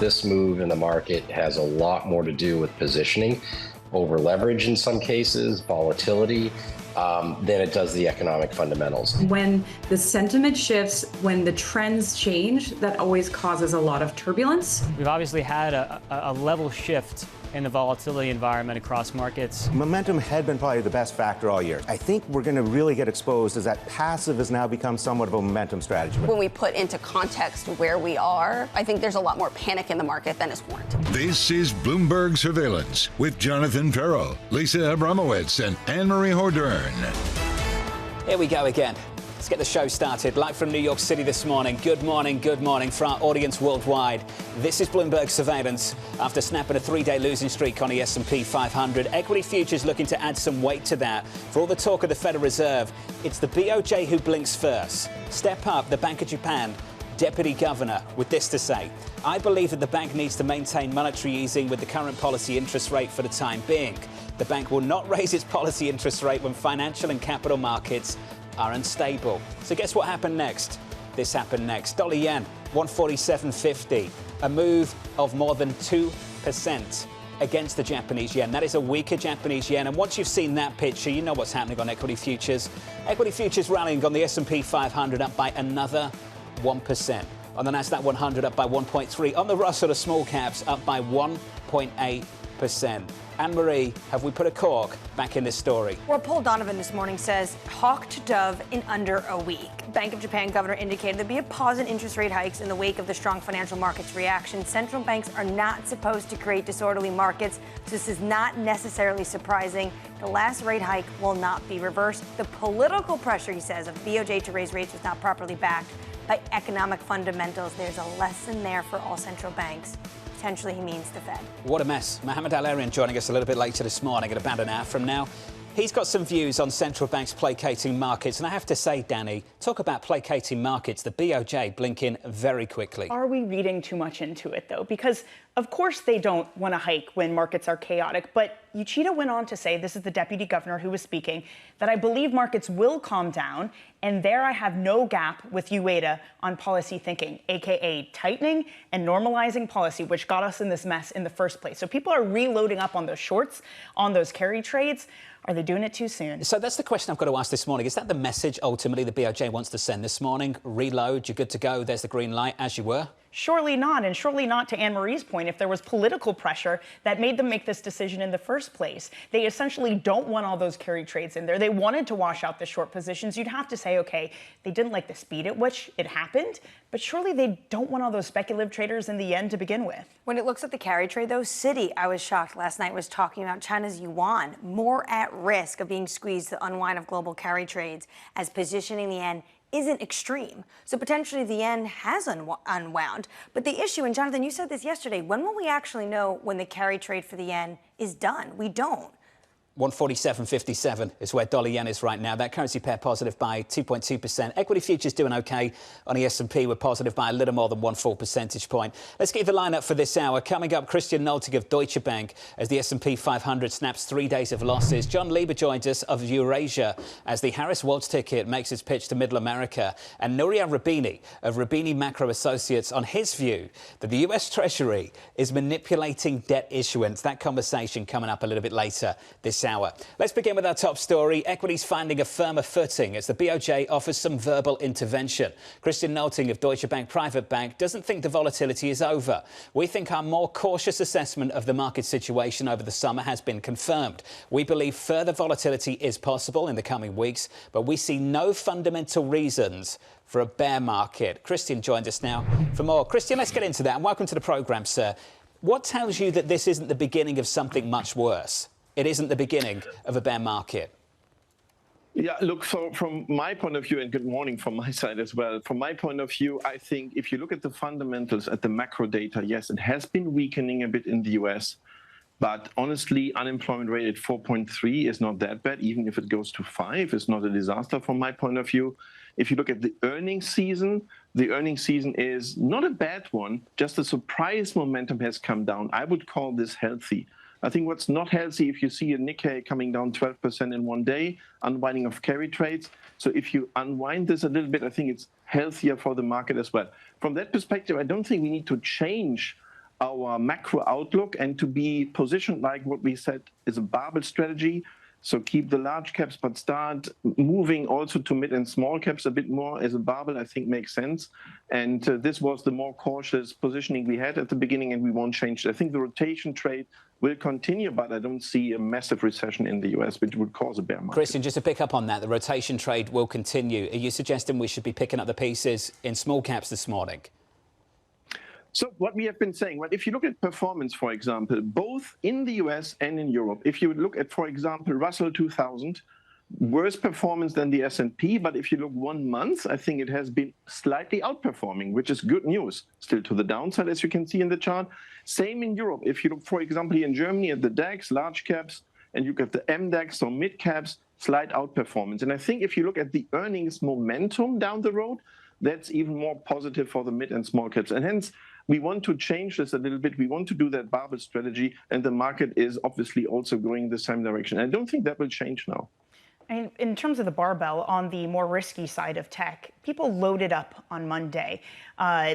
This move in the market has a lot more to do with positioning, over leverage in some cases, volatility, than it does the economic fundamentals. When the sentiment shifts, when the trends change, that always causes a lot of turbulence. We've obviously had a level shift in the volatility environment across markets. Momentum had been probably the best factor all year. I think we're going to really get exposed as that passive has now become somewhat of a momentum strategy. When we put into context where we are, I think there's a lot more panic in the market than is warranted. This is Bloomberg Surveillance with Jonathan Ferro, Lisa Abramowitz, and Anne-Marie Hordern. Here we go again. Let's get the show started. Live from New York City this morning. Good morning for our audience worldwide. This is Bloomberg Surveillance. After snapping a three-day losing streak on the S&P 500, equity futures looking to add some weight to that. For all the talk of the Federal Reserve, it's the BOJ who blinks first. Step up, the Bank of Japan Deputy Governor, with this to say: I believe that the bank needs to maintain monetary easing with the current policy interest rate for the time being. The bank will not raise its policy interest rate when financial and capital markets are unstable. So guess what happened next? This happened next. Dollar yen, 147.50. A move of more than 2% against the Japanese yen. That is a weaker Japanese yen. And once you've seen that picture, you know what's happening on equity futures. Equity futures rallying on the S&P 500 up by another 1%. On the Nasdaq 100 up by 1.3. On the Russell, the small caps up by 1.8%. Anne-Marie, have we put a cork back in this story? Well, Paul Donovan this morning says hawk to dove in under a week. Bank of Japan governor indicated there'd be a pause in interest rate hikes in the wake of the strong financial markets reaction. Central banks are not supposed to create disorderly markets, so this is not necessarily surprising. The last rate hike will not be reversed. The political pressure, he says, of BOJ to raise rates was not properly backed by economic fundamentals. There's a lesson there for all central banks. Potentially, he means the Fed. What a mess. Mohamed El-Erian joining us a little bit later this morning at about an hour from now. He's got some views on central banks placating markets. And I have to say, Danny, talk about placating markets. The BOJ blinking very quickly. Are we reading too much into it, though? Because, of course, they don't want to hike when markets are chaotic. But Uchida went on to say, this is the deputy governor who was speaking, that I believe markets will calm down. And there I have no gap with Ueda on policy thinking, a.k.a. tightening and normalizing policy, which got us in this mess in the first place. So people are reloading up on those shorts, on those carry trades. Are they doing it too soon? So that's the question I've got to ask this morning. Is that the message ultimately the BOJ wants to send this morning? Reload, you're good to go, there's the green light, as you were? Surely not, and surely not, to Anne-Marie's point, if there was political pressure that made them make this decision in the first place. They essentially don't want all those carry trades in there. They wanted to wash out the short positions. You'd have to say, okay, they didn't like the speed at which it happened, but surely they don't want all those speculative traders in the yen to begin with. When it looks at the carry trade, though, Citi, I was shocked last night, was talking about China's yuan more at risk of being squeezed to unwind of global carry trades, as positioning the yen isn't extreme. So potentially the yen has unwound. But the issue, and Jonathan, you said this yesterday, when will we actually know when the carry trade for the yen is done? We don't. 147.57 is where dollar yen is right now. That currency pair positive by 2.2%. Equity futures doing OK on the S&P. We're positive by a little more than 1 full percentage point. Let's get the lineup for this hour. Coming up, Christian Nolting of Deutsche Bank as the S&P 500 snaps 3 days of losses. John Lieber joins us of Eurasia as the Harris-Waltz ticket makes its pitch to Middle America. And Nouriel Roubini of Roubini Macro Associates on his view that the US Treasury is manipulating debt issuance. That conversation coming up a little bit later this hour. Let's begin with our top story. Equities finding a firmer footing as the BOJ offers some verbal intervention. Christian Nolting of Deutsche Bank Private Bank doesn't think the volatility is over. We think our more cautious assessment of the market situation over the summer has been confirmed. We believe further volatility is possible in the coming weeks, but we see no fundamental reasons for a bear market. Christian joins us now for more. Christian, let's get into that. And welcome to the programme, sir. What tells you that this isn't the beginning of something much worse? It isn't the beginning of a bear market. Yeah, look, from my point of view, and good morning from my side as well, from my point of view, I think if you look at the fundamentals, at the macro data, yes, it has been weakening a bit in the US. But honestly, unemployment rate at 4.3 is not that bad. Even if it goes to 5, it's not a disaster from my point of view. If you look at the earnings season is not a bad one. Just the surprise momentum has come down. I would call this healthy. I think what's not healthy, if you see a Nikkei coming down 12% in one day, unwinding of carry trades. So if you unwind this a little bit, I think it's healthier for the market as well. From that perspective, I don't think we need to change our macro outlook and to be positioned like what we said is a barbell strategy. So keep the large caps, but start moving also to mid and small caps a bit more as a barbell, I think makes sense. And this was the more cautious positioning we had at the beginning, and we won't change it. I think the rotation trade will continue, but I don't see a massive recession in the US, which would cause a bear market. Christian, just to pick up on that, the rotation trade will continue. Are you suggesting we should be picking up the pieces in small caps this morning? So what we have been saying, well, if you look at performance, for example, both in the US and in Europe, if you look at, for example, Russell 2000, worse performance than the S&P, but if you look 1 month, I think it has been slightly outperforming, which is good news. Still to the downside, as you can see in the chart. Same in Europe. If you look, for example, in Germany at the DAX, large caps, and you get the MDAX, so mid caps, slight outperformance. And I think if you look at the earnings momentum down the road, that's even more positive for the mid and small caps. And hence, we want to change this a little bit. We want to do that barbell strategy, and the market is obviously also going the same direction. I don't think that will change now. In terms of the barbell, on the more risky side of tech, people loaded up on Monday.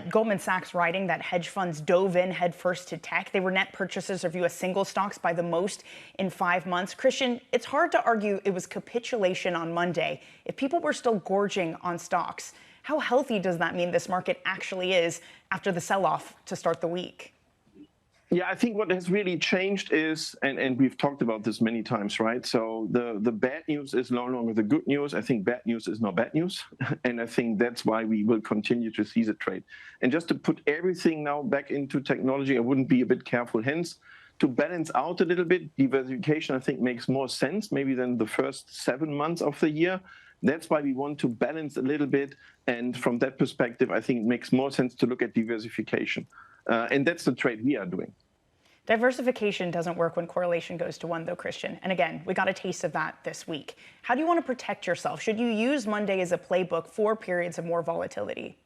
Goldman Sachs writing that hedge funds dove in headfirst to tech. They were net purchasers of U.S. single stocks by the most in 5 months. Christian, it's hard to argue it was capitulation on Monday if people were still gorging on stocks. How healthy does that mean this market actually is after the sell-off to start the week? Yeah, I think what has really changed is, and we've talked about this many times, right? So the bad news is no longer the good news. I think bad news is not bad news. And I think that's why we will continue to see the trade. And just to put everything now back into technology, I wouldn't be a bit careful. Hence, to balance out a little bit, diversification, I think, makes more sense maybe than the first 7 months of the year. That's why we want to balance a little bit. And from that perspective, I think it makes more sense to look at diversification. And that's the trade we are doing. Diversification doesn't work when correlation goes to 1, though, Christian. And again, we got a taste of that this week. How do you want to protect yourself? Should you use Monday as a playbook for periods of more volatility?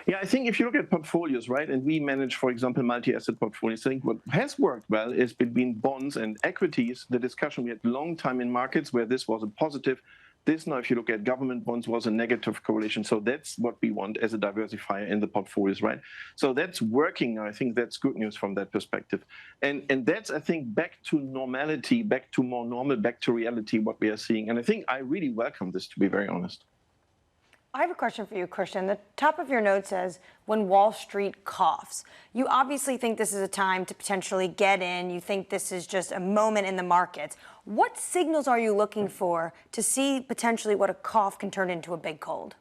Yeah, I think if you look at portfolios, right, and we manage, for example, multi-asset portfolios, I think what has worked well is between bonds and equities, the discussion we had a long time in markets where this was a positive. This now, if you look at government bonds, was a negative correlation. So that's what we want as a diversifier in the portfolios, right? So that's working now. I think that's good news from that perspective. And that's, I think, back to normality, back to more normal, back to reality, what we are seeing. And I think I really welcome this, to be very honest. I have a question for you, Christian. The top of your note says, when Wall Street coughs. You obviously think this is a time to potentially get in. You think this is just a moment in the markets. What signals are you looking for to see potentially what a cough can turn into a big cold?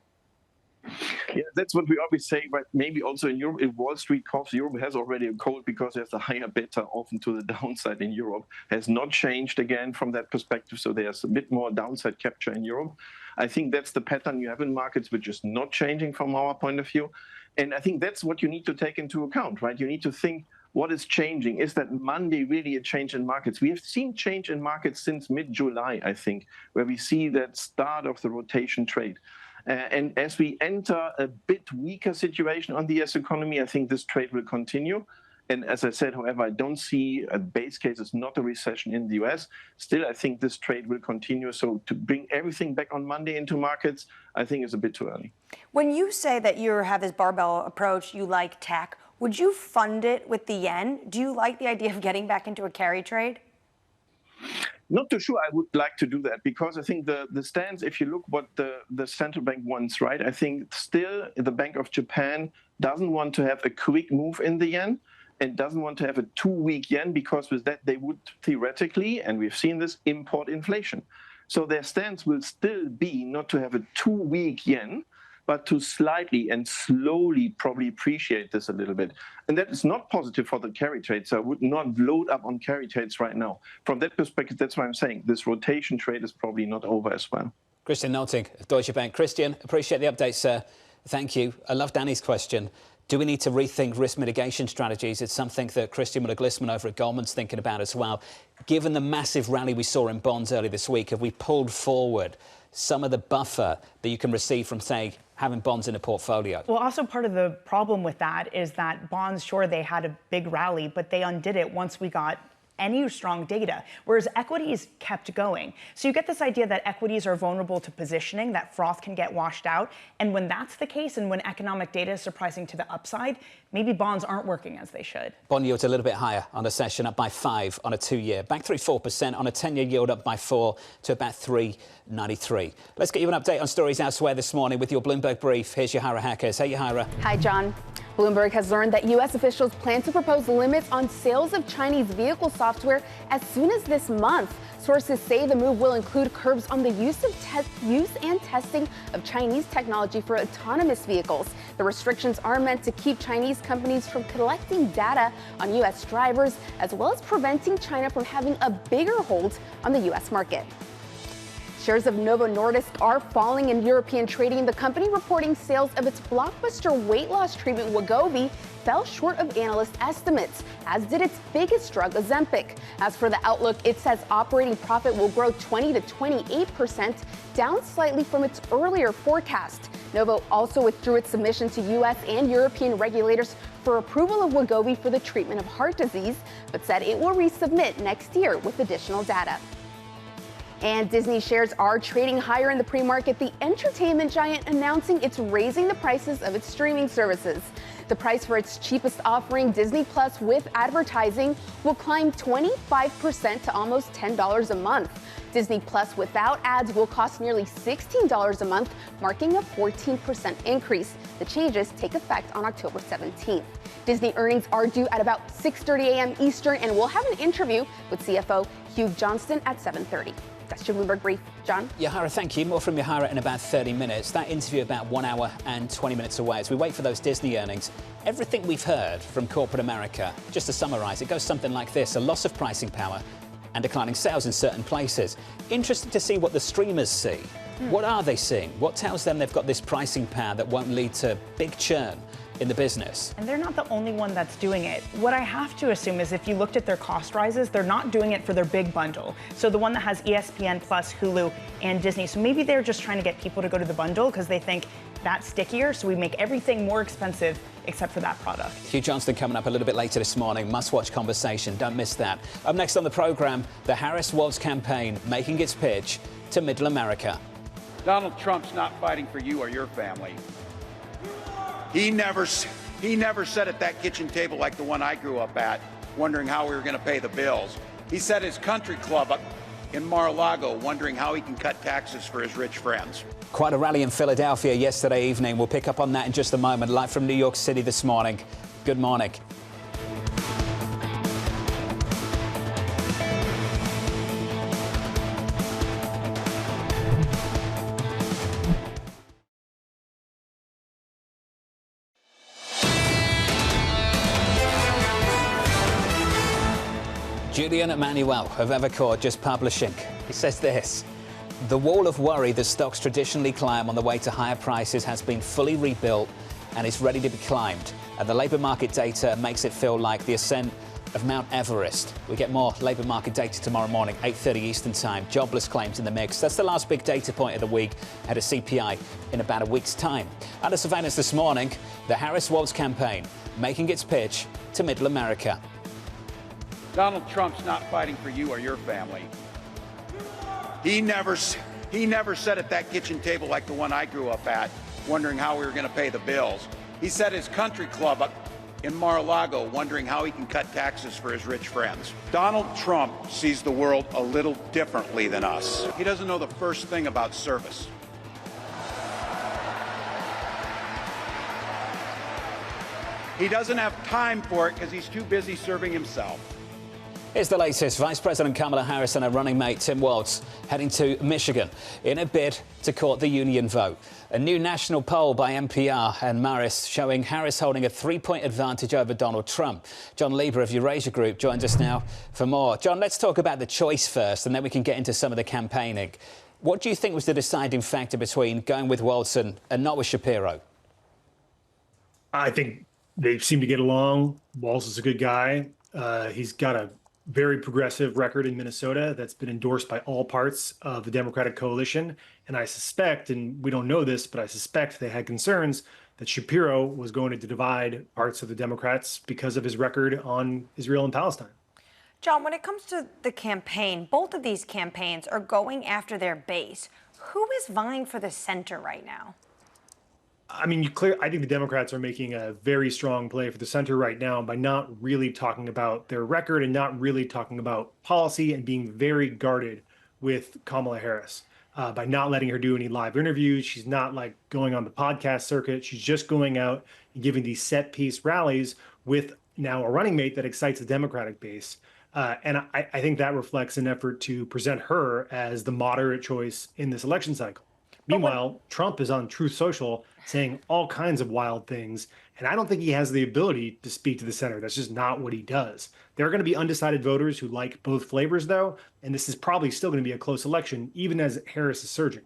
Yeah, that's what we always say, but maybe also in Europe, if Wall Street coughs, Europe has already a cold because there's a higher beta often to the downside in Europe. Has not changed again from that perspective, so there's a bit more downside capture in Europe. I think that's the pattern you have in markets, which is not changing from our point of view. And I think that's what you need to take into account, right? You need to think, what is changing? Is that Monday really a change in markets? We have seen change in markets since mid-July, I think, where we see that start of the rotation trade. And as we enter a bit weaker situation on the US economy, I think this trade will continue. And as I said, however, I don't see a base case is not a recession in the US. Still, I think this trade will continue. So to bring everything back on Monday into markets, I think is a bit too early. When you say that you have this barbell approach, you like tech, would you fund it with the yen? Do you like the idea of getting back into a carry trade? Not too sure I would like to do that, because I think the stance, if you look what the central bank wants, right, I think still the Bank of Japan doesn't want to have a quick move in the yen and doesn't want to have a 2-week yen, because with that they would theoretically, and we've seen this, import inflation. So their stance will still be not to have a 2-week yen, but to slightly and slowly probably appreciate this a little bit. And that is not positive for the carry trade, so I would not load up on carry trades right now. From that perspective, that's why I'm saying this rotation trade is probably not over as well. Christian Nolting of Deutsche Bank. Christian, appreciate the update, sir. Thank you. I love Danny's question. Do we need to rethink risk mitigation strategies? It's something that Christian Muller-Glissman over at Goldman's thinking about as well. Given the massive rally we saw in bonds early this week, have we pulled forward some of the buffer that you can receive from, say, having bonds in a portfolio? Well, also part of the problem with that is that bonds, sure, they had a big rally, but they undid it once we got any strong data, whereas equities kept going. So you get this idea that equities are vulnerable to positioning, that froth can get washed out. And when that's the case, and when economic data is surprising to the upside, maybe bonds aren't working as they should. Bond yields a little bit higher on the session, up by 5 on a 2-year. Back 3.4% on a 10-year yield, up by 4 to about 3.93. Let's get you an update on stories elsewhere this morning with your Bloomberg Brief. Here's Yahara Hackers. Hey, Yahara. Hi, John. Bloomberg has learned that U.S. officials plan to propose limits on sales of Chinese vehicle software as soon as this month. Sources say the move will include curbs on the use and testing of Chinese technology for autonomous vehicles. The restrictions are meant to keep Chinese companies from collecting data on U.S. drivers, as well as preventing China from having a bigger hold on the U.S. market. Shares of Novo Nordisk are falling in European trading. The company reporting sales of its blockbuster weight loss treatment Wegovy fell short of analyst estimates, as did its biggest drug, Ozempic. As for the outlook, it says operating profit will grow 20 to 28%, down slightly from its earlier forecast. Novo also withdrew its submission to U.S. and European regulators for approval of Wegovy for the treatment of heart disease, but said it will resubmit next year with additional data. And Disney shares are trading higher in the pre-market, the entertainment giant announcing it's raising the prices of its streaming services. The price for its cheapest offering, Disney Plus with advertising, will climb 25% to almost $10 a month. Disney Plus without ads will cost nearly $16 a month, marking a 14% increase. The changes take effect on October 17th. Disney earnings are due at about 6:30 a.m. Eastern, and we'll have an interview with CFO Hugh Johnston at 7:30. That's your Bloomberg Brief. John? Yahara, thank you. More from Yahara in about 30 minutes. That interview about 1 hour and 20 minutes away. As we wait for those Disney earnings, everything we've heard from corporate America, just to summarize, it goes something like this: a loss of pricing power and declining sales in certain places. Interesting to see what the streamers see. What are they seeing? What tells them they've got this pricing power that won't lead to big churn in the business? And they're not the only one that's doing it. What I have to assume is if you looked at their cost rises, they're not doing it for their big bundle. So the one that has ESPN Plus, Hulu, and Disney. So maybe they're just trying to get people to go to the bundle because they think that's stickier. So we make everything more expensive except for that product. Hugh Johnston coming up a little bit later this morning. Must-watch conversation. Don't miss that. Up next on the program, the Harris-Walz campaign making its pitch to Middle America. Donald Trump's not fighting for you or your family. He never sat at that kitchen table like the one I grew up at, wondering how we were going to pay the bills. He sat at his country club up in Mar-a-Lago, wondering how he can cut taxes for his rich friends. Quite a rally in Philadelphia yesterday evening. We'll pick up on that in just a moment. Live from New York City this morning. Good morning. Julian Emanuel of Evercore just publishing. He says this: the wall of worry that stocks traditionally climb on the way to higher prices has been fully rebuilt and is ready to be climbed. And the labour market data makes it feel like the ascent of Mount Everest. We get more labour market data tomorrow morning, 8:30 Eastern time. Jobless claims in the mix. That's the last big data point of the week. Ahead of CPI in about a week's time. Under surveillance this morning, the Harris-Walz campaign making its pitch to Middle America. Donald Trump's not fighting for you or your family. He never sat at that kitchen table like the one I grew up at, wondering how we were going to pay the bills. He sat at his country club up in Mar-a-Lago, wondering how he can cut taxes for his rich friends. Donald Trump sees the world a little differently than us. He doesn't know the first thing about service. He doesn't have time for it because he's too busy serving himself. Here's the latest. Vice President Kamala Harris and her running mate Tim Walz heading to Michigan in a bid to court the union vote. A new national poll by NPR and Marist showing Harris holding a 3-point advantage over Donald Trump. John Lieber of Eurasia Group joins us now for more. John, let's talk about the choice first, and then we can get into some of the campaigning. What do you think was the deciding factor between going with Walz and not with Shapiro? I think they seem to get along. Walz is a good guy. He's got a very progressive record in Minnesota that's been endorsed by all parts of the Democratic coalition. And I suspect, and we don't know this, but I suspect they had concerns that Shapiro was going to divide parts of the Democrats because of his record on Israel and Palestine. John, when it comes to the campaign, both of these campaigns are going after their base. Who is vying for the center right now? I mean, I think the Democrats are making a very strong play for the center right now by not really talking about their record and not really talking about policy and being very guarded with Kamala Harris. By not letting her do any live interviews. She's not like going on the podcast circuit. She's just going out and giving these set piece rallies with now a running mate that excites the Democratic base. And I think that reflects an effort to present her as the moderate choice in this election cycle. Meanwhile, Trump is on Truth Social saying all kinds of wild things. And I don't think he has the ability to speak to the center. That's just not what he does. There are going to be undecided voters who like both flavors, though. And this is probably still going to be a close election, even as Harris is surging.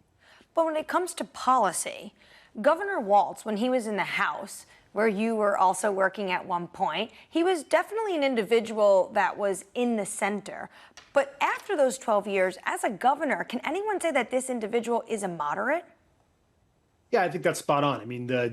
But when it comes to policy, Governor Walz, when he was in the House, where you were also working at one point, he was definitely an individual that was in the center. But after those 12 years, as a governor, can anyone say that this individual is a moderate? Yeah, I think that's spot on. I mean, the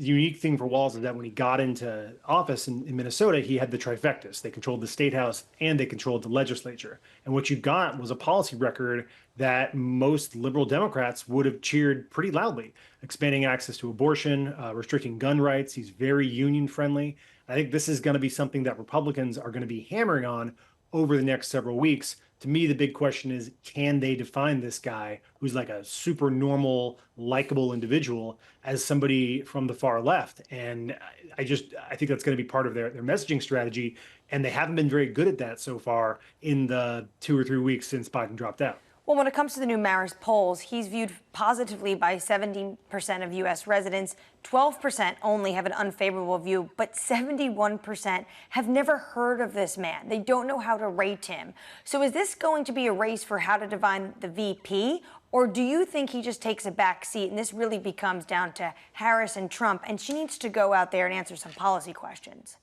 unique thing for Walz is that when he got into office in Minnesota, he had the trifectas. They controlled the state house and they controlled the legislature. And what you got was a policy record that most liberal Democrats would have cheered pretty loudly, expanding access to abortion, restricting gun rights. He's very union friendly. I think this is going to be something that Republicans are going to be hammering on over the next several weeks. To me, the big question is, can they define this guy who's like a super normal, likable individual as somebody from the far left? And I think that's going to be part of their messaging strategy. And they haven't been very good at that so far in the 2 or 3 weeks since Biden dropped out. Well, when it comes to the new Marist polls, he's viewed positively by 17% of U.S. residents. 12% only have an unfavorable view, but 71% have never heard of this man. They don't know how to rate him. So is this going to be a race for how to define the VP? Or do you think he just takes a back seat and this really becomes down to Harris and Trump, and she needs to go out there and answer some policy questions?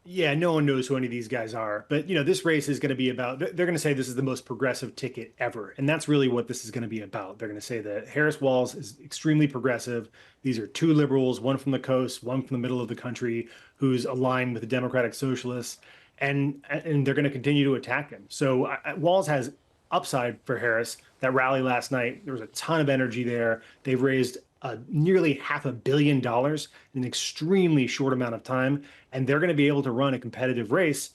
Yeah, no one knows who any of these guys are. But, this race is going to be about, they're going to say this is the most progressive ticket ever. And that's really what this is going to be about. They're going to say that Harris-Walz is extremely progressive. These are two liberals, one from the coast, one from the middle of the country, who's aligned with the Democratic Socialists. And they're going to continue to attack him. So Walz has upside for Harris. That rally last night, there was a ton of energy there. They've raised nearly $500 million in an extremely short amount of time. And they're going to be able to run a competitive race.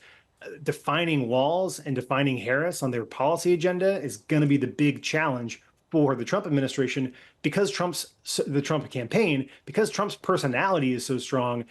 Defining Walz and defining Harris on their policy agenda is going to be the big challenge for the Trump administration, because the Trump campaign, because Trump's personality is so strong.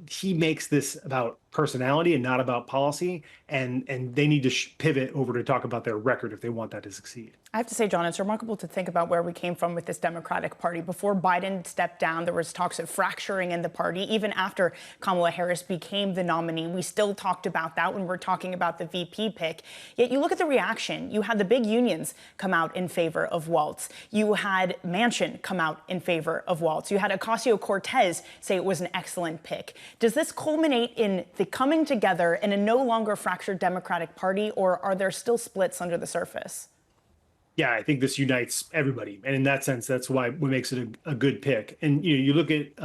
He makes this about personality and not about policy, and they need to pivot over to talk about their record if they want that to succeed. I have to say, John, it's remarkable to think about where we came from with this Democratic Party. Before Biden stepped down, there was talks of fracturing in the party. Even after Kamala Harris became the nominee, we still talked about that when we're talking about the VP pick. Yet you look at the reaction. You had the big unions come out in favor of Walz. You had Manchin come out in favor of Walz. You had Ocasio-Cortez say it was an excellent pick. Does this culminate in the coming together in a no longer fractured Democratic Party, or are there still splits under the surface? Yeah, I think this unites everybody. And in that sense, that's what makes it a good pick. And you look at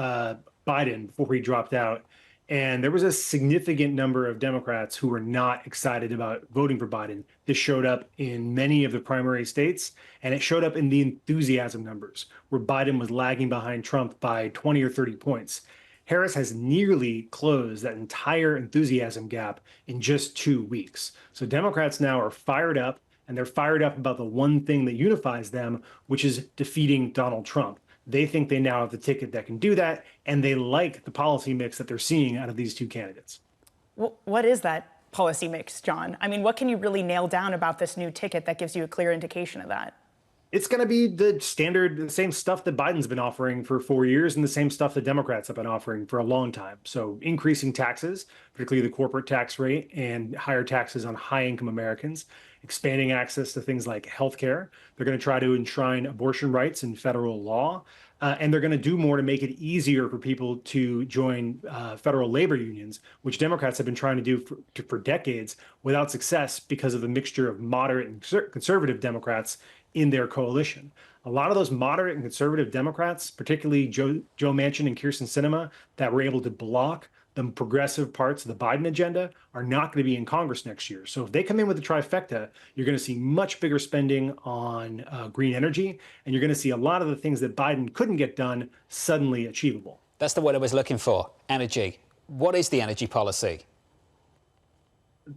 Biden before he dropped out, and there was a significant number of Democrats who were not excited about voting for Biden. This showed up in many of the primary states, and it showed up in the enthusiasm numbers, where Biden was lagging behind Trump by 20 or 30 points. Harris has nearly closed that entire enthusiasm gap in just 2 weeks. So Democrats now are fired up, and they're fired up about the one thing that unifies them, which is defeating Donald Trump. They think they now have the ticket that can do that, and they like the policy mix that they're seeing out of these two candidates. What is that policy mix, John? I mean, what can you really nail down about this new ticket that gives you a clear indication of that? It's going to be the same stuff that Biden's been offering for 4 years and the same stuff that Democrats have been offering for a long time. So increasing taxes, particularly the corporate tax rate, and higher taxes on high-income Americans, expanding access to things like healthcare. They're going to try to enshrine abortion rights in federal law. And they're going to do more to make it easier for people to join federal labor unions, which Democrats have been trying to do for decades without success because of the mixture of moderate and conservative Democrats in their coalition. A lot of those moderate and conservative Democrats, particularly Joe Manchin and Kyrsten Sinema, that were able to block the progressive parts of the Biden agenda are not going to be in Congress next year. So if they come in with a trifecta, you're going to see much bigger spending on green energy, and you're going to see a lot of the things that Biden couldn't get done suddenly achievable. That's the word I was looking for, energy. What is the energy policy?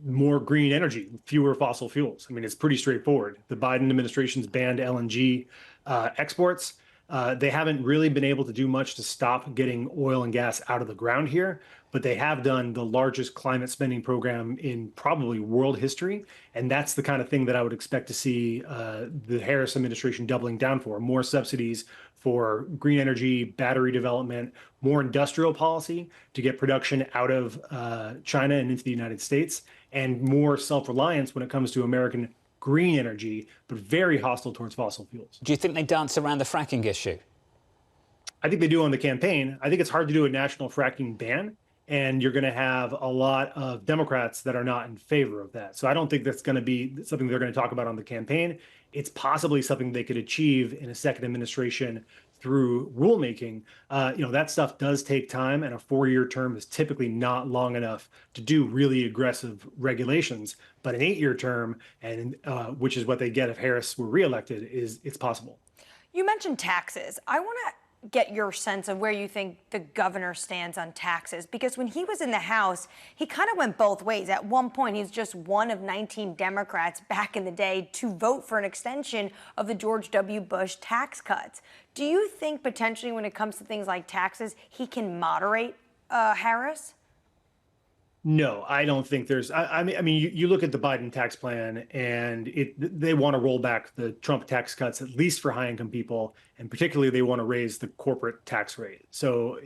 More green energy, fewer fossil fuels. I mean, it's pretty straightforward. The Biden administration's banned LNG exports. They haven't really been able to do much to stop getting oil and gas out of the ground here, but they have done the largest climate spending program in probably world history. And that's the kind of thing that I would expect to see the Harris administration doubling down for. More subsidies for green energy, battery development, more industrial policy to get production out of China and into the United States, and more self-reliance when it comes to American green energy, but very hostile towards fossil fuels. Do you think they dance around the fracking issue? I think they do on the campaign. I think it's hard to do a national fracking ban, and you're going to have a lot of Democrats that are not in favor of that. So I don't think that's going to be something they're going to talk about on the campaign. It's possibly something they could achieve in a second administration through rulemaking. That stuff does take time, and a 4-year term is typically not long enough to do really aggressive regulations. But an 8-year term, and which is what they get if Harris were reelected, it's possible. You mentioned taxes. I want to get your sense of where you think the governor stands on taxes, because when he was in the House, he kind of went both ways. At one point, he's just one of 19 Democrats back in the day to vote for an extension of the George W. Bush tax cuts. Do you think potentially when it comes to things like taxes, he can moderate Harris? No, I don't think there's. I mean, you look at the Biden tax plan, and they want to roll back the Trump tax cuts, at least for high-income people, and particularly they want to raise the corporate tax rate. So,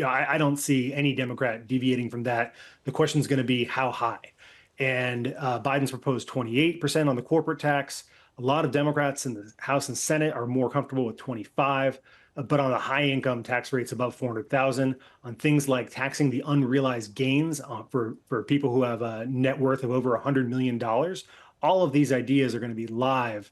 I don't see any Democrat deviating from that. The question is going to be how high, and Biden's proposed 28% on the corporate tax. A lot of Democrats in the House and Senate are more comfortable with 25%. But on the high income tax rates above 400,000, on things like taxing the unrealized gains for people who have a net worth of over $100 million, all of these ideas are going to be live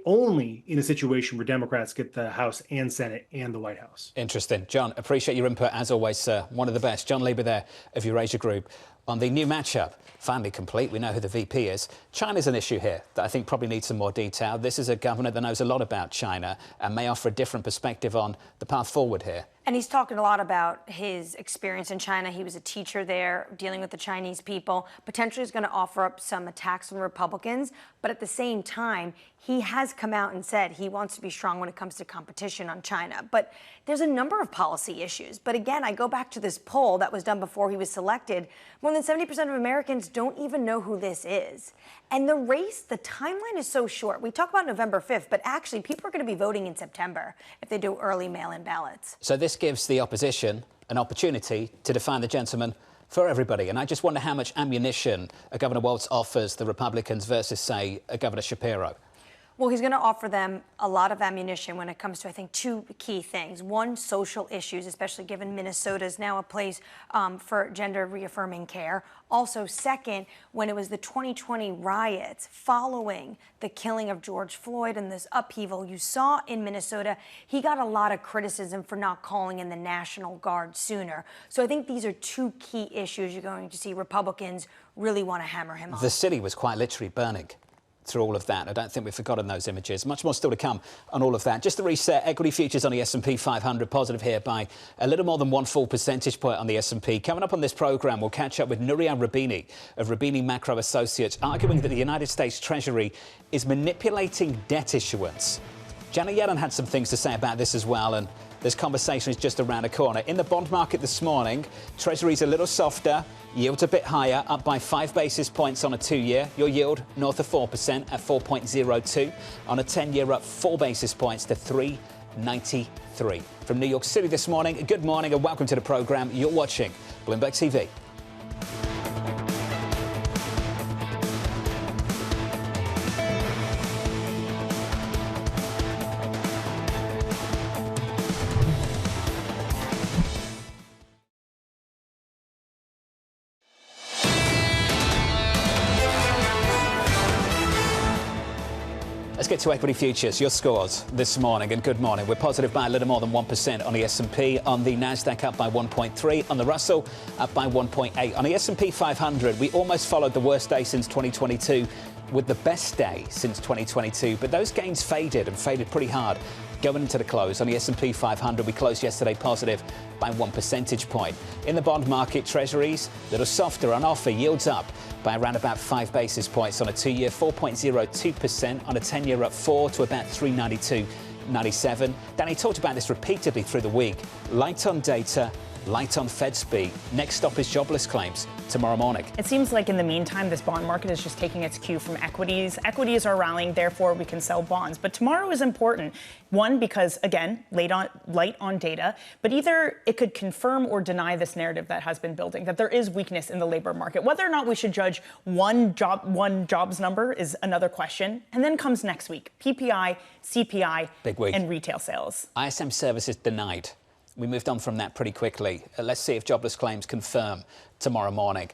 only in a situation where Democrats get the House and Senate and the White House. Interesting. John, appreciate your input as always, sir. One of the best. John Lieber there of Eurasia Group. On the new matchup, finally complete, we know who the VP is. China's an issue here that I think probably needs some more detail. This is a governor that knows a lot about China and may offer a different perspective on the path forward here. And he's talking a lot about his experience in China. He was a teacher there dealing with the Chinese people. Potentially is going to offer up some attacks on the Republicans. But at the same time, he has come out and said he wants to be strong when it comes to competition on China. But there's a number of policy issues. But again, I go back to this poll that was done before he was selected. More than 70% of Americans don't even know who this is. And the race, the timeline is so short. We talk about November 5th, but actually people are going to be voting in September if they do early mail-in ballots. So this gives the opposition an opportunity to define the gentleman for everybody. And I just wonder how much ammunition a Governor Walz offers the Republicans versus, say, a Governor Shapiro. Well, he's going to offer them a lot of ammunition when it comes to, I think, two key things. One, social issues, especially given Minnesota is now a place for gender reaffirming care. Also, second, when it was the 2020 riots following the killing of George Floyd and this upheaval you saw in Minnesota, he got a lot of criticism for not calling in the National Guard sooner. So I think these are two key issues you're going to see Republicans really want to hammer him on. The city was quite literally burning through all of that. I don't think we've forgotten those images. Much more still to come on all of that. Just to reset, equity futures on the S&P 500 positive here by a little more than 1 full percentage point on the S&P. Coming up on this programme, we'll catch up with Nouriel Roubini of Roubini Macro Associates, arguing that the United States Treasury is manipulating debt issuance. Janet Yellen had some things to say about this as well, and this conversation is just around the corner. In the bond market this morning, Treasury's a little softer, yields a bit higher, up by 5 basis points on a 2-year. Your yield north of 4% at 4.02. On a 10-year, up 4 basis points to 3.93. From New York City this morning, good morning and welcome to the programme. You're watching Bloomberg TV. get to equity futures. Your scores this morning, and good morning. We're positive by a little more than 1% on the S&P, on the Nasdaq up by 1.3, on the Russell up by 1.8. On the S&P 500, we almost followed the worst day since 2022 with the best day since 2022, but those gains faded and faded pretty hard going into the close. On the S&P 500, we closed yesterday positive by 1 percentage point. In the bond market, treasuries, a little softer on offer, yields up by around about 5 basis points. On a 2-year, 4.02%. On a 10-year, up 4 to about 392.97. Danny talked about this repeatedly through the week. Light on data, light on Fed speak. Next stop is jobless claims tomorrow morning. It seems like in the meantime, this bond market is just taking its cue from equities. Equities are rallying, therefore we can sell bonds. But tomorrow is important. One, because again, light on data, but either it could confirm or deny this narrative that has been building, that there is weakness in the labor market. Whether or not we should judge one jobs number is another question. And then comes next week, PPI, CPI, big week, and retail sales. ISM services denied. We moved on from that pretty quickly. Let's see if jobless claims confirm tomorrow morning.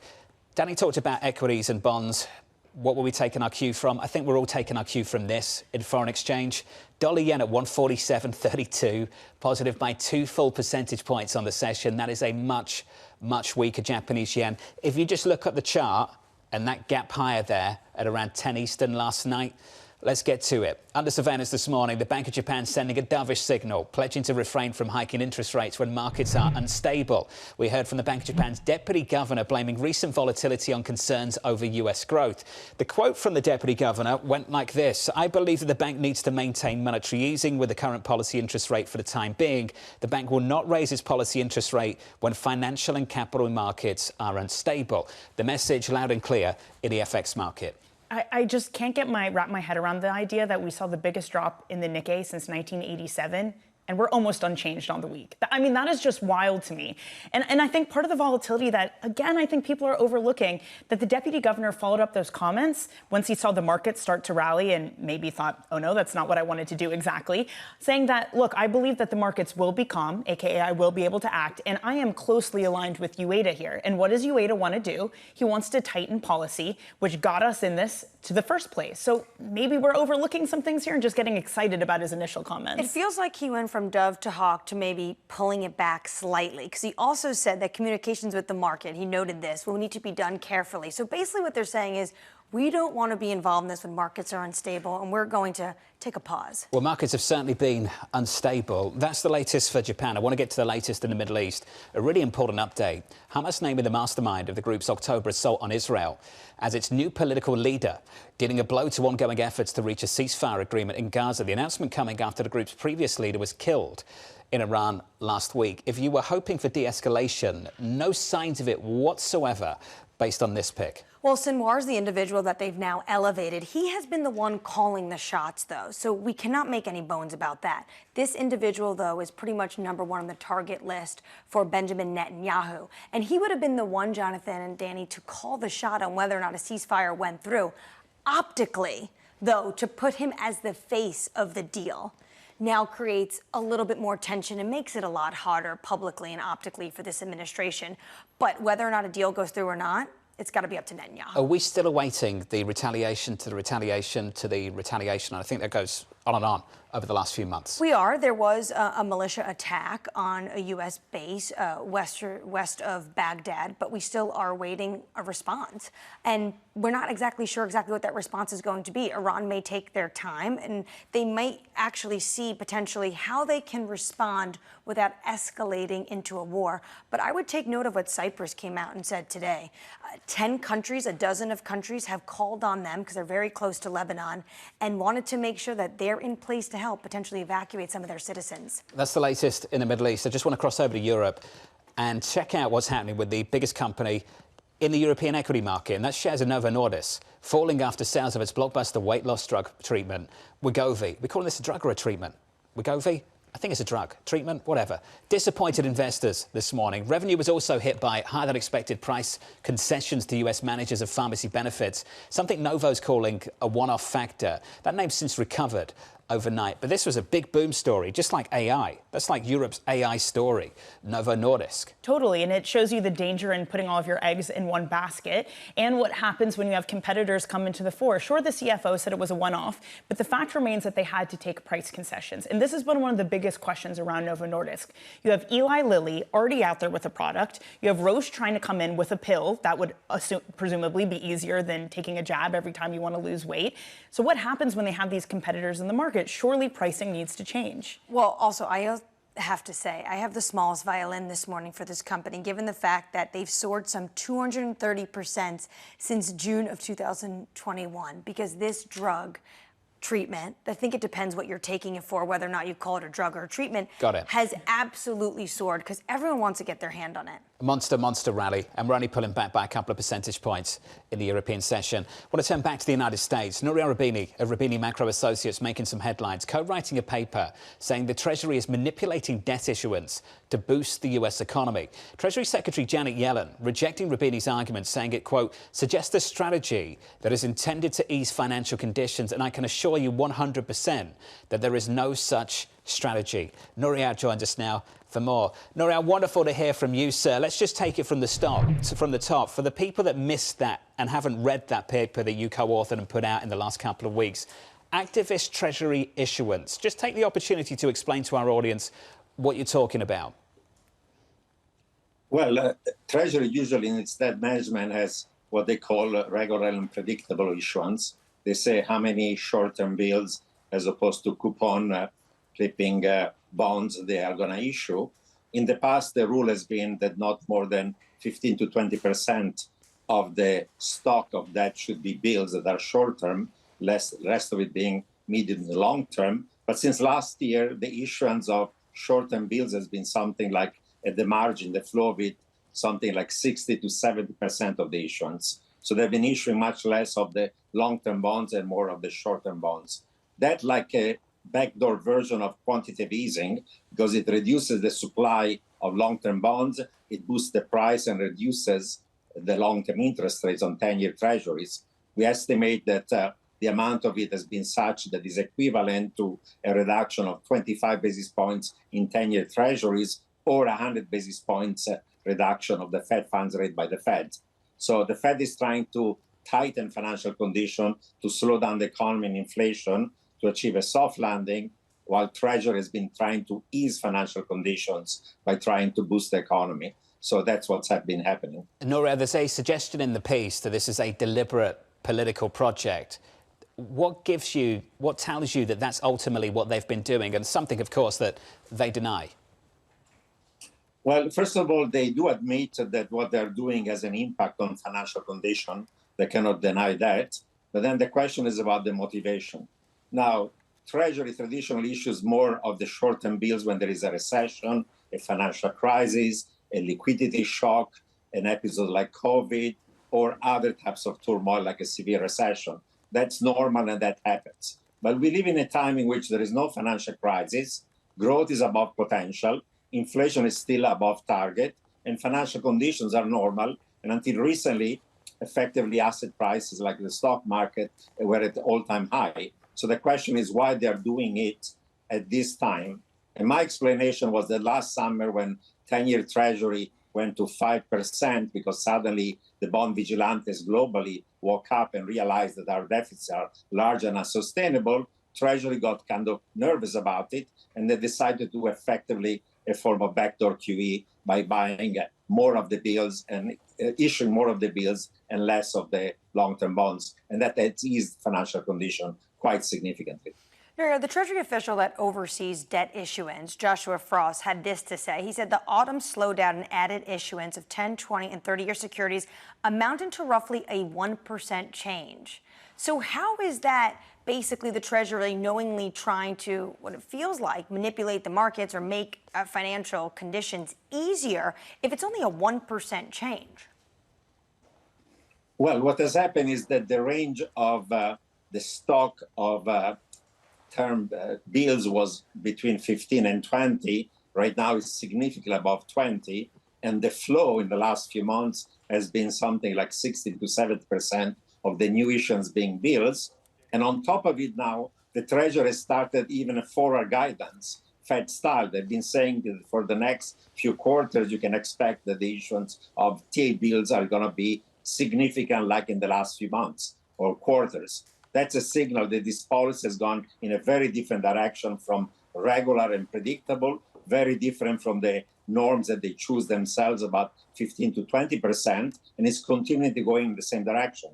Danny talked about equities and bonds. What were we taking our cue from? I think we're all taking our cue from this in foreign exchange. Dollar yen at 147.32, positive by 2 full percentage points on the session. That is a much, much weaker Japanese yen. If you just look at the chart and that gap higher there at around 10 Eastern last night, let's get to it. Under surveillance this morning, the Bank of Japan sending a dovish signal, pledging to refrain from hiking interest rates when markets are unstable. We heard from the Bank of Japan's deputy governor blaming recent volatility on concerns over US growth. The quote from the deputy governor went like this: "I believe that the bank needs to maintain monetary easing with the current policy interest rate for the time being. The bank will not raise its policy interest rate when financial and capital markets are unstable." The message loud and clear in the FX market. I just can't wrap my head around the idea that we saw the biggest drop in the Nikkei since 1987, and we're almost unchanged on the week. I mean, that is just wild to me. And I think part of the volatility that, again, I think people are overlooking, that the deputy governor followed up those comments once he saw the market start to rally and maybe thought, oh no, that's not what I wanted to do exactly, saying that, look, I believe that the markets will be calm, aka I will be able to act, and I am closely aligned with Ueda here. And what does Ueda want to do? He wants to tighten policy, which got us in this to the first place. So maybe we're overlooking some things here and just getting excited about his initial comments. It feels like he went from dove to hawk to maybe pulling it back slightly, because he also said that communications with the market, he noted this, will need to be done carefully. So basically what they're saying is, we don't want to be involved in this when markets are unstable, and we're going to take a pause. Well, markets have certainly been unstable. That's the latest for Japan. I want to get to the latest in the Middle East. A really important update. Hamas naming the mastermind of the group's October assault on Israel as its new political leader, dealing a blow to ongoing efforts to reach a ceasefire agreement in Gaza. The announcement coming after the group's previous leader was killed in Iran last week. If you were hoping for de-escalation, no signs of it whatsoever based on this pick. Well, Sinwar's the individual that they've now elevated. He has been the one calling the shots, though, so we cannot make any bones about that. This individual, though, is pretty much number one on the target list for Benjamin Netanyahu. And he would have been the one, Jonathan and Danny, to call the shot on whether or not a ceasefire went through. Optically, though, to put him as the face of the deal now creates a little bit more tension and makes it a lot harder publicly and optically for this administration. But whether or not a deal goes through or not, it's got to be up to Netanyahu. Are we still awaiting the retaliation to the retaliation to the retaliation? And I think that goes on and on over the last few months. We are. There was a militia attack on a U.S. base west of Baghdad, but we still are awaiting a response. And we're not exactly sure what that response is going to be. Iran may take their time, and they might actually see potentially how they can respond without escalating into a war. But I would take note of what Cyprus came out and said today. 10 countries, a dozen of countries have called on them because they're very close to Lebanon and wanted to make sure that they're in place to help potentially evacuate some of their citizens. That's the latest in the Middle East. I just want to cross over to Europe and check out what's happening with the biggest company in the European equity market, and that's shares of Novo Nordisk, falling after sales of its blockbuster weight loss drug treatment, Wegovy. We're calling this a drug or a treatment? Wegovy? I think it's a drug, treatment, whatever. Disappointed investors this morning. Revenue was also hit by higher than expected price concessions to US managers of pharmacy benefits, something Novo's calling a one-off factor. That name's since recovered overnight. But this was a big boom story, just like AI. That's like Europe's AI story, Novo Nordisk. Totally, and it shows you the danger in putting all of your eggs in one basket and what happens when you have competitors come into the fore. Sure, the CFO said it was a one-off, but the fact remains that they had to take price concessions. And this has been one of the biggest questions around Novo Nordisk. You have Eli Lilly already out there with a product. You have Roche trying to come in with a pill that would presumably be easier than taking a jab every time you want to lose weight. So what happens when they have these competitors in the market? Surely pricing needs to change. Well, also, I have to say, I have the smallest violin this morning for this company, given the fact that they've soared some 230% since June of 2021, because this drug treatment, I think it depends what you're taking it for, whether or not you call it a drug or a treatment, has absolutely soared because everyone wants to get their hand on it. Monster rally, and we're only pulling back by a couple of percentage points in the European session. I want to turn back to the United States. Nouriel Roubini of Roubini Macro Associates making some headlines, co-writing a paper saying the Treasury is manipulating debt issuance to boost the US economy. Treasury Secretary Janet Yellen rejecting Roubini's argument, saying it, quote, suggests a strategy that is intended to ease financial conditions, and I can assure you 100% that there is no such strategy. Nouriel joins us now for more. Nouriel, wonderful to hear from you, sir. Let's just take it from the top. For the people that missed that and haven't read that paper that you co-authored and put out in the last couple of weeks, activist Treasury issuance. Just take the opportunity to explain to our audience what you're talking about. Well, Treasury usually in its debt management has what they call regular and predictable issuance. They say how many short-term bills as opposed to coupon clipping bonds they are going to issue. In the past, the rule has been that not more than 15 to 20% of the stock of debt should be bills that are short-term, the rest of it being medium and long-term. But since last year, the issuance of short-term bills has been something like, at the margin, the flow of it, something like 60 to 70% of the issuance. So they've been issuing much less of the long-term bonds and more of the short-term bonds. That, like a backdoor version of quantitative easing, because it reduces the supply of long-term bonds, it boosts the price and reduces the long-term interest rates on 10-year treasuries. We estimate that the amount of it has been such that is equivalent to a reduction of 25 basis points in 10-year treasuries or 100 basis points reduction of the Fed funds rate by the Fed. So the Fed is trying to tighten financial conditions to slow down the economy and inflation, to achieve a soft landing, while Treasury has been trying to ease financial conditions by trying to boost the economy. So that's what's been happening. Nouriel, there's a suggestion in the piece that this is a deliberate political project. What tells you that that's ultimately what they've been doing, and something, of course, that they deny? Well, first of all, they do admit that what they're doing has an impact on financial condition. They cannot deny that. But then the question is about the motivation. Now, Treasury traditionally issues more of the short-term bills when there is a recession, a financial crisis, a liquidity shock, an episode like COVID, or other types of turmoil like a severe recession. That's normal and that happens. But we live in a time in which there is no financial crisis, growth is above potential, inflation is still above target, and financial conditions are normal. And until recently, effectively asset prices like the stock market were at all-time high. So the question is why they're doing it at this time. And my explanation was that last summer when 10-year Treasury went to 5% because suddenly the bond vigilantes globally woke up and realized that our deficits are large and unsustainable, Treasury got kind of nervous about it, and they decided to effectively a form of backdoor QE by buying more of the bills and issuing more of the bills and less of the long-term bonds. And that has eased financial condition quite significantly. The Treasury official that oversees debt issuance, Joshua Frost, had this to say. He said the autumn slowdown in added issuance of 10, 20, and 30-year securities amounted to roughly a 1% change. So how is that basically the Treasury knowingly trying to, what it feels like, manipulate the markets or make financial conditions easier if it's only a 1% change? Well, what has happened is that the range of the stock of term bills was between 15 and 20. Right now it's significantly above 20. And the flow in the last few months has been something like 60 to 70% of the new issuance being bills. And on top of it now, The Treasury started even a forward guidance, Fed style. They've been saying that for the next few quarters, you can expect that the issuance of T-bills are going to be significant like in the last few months or quarters. That's a signal that this policy has gone in a very different direction from regular and predictable, very different from the norms that they choose themselves, about 15 to 20%, and it's continuing to go in the same direction.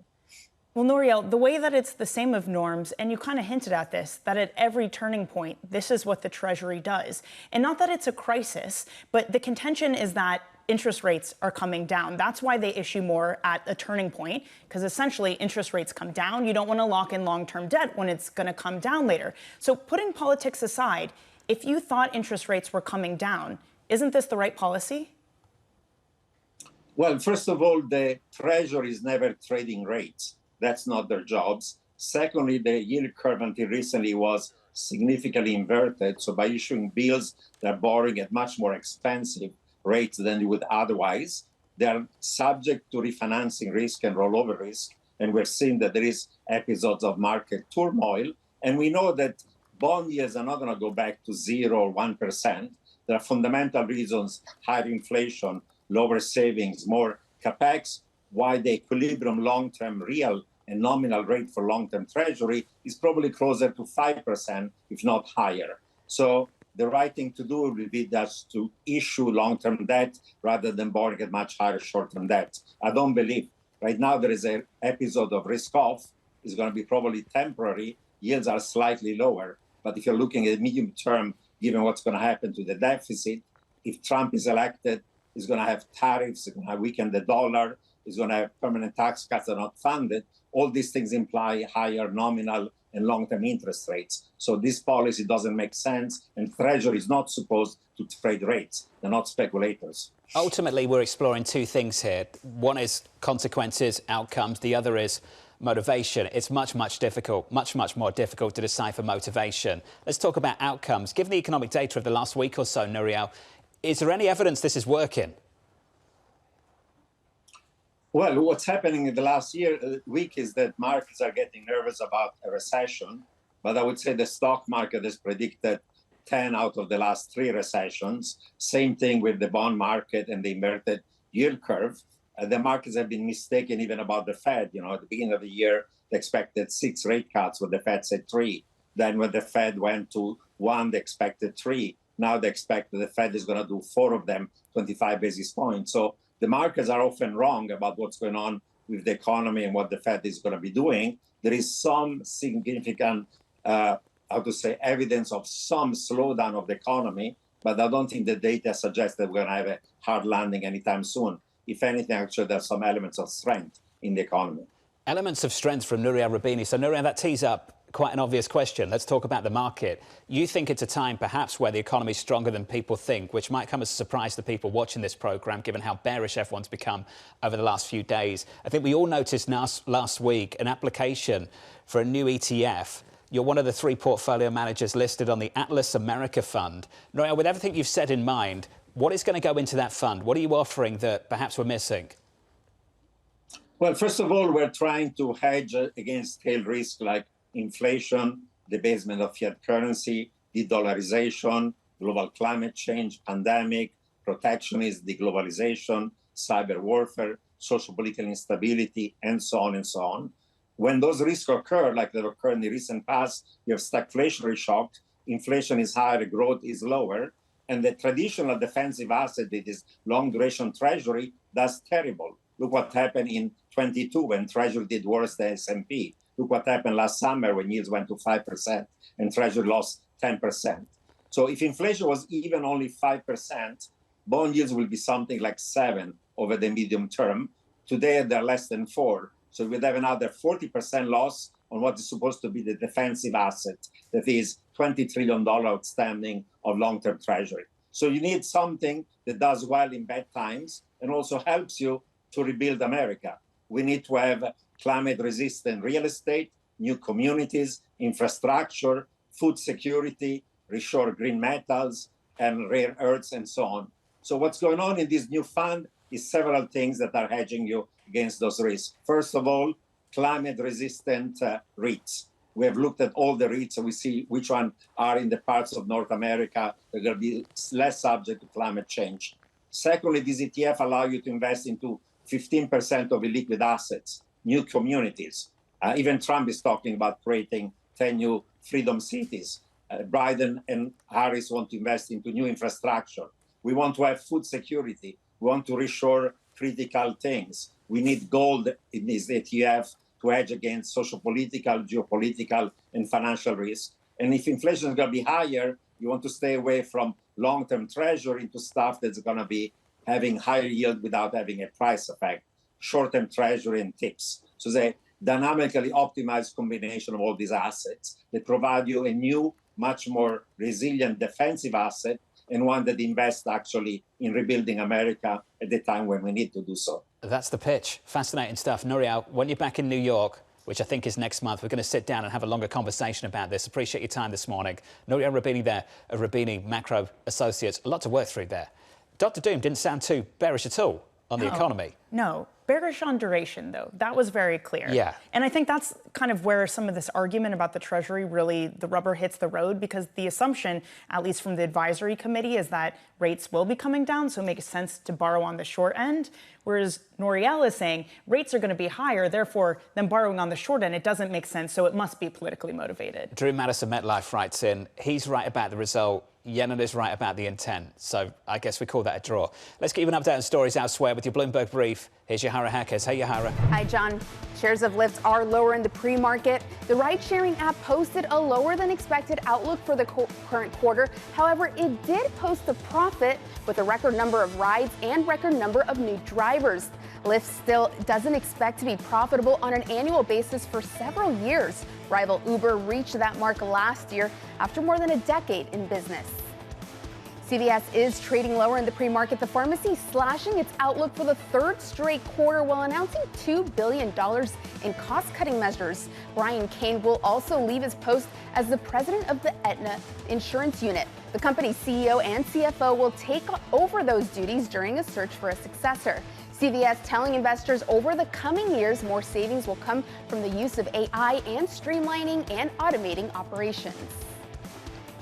Well, Nouriel, the way that it's the same of norms, and you kind of hinted at this, that at every turning point, this is what the Treasury does. And not that it's a crisis, but the contention is that interest rates are coming down. That's why they issue more at a turning point, because essentially interest rates come down. You don't want to lock in long-term debt when it's going to come down later. So putting politics aside, if you thought interest rates were coming down, isn't this the right policy? Well, first of all, the Treasury is never trading rates. That's not their jobs. Secondly, the yield curve until recently was significantly inverted. So by issuing bills, they're borrowing at much more expensive rates than you would otherwise. They are subject to refinancing risk and rollover risk. And we're seeing that there is episodes of market turmoil. And we know that bond yields are not going to go back to 0 or 1%. There are fundamental reasons: higher inflation, lower savings, more capex, why the equilibrium long-term real and nominal rate for long-term Treasury is probably closer to 5%, if not higher. So the right thing to do will be just to issue long-term debt rather than borrowing at much higher short-term debt. I don't believe. Right now there is an episode of risk-off. It's going to be probably temporary. Yields are slightly lower. But if you're looking at medium term, given what's going to happen to the deficit, if Trump is elected, he's going to have tariffs, he's going to weaken the dollar, he's going to have permanent tax cuts that are not funded. All these things imply higher nominal and long-term interest rates. So this policy doesn't make sense, and Treasury is not supposed to trade rates. They're not speculators. Ultimately, we're exploring two things here. One is consequences, outcomes. The other is motivation. It's much more difficult to decipher motivation. Let's talk about outcomes. Given the economic data of the last week or so, Nouriel, is there any evidence this is working? Well, what's happening in the last week is that markets are getting nervous about a recession. But I would say the stock market has predicted 10 out of the last 3 recessions. Same thing with the bond market and the inverted yield curve. The markets have been mistaken even about the Fed. You know, at the beginning of the year, they expected 6 rate cuts, when the Fed said 3. Then when the Fed went to 1, they expected 3. Now they expect that the Fed is going to do 4 of them, 25 basis points. So the markets are often wrong about what's going on with the economy and what the Fed is going to be doing. There is some significant, evidence of some slowdown of the economy, but I don't think the data suggests that we're going to have a hard landing anytime soon. If anything, actually, there's some elements of strength in the economy. Elements of strength from Nouriel Roubini. So, Nouriel, that tees up quite an obvious question. Let's talk about the market. You think it's a time, perhaps, where the economy is stronger than people think, which might come as a surprise to people watching this programme, given how bearish everyone's become over the last few days. I think we all noticed last week an application for a new ETF. You're one of the 3 portfolio managers listed on the Atlas America Fund. Nouriel, with everything you've said in mind, what is going to go into that fund? What are you offering that perhaps we're missing? Well, first of all, we're trying to hedge against tail risk like inflation, debasement of fiat currency, de-dollarization, global climate change, pandemic, protectionism, deglobalization, cyber warfare, social political instability, and so on and so on. When those risks occur, like they've occurred in the recent past, you have stagflationary shock, inflation is higher, growth is lower, and the traditional defensive asset that is long-duration Treasury does terrible. Look what happened in 22 when Treasury did worse than S&P. Look what happened last summer when yields went to 5% and Treasury lost 10%. So if inflation was even only 5%, bond yields will be something like 7 over the medium term. Today, they're less than 4. So we'd have another 40% loss on what is supposed to be the defensive asset, that is $20 trillion outstanding of long-term Treasury. So you need something that does well in bad times and also helps you to rebuild America. We need to have climate-resistant real estate, new communities, infrastructure, food security, reshore green metals, and rare earths, and so on. So what's going on in this new fund is several things that are hedging you against those risks. First of all, climate-resistant REITs. We have looked at all the REITs, so we see which one are in the parts of North America that are going to be less subject to climate change. Secondly, these ETF allow you to invest into 15% of illiquid assets, new communities. Even Trump is talking about creating 10 new freedom cities. Biden and Harris want to invest into new infrastructure. We want to have food security. We want to reshore critical things. We need gold in this ETF to hedge against social-political, geopolitical, and financial risk. And if inflation is going to be higher, you want to stay away from long-term treasury into stuff that's going to be having higher yield without having a price effect, short-term treasury and tips. So they dynamically optimized combination of all these assets that provide you a new, much more resilient defensive asset and one that invests actually in rebuilding America at the time when we need to do so. That's the pitch. Fascinating stuff. Nouriel, when you're back in New York, which I think is next month, we're going to sit down and have a longer conversation about this. Appreciate your time this morning. Nouriel Roubini there of Roubini Macro Associates. A lot to work through there. Dr. Doom didn't sound too bearish at all on the economy. No. Bearish on duration, though. That was very clear. Yeah. And I think that's kind of where some of this argument about the Treasury really, the rubber hits the road, because the assumption, at least from the advisory committee, is that rates will be coming down, so it makes sense to borrow on the short end. Whereas Nouriel is saying rates are going to be higher, therefore, than borrowing on the short end, it doesn't make sense, so it must be politically motivated. Drew Madison MetLife writes in, he's right about the result. Yenon is right about the intent. So I guess we call that a draw. Let's get you an update on stories elsewhere with your Bloomberg Brief. Here's Yahara Hackers. Hey, Yahara. Hi, John. Shares of Lyft are lower in the pre-market. The ride-sharing app posted a lower than expected outlook for the current quarter. However, it did post a profit with a record number of rides and record number of new drivers. Lyft still doesn't expect to be profitable on an annual basis for several years. Rival Uber reached that mark last year after more than a decade in business. CVS is trading lower in the pre-market. The pharmacy slashing its outlook for the third straight quarter while announcing $2 billion in cost-cutting measures. Brian Kane will also leave his post as the president of the Aetna insurance unit. The company's CEO and CFO will take over those duties during a search for a successor. CVS telling investors over the coming years more savings will come from the use of AI and streamlining and automating operations.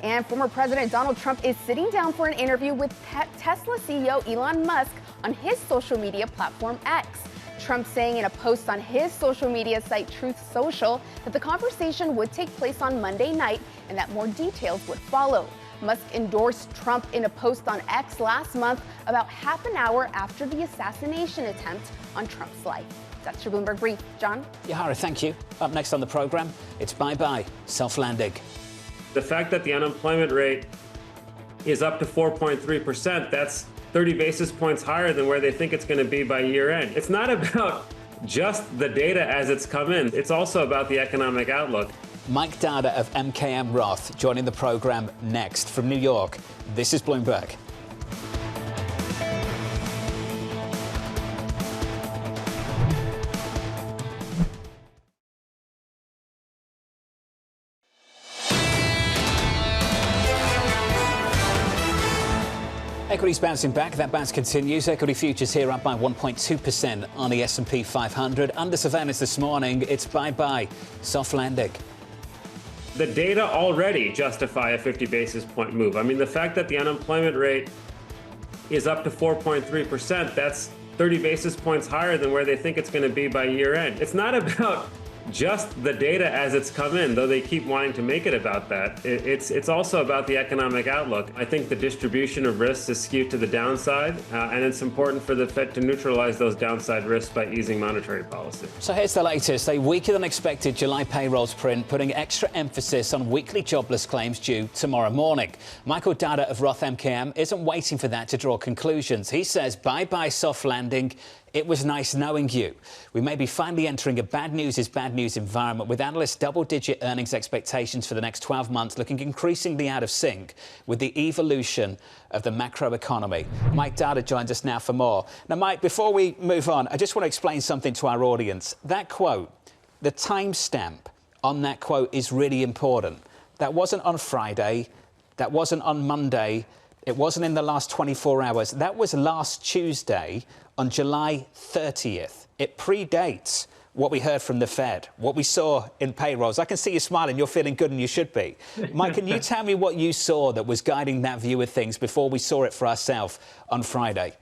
And former President Donald Trump is sitting down for an interview with Tesla CEO Elon Musk on his social media platform X. Trump saying in a post on his social media site Truth Social that the conversation would take place on Monday night and that more details would follow. Musk endorsed Trump in a post on X last month about half an hour after the assassination attempt on Trump's life. That's your Bloomberg Brief. John? Yahara, thank you. Up next on the program, it's bye-bye, self-landing. The fact that the unemployment rate is up to 4.3%, that's 30 basis points higher than where they think it's going to be by year end. It's not about just the data as it's come in. It's also about the economic outlook. Mike Darda of MKM Roth joining the program next from New York. This is Bloomberg. Equities bouncing back. That bounce continues. Equity futures here up by 1.2% on the S&P 500. Under surveillance this morning, it's bye-bye, soft landing. The data already justify a 50 basis point move. I mean, the fact that the unemployment rate is up to 4.3%, that's 30 basis points higher than where they think it's going to be by year end. It's not about just the data as it's come in, though they keep wanting to make it about that. It's also about the economic outlook. I think the distribution of risks is skewed to the downside, and it's important for the Fed to neutralize those downside risks by easing monetary policy. So here's the latest. A weaker than expected July payrolls print, putting extra emphasis on weekly jobless claims due tomorrow morning. Michael Darda of Roth MKM isn't waiting for that to draw conclusions. He says, bye-bye soft landing. It was nice knowing you. We may be finally entering a bad news is bad news environment with analysts' double-digit earnings expectations for the next 12 months looking increasingly out of sync with the evolution of the macroeconomy. Mike Darda joins us now for more. Now, Mike, before we move on, I just want to explain something to our audience. That quote, the timestamp on that quote is really important. That wasn't on Friday. That wasn't on Monday. It wasn't in the last 24 hours. That was last Tuesday on July 30th. It predates what we heard from the Fed, what we saw in payrolls. I can see you smiling. You're feeling good, and you should be. Mike, can you tell me what you saw that was guiding that view of things before we saw it for ourselves on Friday?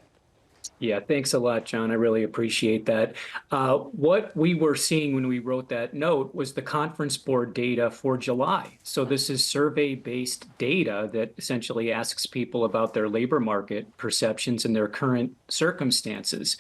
Yeah, thanks a lot, John. I really appreciate that. What we were seeing when we wrote that note was the Conference Board data for July. So this is survey-based data that essentially asks people about their labor market perceptions and their current circumstances.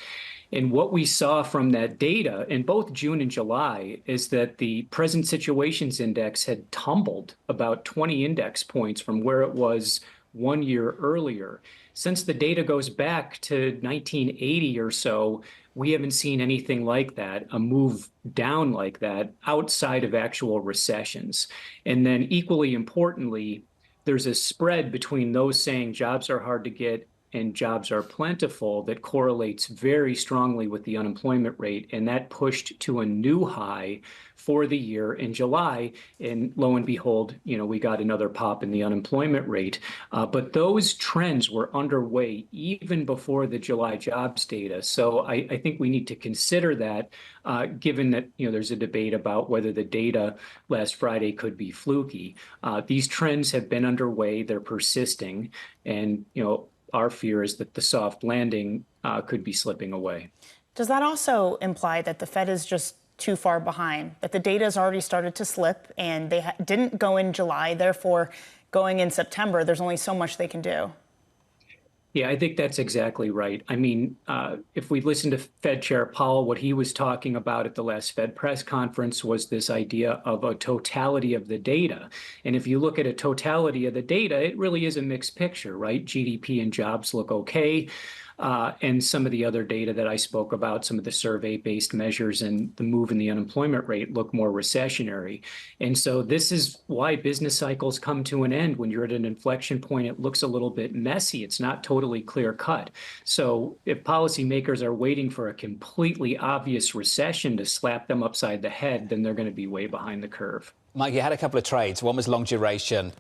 And what we saw from that data in both June and July is that the present situations index had tumbled about 20 index points from where it was 1 year earlier. Since the data goes back to 1980 or so, we haven't seen anything like that, a move down like that outside of actual recessions. And then equally importantly, there's a spread between those saying jobs are hard to get and jobs are plentiful that correlates very strongly with the unemployment rate. And that pushed to a new high for the year in July. And lo and behold, we got another pop in the unemployment rate. But those trends were underway even before the July jobs data. So I think we need to consider that, given that there's a debate about whether the data last Friday could be fluky. These trends have been underway. They're persisting. And, our fear is that the soft landing could be slipping away. Does that also imply that the Fed is just too far behind, that the data has already started to slip and they didn't go in July, therefore going in September, there's only so much they can do? Yeah, I think that's exactly right. I mean, if we listen to Fed Chair Powell, what he was talking about at the last Fed press conference was this idea of a totality of the data. And if you look at a totality of the data, it really is a mixed picture, right? GDP and jobs look okay. And some of the other data that I spoke about, some of the survey-based measures and the move in the unemployment rate look more recessionary. And so this is why business cycles come to an end. When you're at an inflection point, it looks a little bit messy. It's not totally clear cut. So if policymakers are waiting for a completely obvious recession to slap them upside the head, then they're going to be way behind the curve. Mike, you had a couple of trades. One was long duration.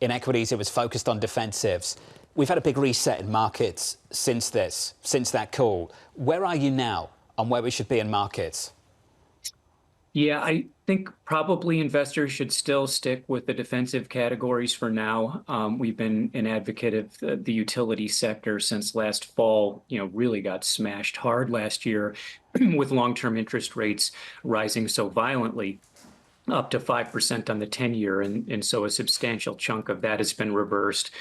In equities, it was focused on defensives. We've had a big reset in markets since that call. Where are you now on where we should be in markets? Yeah, I think probably investors should still stick with the defensive categories for now. We've been an advocate of the utility sector since last fall. Really got smashed hard last year with long-term interest rates rising so violently, up to 5% on the 10-year. And so a substantial chunk of that has been reversed.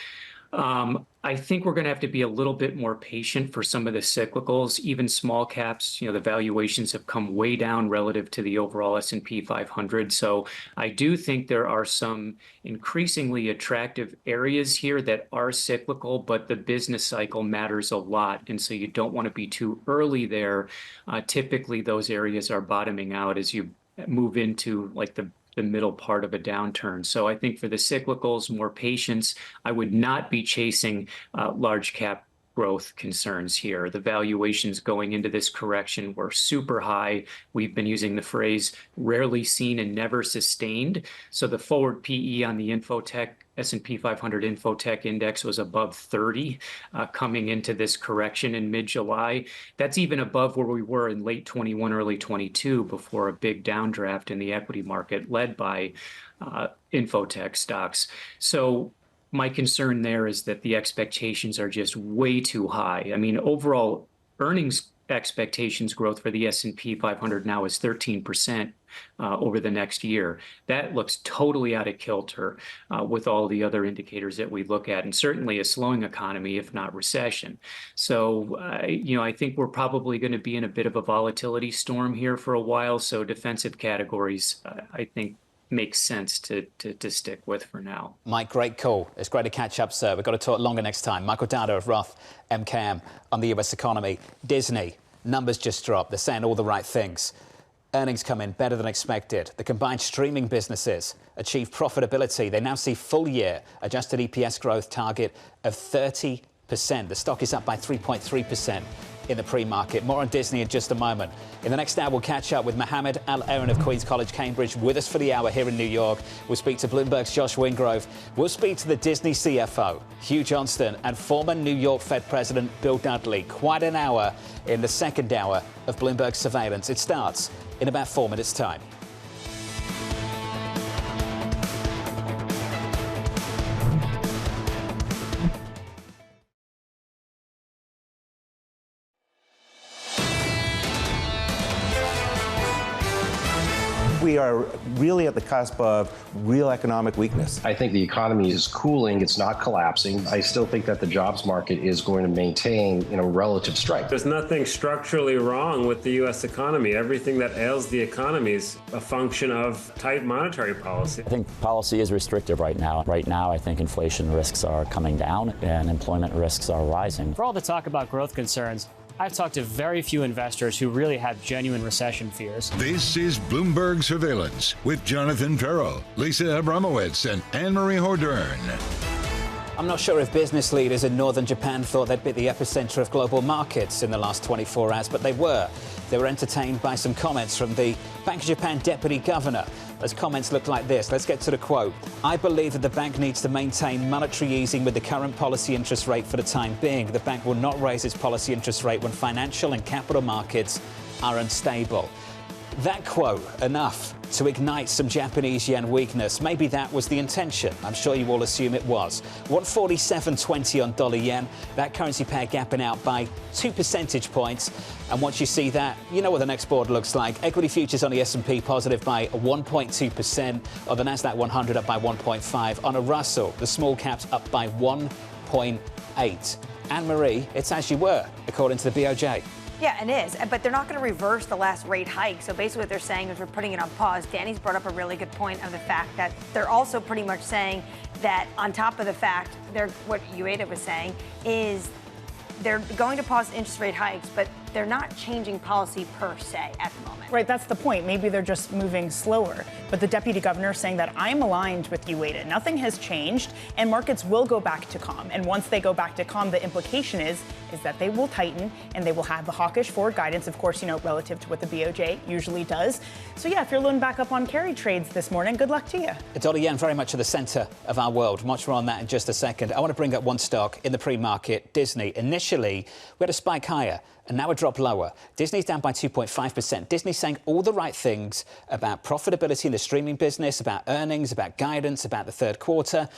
I think we're going to have to be a little bit more patient for some of the cyclicals, even small caps. The valuations have come way down relative to the overall S&P 500. So I do think there are some increasingly attractive areas here that are cyclical, but the business cycle matters a lot. And so you don't want to be too early there. Typically, those areas are bottoming out as you move into like the middle part of a downturn. So I think for the cyclicals, more patience. I would not be chasing large cap growth concerns here. The valuations going into this correction were super high. We've been using the phrase rarely seen and never sustained. So the forward PE on the infotech S&P 500 Infotech Index was above 30 coming into this correction in mid-July. That's even above where we were in late 21, early 22 before a big downdraft in the equity market led by Infotech stocks. So my concern there is that the expectations are just way too high. I mean, overall earnings expectations growth for the S&P 500 now is 13% over the next year. That looks totally out of kilter with all the other indicators that we look at, and certainly a slowing economy, if not recession. So, I think we're probably going to be in a bit of a volatility storm here for a while. So defensive categories, I think, makes sense to stick with for now. Mike, great call. It's great to catch up, sir. We've got to talk longer next time. Michael Darda of Roth MKM on the US economy. Disney, numbers just dropped. They're saying all the right things. Earnings come in better than expected. The combined streaming businesses achieve profitability. They now see full year adjusted EPS growth target of 30%. The stock is up by 3.3% in the pre-market. More on Disney in just a moment. In the next hour, we'll catch up with Mohamed, El-Erian of Queen's College, Cambridge, with us for the hour here in New York. We'll speak to Bloomberg's Josh Wingrove. We'll speak to the Disney CFO, Hugh Johnston, and former New York Fed President Bill Dudley. Quite an hour in the second hour of Bloomberg Surveillance. It starts in about 4 minutes' time. We are really at the cusp of real economic weakness. I think the economy is cooling. It's not collapsing. I still think that the jobs market is going to maintain, relative strength. There's nothing structurally wrong with the U.S. economy. Everything that ails the economy is a function of tight monetary policy. I think policy is restrictive right now. Right now, I think inflation risks are coming down and employment risks are rising. For all the talk about growth concerns, I've talked to very few investors who really have genuine recession fears. This is Bloomberg Surveillance with Jonathan Ferro, Lisa Abramowitz, and Anne-Marie Hordern. I'm not sure if business leaders in northern Japan thought they'd be the epicenter of global markets in the last 24 hours, but they were. They were entertained by some comments from the Bank of Japan deputy governor. Those comments look like this. Let's get to the quote. "I believe that the bank needs to maintain monetary easing with the current policy interest rate for the time being. The bank will not raise its policy interest rate when financial and capital markets are unstable." That quote, enough to ignite some Japanese yen weakness. Maybe that was the intention. I'm sure you all assume it was. 147.20 on dollar yen. That currency pair gapping out by 2 percentage points. And once you see that, you know what the next board looks like. Equity futures on the S&P positive by 1.2%. On the Nasdaq 100 up by 1.5. On a Russell, the small caps up by 1.8. Anne-Marie, it's as you were, according to the BOJ. Yeah, it is. But they're not going to reverse the last rate hike. So basically what they're saying is we're putting it on pause. Danny's brought up a really good point of the fact that they're also pretty much saying that on top of the fact, what Ueda was saying is they're going to pause interest rate hikes, but they're not changing policy per se at the moment. Right, that's the point. Maybe they're just moving slower. But the deputy governor is saying that I'm aligned with Ueda. Nothing has changed, and markets will go back to calm. And once they go back to calm, the implication is that they will tighten and they will have the hawkish forward guidance, of course, relative to what the BOJ usually does. So yeah, if you're loading back up on carry trades this morning, good luck to you. The dollar yen very much at the center of our world. Much more on that in just a second. I want to bring up one stock in the pre-market, Disney. Initially, we had a spike higher, and now a drop lower. Disney's down by 2.5%. Disney's saying all the right things about profitability in the streaming business, about earnings, about guidance, about the third quarter,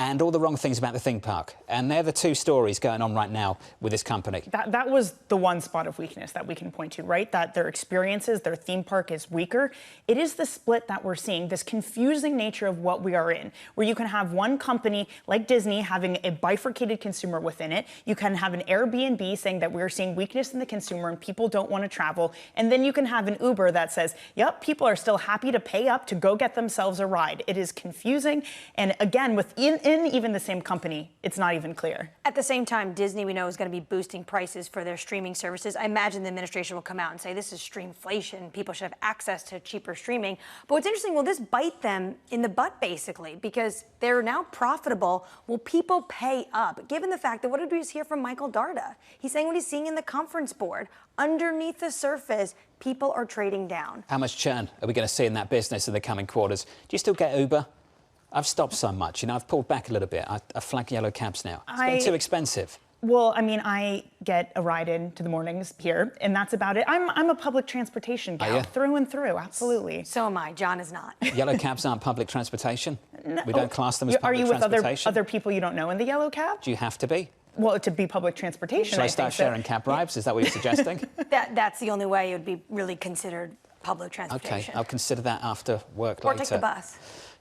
and all the wrong things about the theme park. And they're the two stories going on right now with this company. That was the one spot of weakness that we can point to, right? That their experiences, their theme park is weaker. It is the split that we're seeing, this confusing nature of what we are in, where you can have one company like Disney having a bifurcated consumer within it. You can have an Airbnb saying that we're seeing weakness in the consumer and people don't want to travel. And then you can have an Uber that says, yep, people are still happy to pay up to go get themselves a ride. It is confusing. And again, within even the same company, it's not even clear. At the same time, Disney, we know, is going to be boosting prices for their streaming services. I imagine the administration will come out and say this is streamflation. People should have access to cheaper streaming. But what's interesting, will this bite them in the butt, basically, because they're now profitable? Will people pay up? Given the fact that, what did we just hear from Michael Darda? He's saying what he's seeing in the conference board. Underneath the surface, people are trading down. How much churn are we going to see in that business in the coming quarters? Do you still get Uber? I've stopped so much. I've pulled back a little bit. I flag yellow cabs now. It's getting too expensive. Well, I mean, I get a ride into the mornings here, and that's about it. I'm a public transportation gal through and through, absolutely. So am I. John is not. Yellow cabs aren't public transportation? No. We don't class them as public transportation? Are you with other people you don't know in the yellow cab? Do you have to be? Well, to be public transportation, Should I start sharing cab bribes? Is that what you're suggesting? That's the only way it would be really considered public transportation. Okay, I'll consider that after work later. Or take the bus.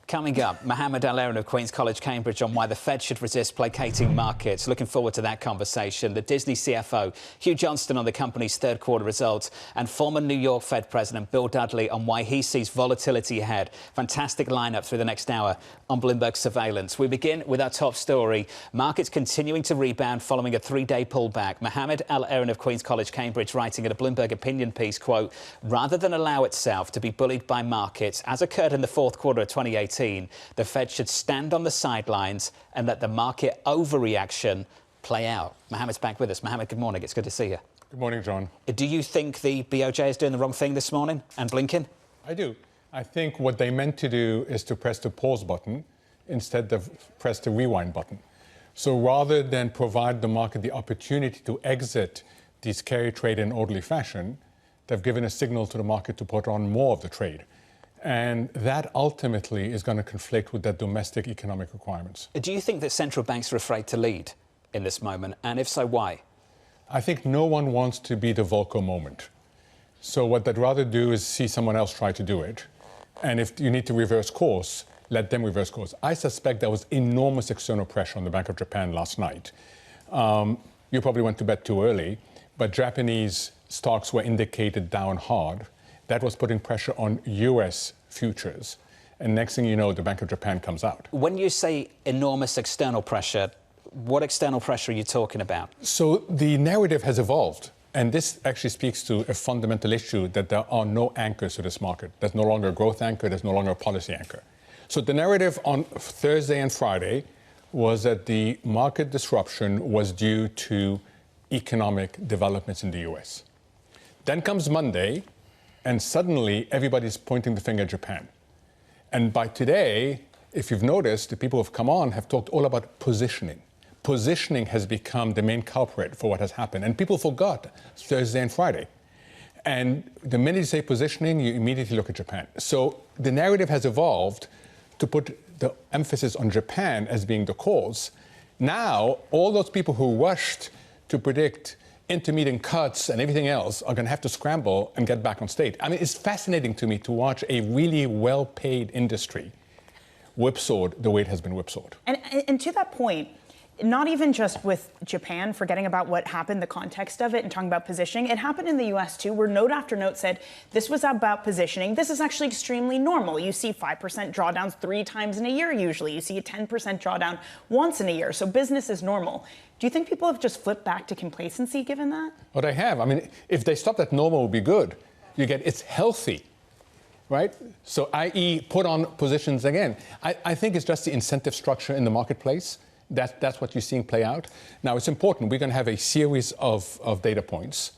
Coming up, Mohamed El-Erian of Queen's College, Cambridge, on why the Fed should resist placating markets. Looking forward to that conversation. The Disney CFO, Hugh Johnston, on the company's third quarter results, and former New York Fed President Bill Dudley on why he sees volatility ahead. Fantastic lineup through the next hour on Bloomberg Surveillance. We begin with our top story. Markets continuing to rebound following a three-day pullback. Mohamed El-Erian of Queen's College, Cambridge, writing in a Bloomberg opinion piece, quote, rather than allow itself to be bullied by markets, as occurred in the fourth quarter of 2018, the Fed should stand on the sidelines and let the market overreaction play out. Mohamed's back with us. Mohamed, good morning. It's good to see you. Good morning, John. Do you think the BOJ is doing the wrong thing this morning and Blinken? I do. I think what they meant to do is to press the pause button instead of press the rewind button. So rather than provide the market the opportunity to exit this carry trade in orderly fashion, they've given a signal to the market to put on more of the trade. And that ultimately is going to conflict with their domestic economic requirements. Do you think that central banks are afraid to lead in this moment? And if so, why? I think no one wants to be the Volcker moment. So what they'd rather do is see someone else try to do it. And if you need to reverse course, let them reverse course. I suspect there was enormous external pressure on the Bank of Japan last night. You probably went to bed too early, but Japanese stocks were indicated down hard. That was putting pressure on US futures. And next thing you know, the Bank of Japan comes out. When you say enormous external pressure, what external pressure are you talking about? So the narrative has evolved. And this actually speaks to a fundamental issue that there are no anchors to this market. There's no longer a growth anchor. There's no longer a policy anchor. So the narrative on Thursday and Friday was that the market disruption was due to economic developments in the US. Then comes Monday, and suddenly everybody's pointing the finger at Japan. And by today, if you've noticed, the people who've come on have talked all about positioning. Positioning has become the main culprit for what has happened. And people forgot Thursday and Friday. And the minute you say positioning, you immediately look at Japan. So the narrative has evolved to put the emphasis on Japan as being the cause. Now, all those people who rushed to predict intermittent cuts and everything else are going to have to scramble and get back on stage. I mean, it's fascinating to me to watch a really well-paid industry whipsawed the way it has been whipsawed. And to that point, not even just with Japan, forgetting about what happened, the context of it, and talking about positioning. It happened in the US too, where note after note said this was about positioning. This is actually extremely normal. You see 5% drawdowns 3 times in a year usually. You see a 10% drawdown once in a year. So business is normal. Do you think people have just flipped back to complacency given that? Well, they have. I mean, if they stop at normal, it would be good. You get it's healthy, right? So i.e. put on positions again. I think it's just the incentive structure in the marketplace. That's what you're seeing play out. Now, it's important. We're going to have a series of data points.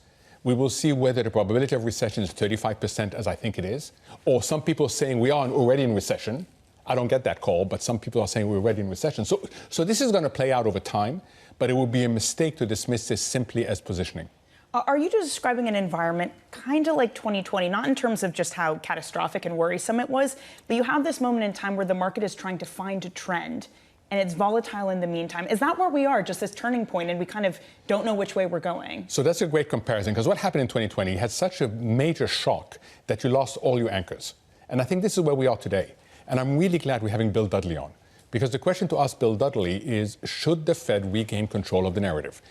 We will see whether the probability of recession is 35%, as I think it is, or some people are saying we are already in recession. I don't get that call, but some people are saying we're already in recession. So this is going to play out over time, but it would be a mistake to dismiss this simply as positioning. Are you describing an environment kind of like 2020, not in terms of just how catastrophic and worrisome it was, but you have this moment in time where the market is trying to find a trend, and it's volatile in the meantime. Is that where we are, just this turning point, and we kind of don't know which way we're going? So that's a great comparison, because what happened in 2020 had such a major shock that you lost all your anchors. And I think this is where we are today. And I'm really glad we're having Bill Dudley on. Because the question to ask Bill Dudley is, should the Fed regain control of the narrative?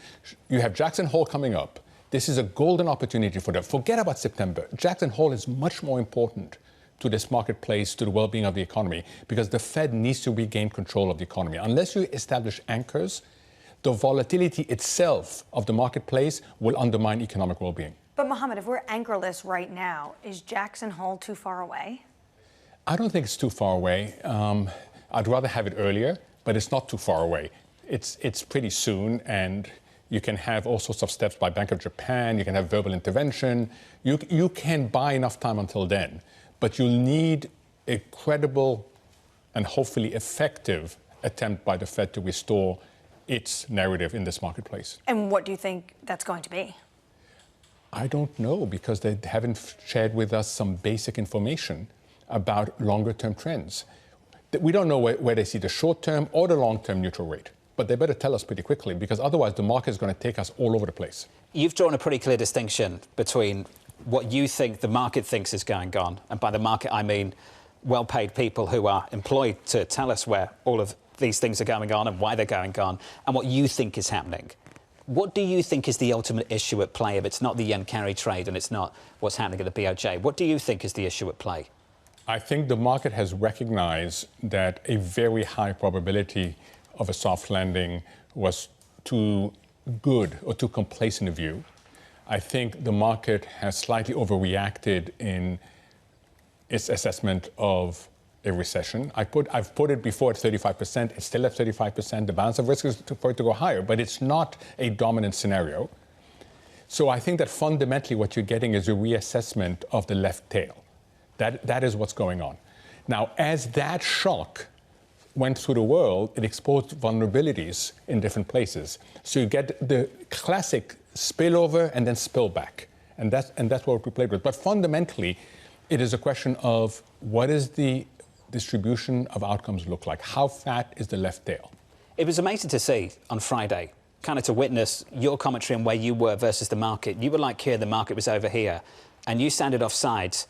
You have Jackson Hole coming up. This is a golden opportunity for them. Forget about September. Jackson Hole is much more important to this marketplace, to the well-being of the economy, because the Fed needs to regain control of the economy. Unless you establish anchors, the volatility itself of the marketplace will undermine economic well-being. But Mohamed, if we're anchorless right now, is Jackson Hole too far away? I don't think it's too far away. I'd rather have it earlier, but it's not too far away. It's pretty soon, and you can have all sorts of steps by Bank of Japan. You can have verbal intervention. You can buy enough time until then. But you'll need a credible and hopefully effective attempt by the Fed to restore its narrative in this marketplace. And what do you think that's going to be? I don't know, because they haven't shared with us some basic information about longer-term trends. We don't know where they see the short-term or the long-term neutral rate. But they better tell us pretty quickly, because otherwise the market is going to take us all over the place. You've drawn a pretty clear distinction between what you think the market thinks is going on, and by the market I mean well-paid people who are employed to tell us where all of these things are going on and why they're going on, and what you think is happening. What do you think is the ultimate issue at play if it's not the yen carry trade and it's not what's happening at the BOJ? What do you think is the issue at play? I think the market has recognized that a very high probability of a soft landing was too good or too complacent a view. I think the market has slightly overreacted in its assessment of a recession. I've put it before at 35%. It's still at 35%. The balance of risk is for it to go higher, but it's not a dominant scenario. So I think that fundamentally what you're getting is a reassessment of the left tail. That is what's going on. Now, as that shock went through the world, it exposed vulnerabilities in different places. So you get the classic spillover and then spillback. And that's what we played with. But fundamentally, it is a question of what is the distribution of outcomes look like? How fat is the left tail? It was amazing to see on Friday, kind of to witness your commentary on where you were versus the market. You were like here, the market was over here, and you sounded off sides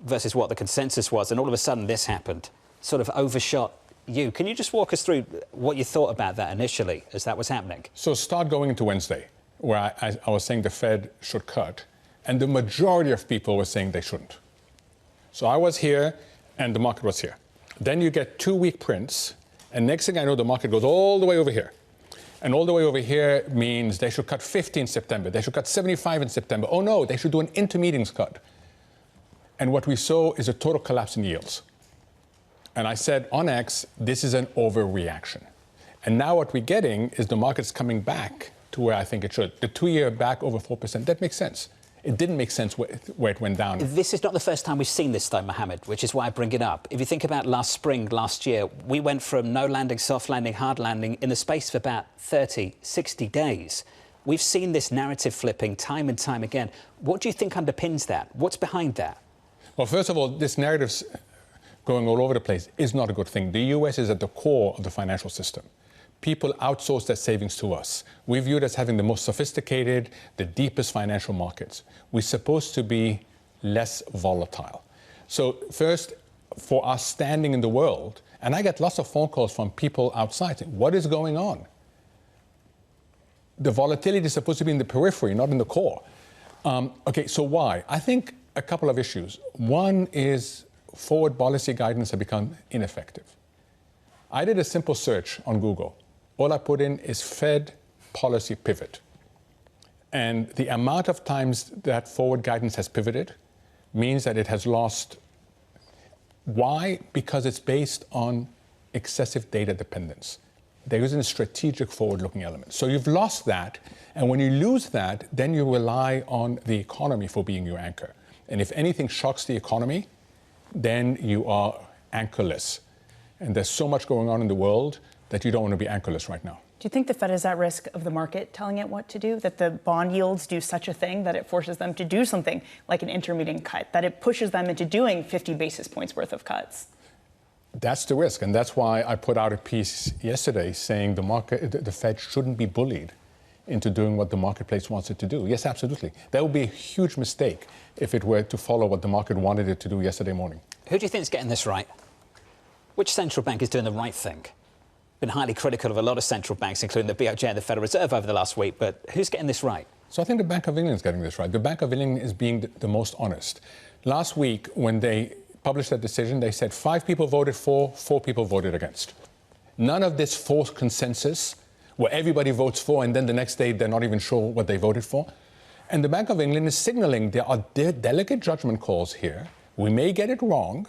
versus what the consensus was, and all of a sudden this happened, sort of overshot you. Can you just walk us through what you thought about that initially as that was happening? So start going into Wednesday, where I was saying the Fed should cut, and the majority of people were saying they shouldn't. So I was here, and the market was here. Then you get 2 week prints, and next thing I know, the market goes all the way over here. And all the way over here means they should cut 50 in September. They should cut 75 in September. Oh, no, they should do an intermeetings cut. And what we saw is a total collapse in yields. And I said on X, this is an overreaction. And now what we're getting is the market's coming back to where I think it should. The 2-year back over 4%, that makes sense. It didn't make sense where it went down. This is not the first time we've seen this, though, Mohamed, which is why I bring it up. If you think about last spring, last year, we went from no landing, soft landing, hard landing in the space of about 30, 60 days. We've seen this narrative flipping time and time again. What do you think underpins that? What's behind that? Well, first of all, this narrative's going all over the place is not a good thing. The US is at the core of the financial system. People outsource their savings to us. We view it as having the most sophisticated, the deepest financial markets. We're supposed to be less volatile. So first, for our standing in the world, and I get lots of phone calls from people outside saying, what is going on? The volatility is supposed to be in the periphery, not in the core. Okay, so why? I think a couple of issues. One is forward policy guidance has become ineffective. I did a simple search on Google. All I put in is Fed policy pivot. And the amount of times that forward guidance has pivoted means that it has lost. Why? Because it's based on excessive data dependence. There isn't a strategic forward-looking element. So you've lost that. And when you lose that, then you rely on the economy for being your anchor. And if anything shocks the economy, then you are anchorless. And there's so much going on in the world that you don't want to be anchorless right now. Do you think the Fed is at risk of the market telling it what to do? That the bond yields do such a thing that it forces them to do something like an intermediate cut, that it pushes them into doing 50 basis points worth of cuts? That's the risk. And that's why I put out a piece yesterday saying the Fed shouldn't be bullied into doing what the marketplace wants it to do. Yes, absolutely. That would be a huge mistake if it were to follow what the market wanted it to do yesterday morning. Who do you think is getting this right? Which central bank is doing the right thing? Been highly critical of a lot of central banks, including the BOJ and the Federal Reserve over the last week, but who's getting this right? So I think the Bank of England is getting this right. The Bank of England is being the most honest. Last week, when they published that decision, they said 5 people voted for, 4 people voted against. None of this forced consensus where everybody votes for and then the next day they're not even sure what they voted for. And the Bank of England is signaling there are delicate judgment calls here. We may get it wrong,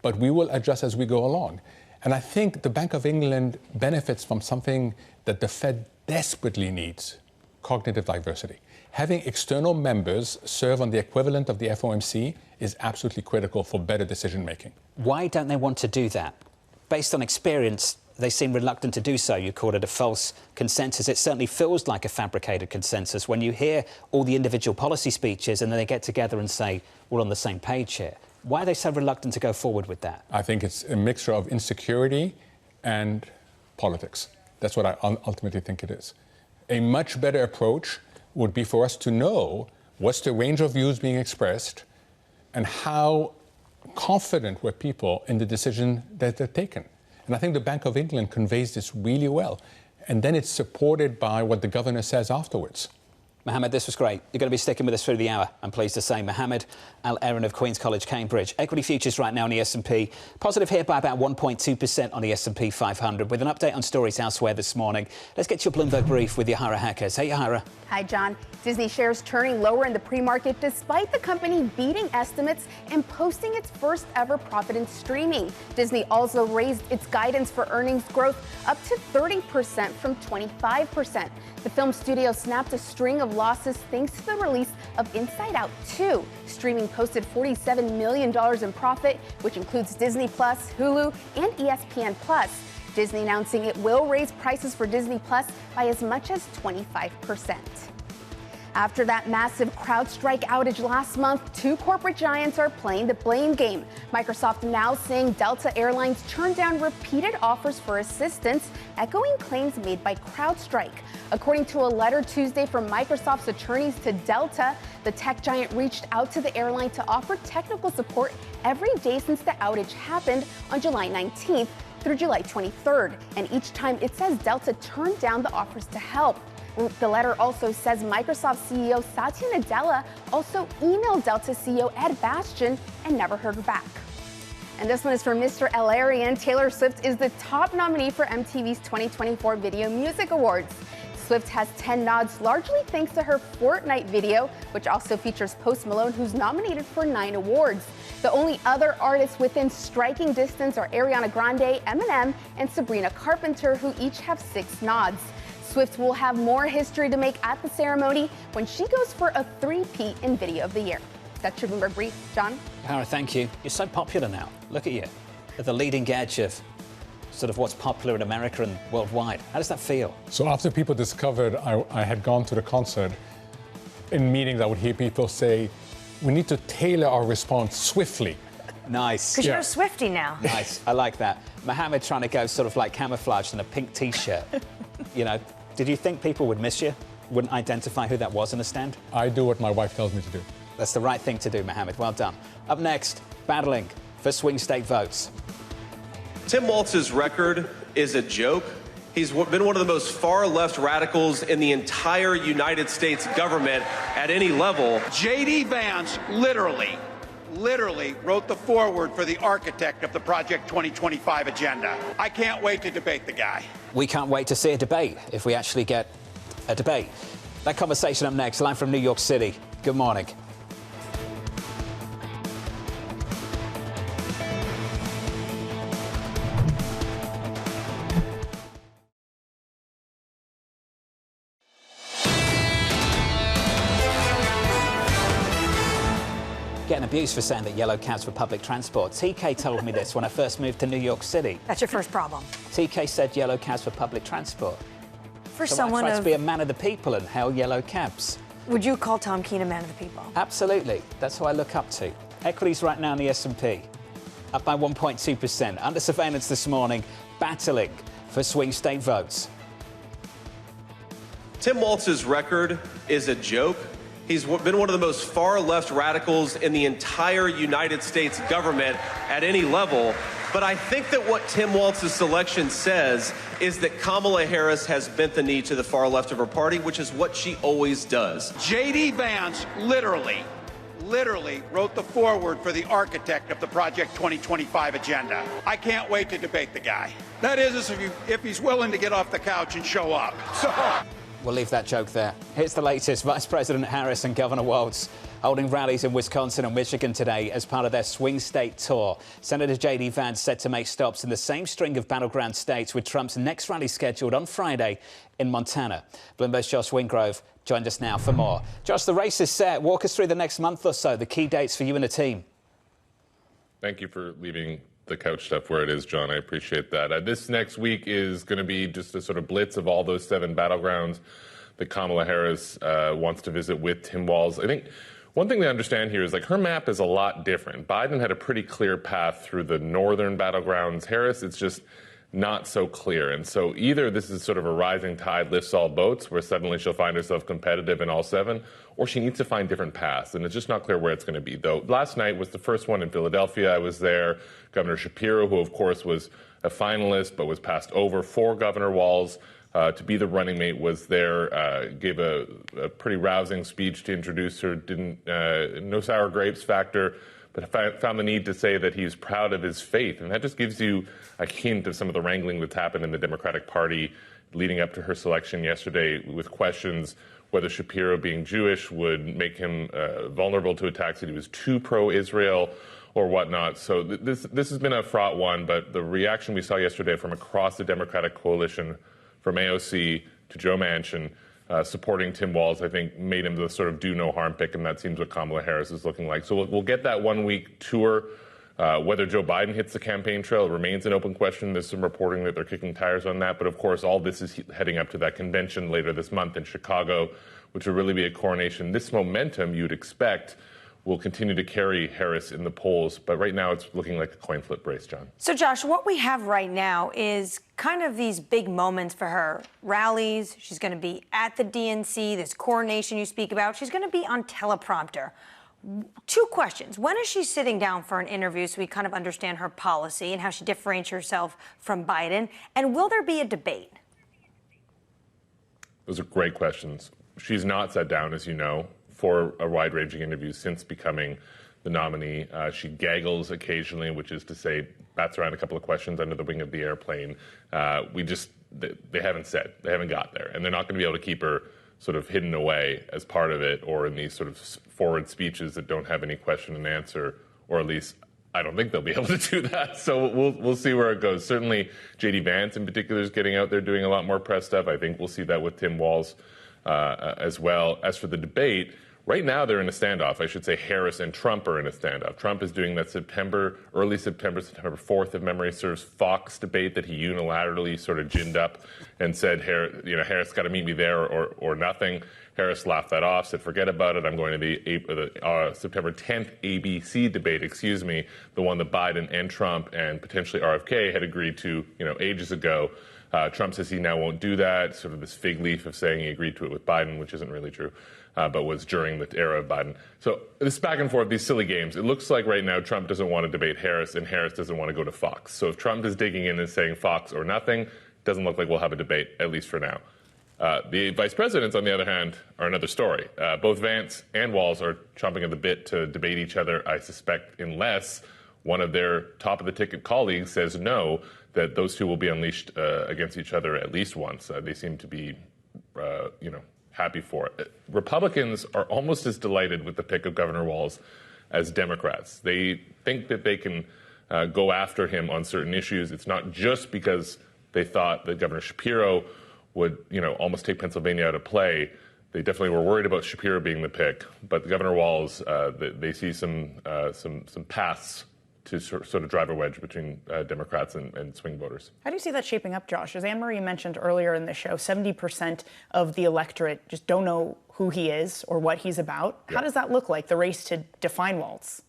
but we will adjust as we go along. And I think the Bank of England benefits from something that the Fed desperately needs, cognitive diversity. Having external members serve on the equivalent of the FOMC is absolutely critical for better decision making. Why don't they want to do that? Based on experience, they seem reluctant to do so. You called it a false consensus. It certainly feels like a fabricated consensus when you hear all the individual policy speeches and then they get together and say, we're on the same page here. Why are they so reluctant to go forward with that? I think it's a mixture of insecurity and politics. That's what I ultimately think it is. A much better approach would be for us to know what's the range of views being expressed and how confident were people in the decision that they're taken. And I think the Bank of England conveys this really well. And then it's supported by what the governor says afterwards. Mohamed, this was great. You're going to be sticking with us through the hour, I'm pleased to say. Mohamed El-Erian of Queen's College, Cambridge. Equity futures right now on the S&P. Positive here by about 1.2% on the S&P 500. With an update on stories elsewhere this morning, let's get your Bloomberg brief with Yahara Hackers. Hey, Yahara. Hi, John. Disney shares turning lower in the pre-market despite the company beating estimates and posting its first ever profit in streaming. Disney also raised its guidance for earnings growth up to 30% from 25%. The film studio snapped a string of losses thanks to the release of Inside Out 2. Streaming posted $47 million in profit, which includes Disney+, Hulu, and ESPN+. Disney announcing it will raise prices for Disney+ by as much as 25%. After that massive CrowdStrike outage last month, two corporate giants are playing the blame game. Microsoft now saying Delta Airlines turned down repeated offers for assistance, echoing claims made by CrowdStrike. According to a letter Tuesday from Microsoft's attorneys to Delta, the tech giant reached out to the airline to offer technical support every day since the outage happened on July 19th through July 23rd. And each time it says Delta turned down the offers to help. The letter also says Microsoft CEO Satya Nadella also emailed Delta CEO Ed Bastian and never heard back. And this one is for Mr. El-Erian. Taylor Swift is the top nominee for MTV's 2024 Video Music Awards. Swift has 10 nods, largely thanks to her Fortnite video, which also features Post Malone, who's nominated for 9 awards. The only other artists within striking distance are Ariana Grande, Eminem, and Sabrina Carpenter, who each have 6 nods. Swift will have more history to make at the ceremony when she goes for a 3-peat in Video of the Year. That's your Bloomberg Brief. John? Hara, thank you. You're so popular now. Look at you. At the leading edge of sort of what's popular in America and worldwide. How does that feel? So after people discovered I had gone to the concert, in meetings I would hear people say, we need to tailor our response swiftly. Nice. Because you're a Swiftie now. Nice. I like that. Mohamed trying to go sort of like camouflaged in a pink T-shirt. You know, did you think people would miss you? Wouldn't identify who that was in the stand? I do what my wife tells me to do. That's the right thing to do, Mohamed. Well done. Up next, battling for swing state votes. Tim Walz's record is a joke. He's been one of the most far-left radicals in the entire United States government at any level. J.D. Vance literally wrote the foreword for the architect of the Project 2025 agenda. I can't wait to debate the guy. We can't wait to see a debate if we actually get a debate. That conversation up next, live from New York City. Good morning. Getting abused for saying that yellow cabs were public transport. TK told me this when I first moved to New York City. That's your first problem. TK said yellow cabs were public transport. For so someone I tried of... to be a man of the people and hail yellow cabs. Would you call Tom Keene a man of the people? Absolutely. That's who I look up to. Equities right now in the S&P, up by 1.2%. Under surveillance this morning, battling for swing state votes. Tim Walz's record is a joke. He's been one of the most far-left radicals in the entire United States government at any level. But I think that what Tim Walz's selection says is that Kamala Harris has bent the knee to the far left of her party, which is what she always does. J.D. Vance literally wrote the foreword for the architect of the Project 2025 agenda. I can't wait to debate the guy. That is, if he's willing to get off the couch and show up. So. We'll leave that joke there. Here's the latest. Vice President Harris and Governor Walz holding rallies in Wisconsin and Michigan today as part of their swing state tour. Senator J.D. Vance set to make stops in the same string of battleground states, with Trump's next rally scheduled on Friday in Montana. Bloomberg's Josh Wingrove joined us now for more. Josh, the race is set. Walk us through the next month or so, the key dates for you and the team. Thank you for leaving the couch stuff where it is, John. I appreciate that. This next week is going to be just a sort of blitz of all those 7 battlegrounds that Kamala Harris wants to visit with Tim Walz. I think one thing to understand here is, like, her map is a lot different. Biden had a pretty clear path through the northern battlegrounds. Harris, it's just not so clear. And so either this is sort of a rising tide lifts all boats, where suddenly she'll find herself competitive in all 7, or she needs to find different paths. And it's just not clear where it's going to be. Though last night was the first one in Philadelphia. I was there. Governor Shapiro, who of course was a finalist but was passed over for Governor Walz to be the running mate, was there, gave a pretty rousing speech to introduce her, no sour grapes factor, but found the need to say that he's proud of his faith. And that just gives you a hint of some of the wrangling that's happened in the Democratic Party leading up to her selection yesterday, with questions whether Shapiro being Jewish would make him vulnerable to attacks, that he was too pro-Israel or whatnot. So this has been a fraught one, but the reaction we saw yesterday from across the Democratic coalition, from AOC to Joe Manchin, supporting Tim Walz, I think made him the sort of do no harm pick, and that seems what Kamala Harris is looking like. So we'll get that 1-week tour Whether Joe Biden hits the campaign trail remains an open question. There's some reporting that they're kicking tires on that. But of course, all this is heading up to that convention later this month in Chicago, which will really be a coronation. This momentum you'd expect will continue to carry Harris in the polls. But right now, it's looking like a coin flip race, John. So, Josh, what we have right now is kind of these big moments for her. Rallies, she's going to be at the DNC, this coronation you speak about. She's going to be on teleprompter. Two questions. When is she sitting down for an interview so we kind of understand her policy and how she differentiates herself from Biden? And will there be a debate? Those are great questions. She's not sat down, as you know, for a wide-ranging interview since becoming the nominee. She gaggles occasionally, which is to say, bats around a couple of questions under the wing of the airplane. They haven't said, they haven't got there. And they're not going to be able to keep her sort of hidden away as part of it, or in these sort of forward speeches that don't have any question and answer, or at least I don't think they'll be able to do that. So we'll see where it goes. Certainly, J.D. Vance in particular is getting out there doing a lot more press stuff. I think we'll see that with Tim Walz as well. As for the debate, right now they're in a standoff. I should say Harris and Trump are in a standoff. Trump is doing that early September 4th, if memory serves, Fox debate that he unilaterally sort of ginned up and said, Harris got to meet me there or nothing. Harris laughed that off, said, forget about it. I'm going to the September 10th ABC debate, the one that Biden and Trump and potentially RFK had agreed to, ages ago. Trump says he now won't do that, sort of this fig leaf of saying he agreed to it with Biden, which isn't really true, but was during the era of Biden. So this back and forth, these silly games. It looks like right now Trump doesn't want to debate Harris, and Harris doesn't want to go to Fox. So if Trump is digging in and saying Fox or nothing, it doesn't look like we'll have a debate, at least for now. The vice presidents, on the other hand, are another story. Both Vance and Walz are chomping at the bit to debate each other, I suspect, unless one of their top-of-the-ticket colleagues says no, that those two will be unleashed against each other at least once. They seem to be, happy for it. Republicans are almost as delighted with the pick of Governor Walz as Democrats. They think that they can go after him on certain issues. It's not just because they thought that Governor Shapiro would, almost take Pennsylvania out of play. They definitely were worried about Shapiro being the pick, but Governor Walz, they see some paths to sort of drive a wedge between Democrats and swing voters. How do you see that shaping up, Josh? As Anne-Marie mentioned earlier in the show, 70% of the electorate just don't know who he is or what he's about. Yeah. How does that look like, the race to define Walz?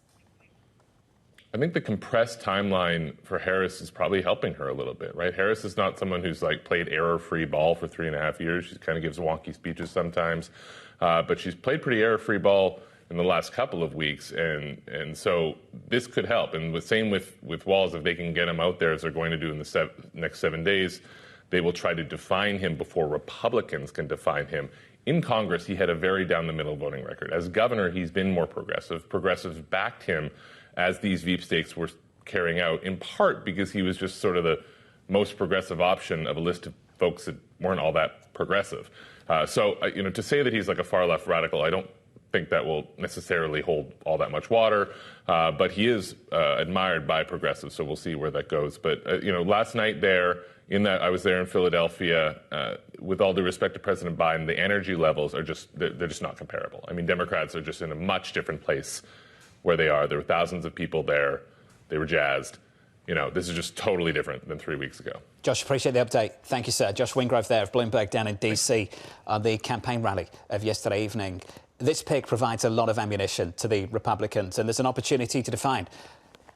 I think the compressed timeline for Harris is probably helping her a little bit, right? Harris is not someone who's played error-free ball for 3.5 years. She kind of gives wonky speeches sometimes, but she's played pretty error-free ball in the last couple of weeks, and so this could help. And same with Walz, if they can get him out there as they're going to do in the next 7 days, they will try to define him before Republicans can define him. In Congress, he had a very down-the-middle voting record. As governor, he's been more progressive. Progressives backed him as these Veep stakes were carrying out, in part because he was just sort of the most progressive option of a list of folks that weren't all that progressive. So to say that he's like a far-left radical, I don't think that will necessarily hold all that much water, but he is admired by progressives, so we'll see where that goes. But last night I was there in Philadelphia. With all due respect to President Biden, the energy levels are they're just not comparable. I mean, Democrats are just in a much different place where they are. There were thousands of people there. They were jazzed. This is just totally different than 3 weeks ago. Josh, appreciate the update. Thank you, sir. Josh Wingrove there of Bloomberg down in D.C. on the campaign rally of yesterday evening. This pick provides a lot of ammunition to the Republicans, and there's an opportunity to define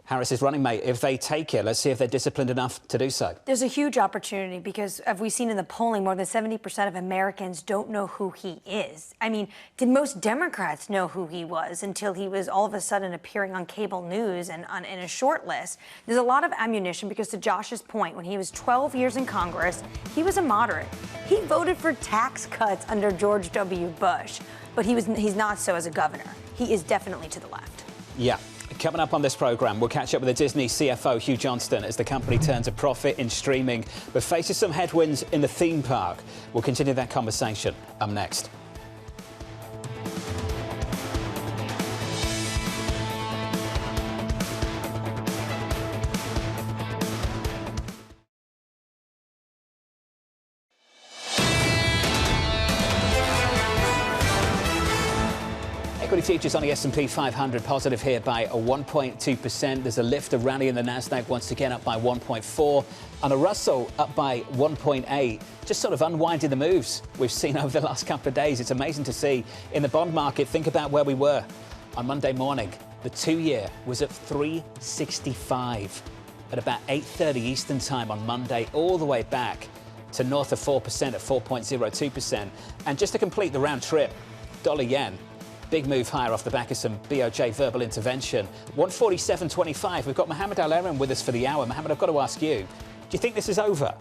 Harris's running mate. If they take it, let's see if they're disciplined enough to do so. There's a huge opportunity because, as we've seen in the polling, more than 70% of Americans don't know who he is. I mean, did most Democrats know who he was until he was all of a sudden appearing on cable news and in a short list? There's a lot of ammunition because, to Josh's point, when he was 12 years in Congress, he was a moderate. He voted for tax cuts under George W. Bush, but he's not so as a governor. He is definitely to the left. Yeah. Coming up on this programme, we'll catch up with the Disney CFO, Hugh Johnston, as the company turns a profit in streaming, but faces some headwinds in the theme park. We'll continue that conversation up next. Equity futures on the S&P 500 positive here by a 1.2%. There's a lift, a rally in the Nasdaq once again up by 1.4%, and a Russell up by 1.8%. Just sort of unwinding the moves we've seen over the last couple of days. It's amazing to see. In the bond market, think about where we were on Monday morning. The 2-year was at 365 at about 8:30 Eastern time on Monday, all the way back to north of 4% at 4.02%. And just to complete the round trip, dollar yen, big move higher off the back of some BOJ verbal intervention. 147.25. We've got Mohamed El-Erian with us for the hour. Mohamed, I've got to ask you, do you think this is over?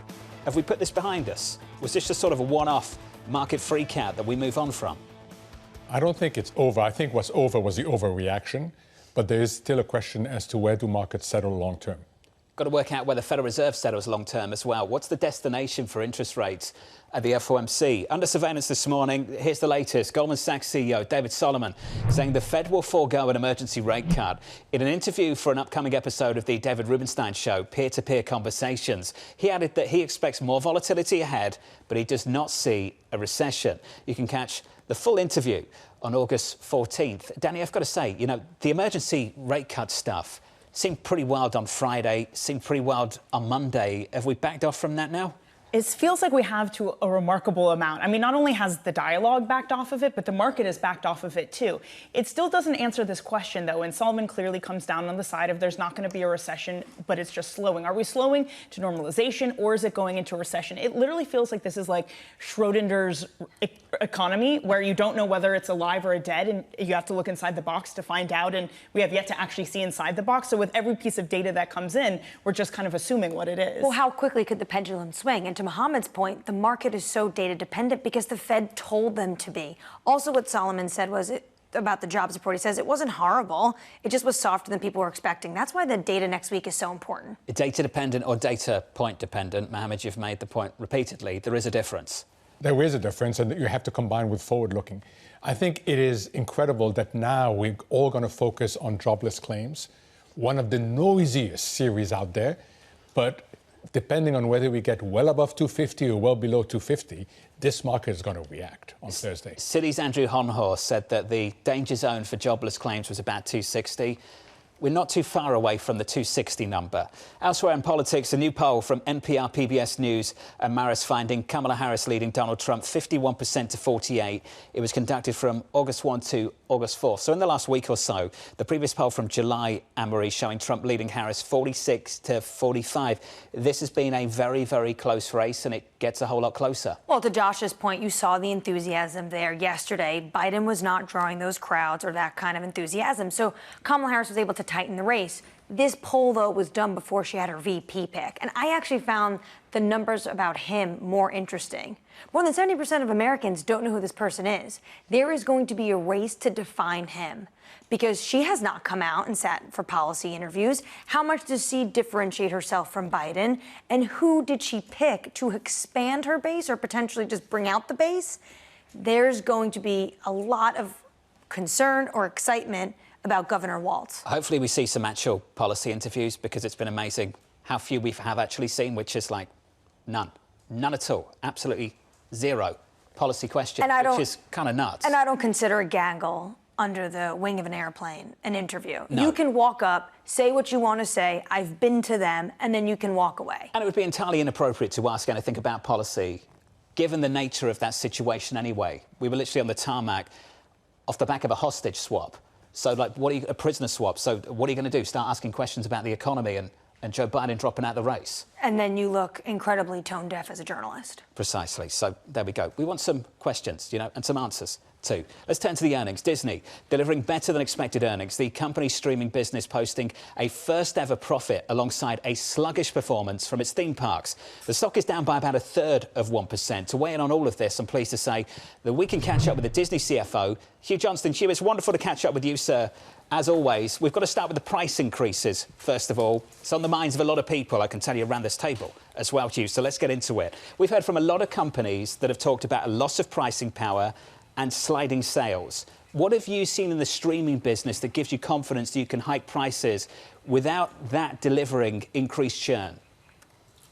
Have we put this behind us? Was this just sort of a one-off market freakout that we move on from? I don't think it's over. I think what's over was the overreaction, but there is still a question as to where do markets settle long term. Got to work out where the Federal Reserve settles long term as well. What's the destination for interest rates at the FOMC? Under surveillance this morning, here's the latest. Goldman Sachs CEO David Solomon saying the Fed will forego an emergency rate cut. In an interview for an upcoming episode of the David Rubenstein Show, Peer-to-Peer Conversations, he added that he expects more volatility ahead, but he does not see a recession. You can catch the full interview on August 14th. Danny, I've got to say, you know, the emergency rate cut stuff seemed pretty wild on Friday, seemed pretty wild on Monday. Have we backed off from that now? It feels like we have to a remarkable amount. I mean, not only has the dialogue backed off of it, but the market has backed off of it too. It still doesn't answer this question, though, and Solomon clearly comes down on the side of there's not going to be a recession, but it's just slowing. Are we slowing to normalization, or is it going into recession? It literally feels like this is like Schrodinger's economy, where you don't know whether it's alive or dead, and you have to look inside the box to find out, and we have yet to actually see inside the box. So with every piece of data that comes in, we're just kind of assuming what it is. Well, how quickly could the pendulum swing? And to Mohamed's point, the market is so data dependent because the Fed told them to be. Also, what Solomon said was about the jobs report. He says it wasn't horrible. It just was softer than people were expecting. That's why the data next week is so important. Data dependent or data point dependent? Mohamed, you've made the point repeatedly. There is a difference. There is a difference, and you have to combine with forward-looking. I think it is incredible that now we're all going to focus on jobless claims, one of the noisiest series out there, but depending on whether we get well above 250 or well below 250, this market is going to react on Thursday. Citi's Andrew Honhorst said that the danger zone for jobless claims was about 260. We're not too far away from the 260 number. Elsewhere in politics, a new poll from NPR, PBS News and Marist finding Kamala Harris leading Donald Trump 51% to 48%. It was conducted from August 1 to August 4th. So in the last week or so, the previous poll from July, Anne-Marie, showing Trump leading Harris 46 to 45. This has been a very, very close race, and it gets a whole lot closer. Well, to Josh's point, you saw the enthusiasm there yesterday. Biden was not drawing those crowds or that kind of enthusiasm. So Kamala Harris was able to tighten the race. This poll, though, was done before she had her VP pick. And I actually found the numbers about him more interesting. More than 70% of Americans don't know who this person is. There is going to be a race to define him because she has not come out and sat for policy interviews. How much does she differentiate herself from Biden? And who did she pick to expand her base or potentially just bring out the base? There's going to be a lot of concern or excitement about Governor Walz. Hopefully we see some actual policy interviews, because it's been amazing how few we have actually seen, which is like none at all, absolutely zero policy questions, which is kind of nuts. And I don't consider a gaggle under the wing of an airplane an interview. No. You can walk up, say what you want to say, I've been to them, and then you can walk away. And it would be entirely inappropriate to ask anything about policy, given the nature of that situation anyway. We were literally on the tarmac off the back of a hostage swap. So, like, a prisoner swap. So what are you going to do? Start asking questions about the economy and Joe Biden dropping out the race? And then you look incredibly tone deaf as a journalist. Precisely. So there we go. We want some questions, and some answers too. Let's turn to the earnings. Disney delivering better than expected earnings. The company's streaming business posting a first ever profit alongside a sluggish performance from its theme parks. The stock is down by about 1/3%. To weigh in on all of this, I'm pleased to say that we can catch up with the Disney CFO, Hugh Johnston. Hugh, it's wonderful to catch up with you, sir. As always, we've got to start with the price increases, first of all. It's on the minds of a lot of people, I can tell you, around this table as well, Hugh. So let's get into it. We've heard from a lot of companies that have talked about a loss of pricing power and sliding sales. What have you seen in the streaming business that gives you confidence that you can hike prices without that delivering increased churn?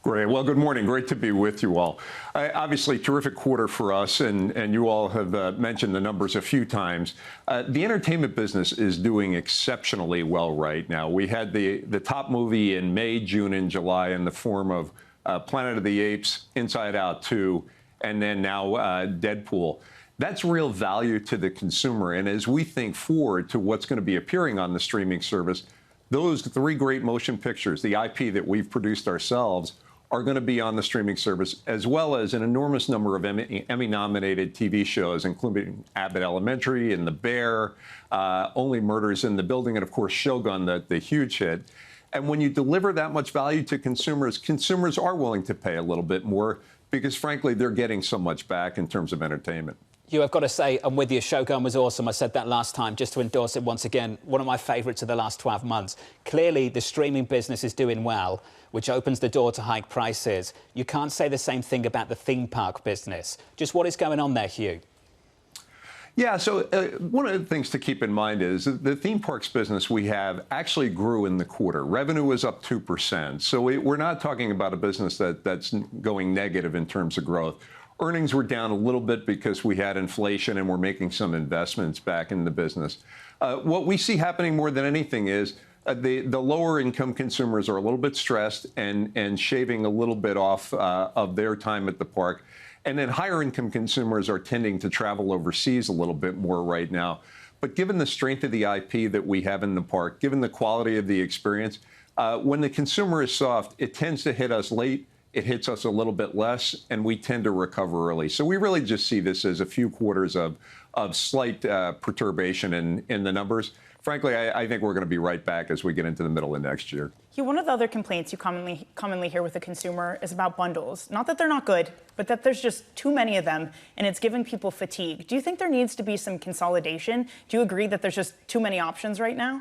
Great. Well, good morning. Great to be with you all. Obviously, terrific quarter for us, and you all have mentioned the numbers a few times. The entertainment business is doing exceptionally well right now. We had the top movie in May, June, and July in the form of Planet of the Apes, Inside Out 2, and then now Deadpool. That's real value to the consumer. And as we think forward to what's going to be appearing on the streaming service, those three great motion pictures, the IP that we've produced ourselves, are going to be on the streaming service, as well as an enormous number of Emmy-nominated TV shows, including Abbott Elementary and The Bear, Only Murders in the Building, and, of course, Shogun, the huge hit. And when you deliver that much value to consumers, consumers are willing to pay a little bit more because, frankly, they're getting so much back in terms of entertainment. Hugh, I've got to say, I'm with you. Shogun was awesome. I said that last time, just to endorse it once again. One of my favourites of the last 12 months. Clearly, the streaming business is doing well, which opens the door to hike prices. You can't say the same thing about the theme park business. Just what is going on there, Hugh? Yeah, so one of the things to keep in mind is the theme parks business we have actually grew in the quarter. Revenue was up 2%. So we're not talking about a business that's going negative in terms of growth. Earnings were down a little bit because we had inflation and we're making some investments back in the business. What we see happening more than anything is the lower income consumers are a little bit stressed and shaving a little bit off of their time at the park. And then higher income consumers are tending to travel overseas a little bit more right now. But given the strength of the IP that we have in the park, given the quality of the experience, when the consumer is soft, it tends to hit us late. It hits us a little bit less, and we tend to recover early. So we really just see this as a few quarters of slight perturbation in the numbers. Frankly, I think we're going to be right back as we get into the middle of next year. Hugh, one of the other complaints you commonly hear with the consumer is about bundles. Not that they're not good, but that there's just too many of them, and it's giving people fatigue. Do you think there needs to be some consolidation? Do you agree that there's just too many options right now?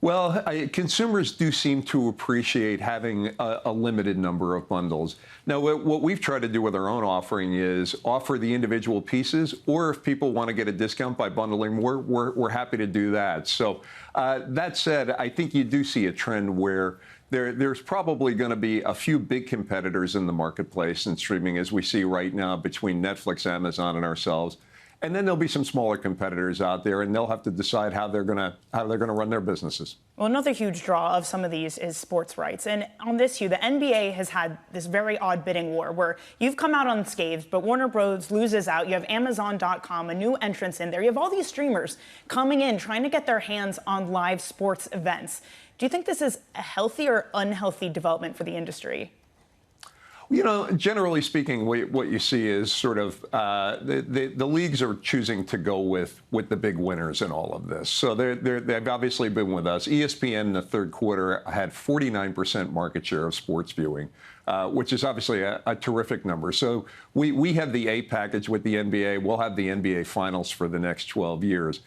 Well, consumers do seem to appreciate having a limited number of bundles. Now, what we've tried to do with our own offering is offer the individual pieces, or if people want to get a discount by bundling, we're happy to do that. So that said, I think you do see a trend where there's probably going to be a few big competitors in the marketplace in streaming, as we see right now between Netflix, Amazon, and ourselves. And then there'll be some smaller competitors out there, and they'll have to decide how they're going to run their businesses. Well, another huge draw of some of these is sports rights. And on this, Hugh, the NBA has had this very odd bidding war where you've come out unscathed, but Warner Bros. Loses out. You have Amazon.com, a new entrance in there. You have all these streamers coming in, trying to get their hands on live sports events. Do you think this is a healthy or unhealthy development for the industry? You know, generally speaking, what you see is sort of the leagues are choosing to go with the big winners in all of this. So they've obviously been with us. ESPN in the third quarter had 49% market share of sports viewing, which is obviously a terrific number. So we have the A package with the NBA. We'll have the NBA finals for the next 12 years.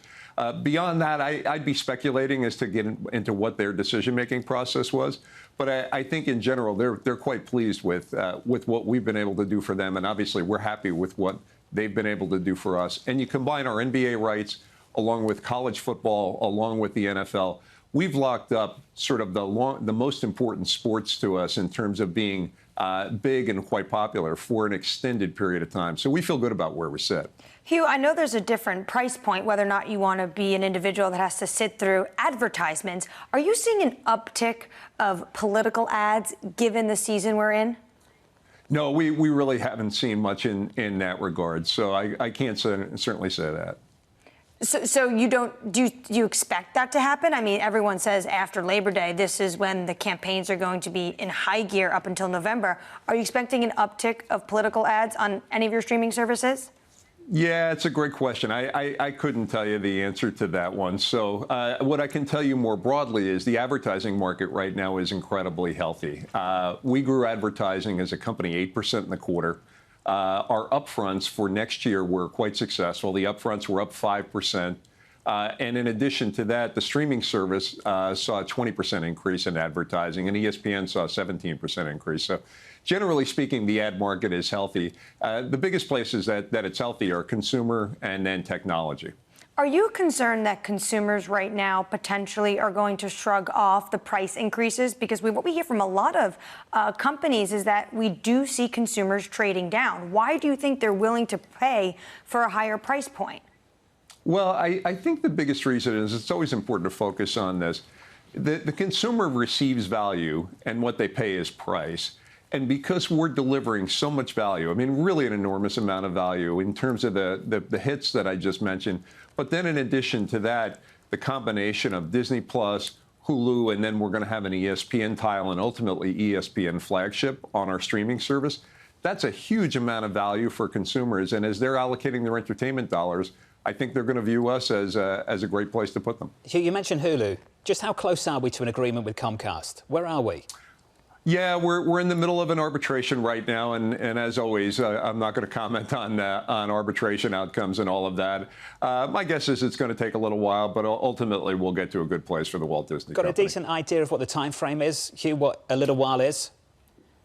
Beyond that, I'd be speculating as to get into what their decision-making process was. But I think in general, they're quite pleased with what we've been able to do for them. And obviously, we're happy with what they've been able to do for us. And you combine our NBA rights along with college football, along with the NFL. We've locked up sort of the most important sports to us in terms of being big and quite popular for an extended period of time. So we feel good about where we sit. Hugh, I know there's a different price point, whether or not you want to be an individual that has to sit through advertisements. Are you seeing an uptick of political ads given the season we're in? No, we really haven't seen much in that regard. So I can't certainly say that. So you don't, do you expect that to happen? I mean, everyone says after Labor Day, this is when the campaigns are going to be in high gear up until November. Are you expecting an uptick of political ads on any of your streaming services? Yeah, it's a great question. I couldn't tell you the answer to that one. So what I can tell you more broadly is the advertising market right now is incredibly healthy. We grew advertising as a company 8% in the quarter. Our upfronts for next year were quite successful. The upfronts were up 5%. And in addition to that, the streaming service saw a 20% increase in advertising, and ESPN saw a 17% increase. So generally speaking, the ad market is healthy. The biggest places that it's healthy are consumer and then technology. Are you concerned that consumers right now potentially are going to shrug off the price increases? Because what we hear from a lot of companies is that we do see consumers trading down. Why do you think they're willing to pay for a higher price point? Well, I think the biggest reason is it's always important to focus on this. The consumer receives value, and what they pay is price. And because we're delivering so much value, I mean, really an enormous amount of value in terms of the hits that I just mentioned. But then in addition to that, the combination of Disney Plus, Hulu, and then we're going to have an ESPN tile and ultimately ESPN flagship on our streaming service. That's a huge amount of value for consumers. And as they're allocating their entertainment dollars, I think they're going to view us as a great place to put them. Hugh, you mentioned Hulu. Just how close are we to an agreement with Comcast? Where are we? Yeah, we're in the middle of an arbitration right now, and as always, I'm not going to comment on arbitration outcomes and all of that. My guess is it's going to take a little while, but ultimately we'll get to a good place for the Walt Disney Company. Got a decent idea of what the time frame is, Hugh? What a little while is?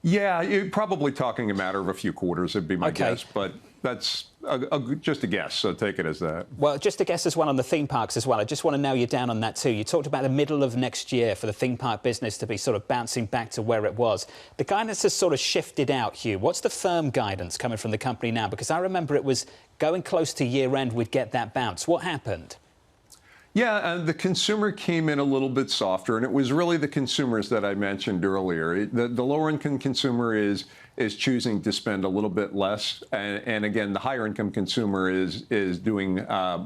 Yeah, you're probably talking a matter of a few quarters would be my guess, but that's just a guess, so take it as that. Well, just a guess as well on the theme parks as well. I just want to nail you down on that too. You talked about the middle of next year for the theme park business to be sort of bouncing back to where it was. The guidance has sort of shifted out, Hugh. What's the firm guidance coming from the company now? Because I remember it was going close to year end, we'd get that bounce. What happened? Yeah, the consumer came in a little bit softer, and it was really the consumers that I mentioned earlier. The lower-income consumer is choosing to spend a little bit less, and again, the higher-income consumer is doing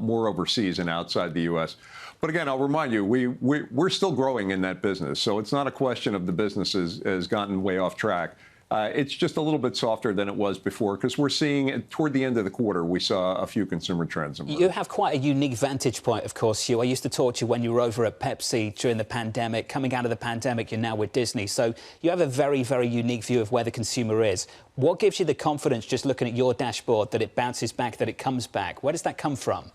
more overseas and outside the U.S. But again, I'll remind you, we're still growing in that business, so it's not a question of the business has gotten way off track. It's just a little bit softer than it was before because we're seeing toward the end of the quarter, we saw a few consumer trends emerge. You have quite a unique vantage point, of course, Hugh. I used to talk to you when you were over at Pepsi during the pandemic. Coming out of the pandemic, you're now with Disney. So you have a very, very unique view of where the consumer is. What gives you the confidence just looking at your dashboard that it bounces back, that it comes back? Where does that come from?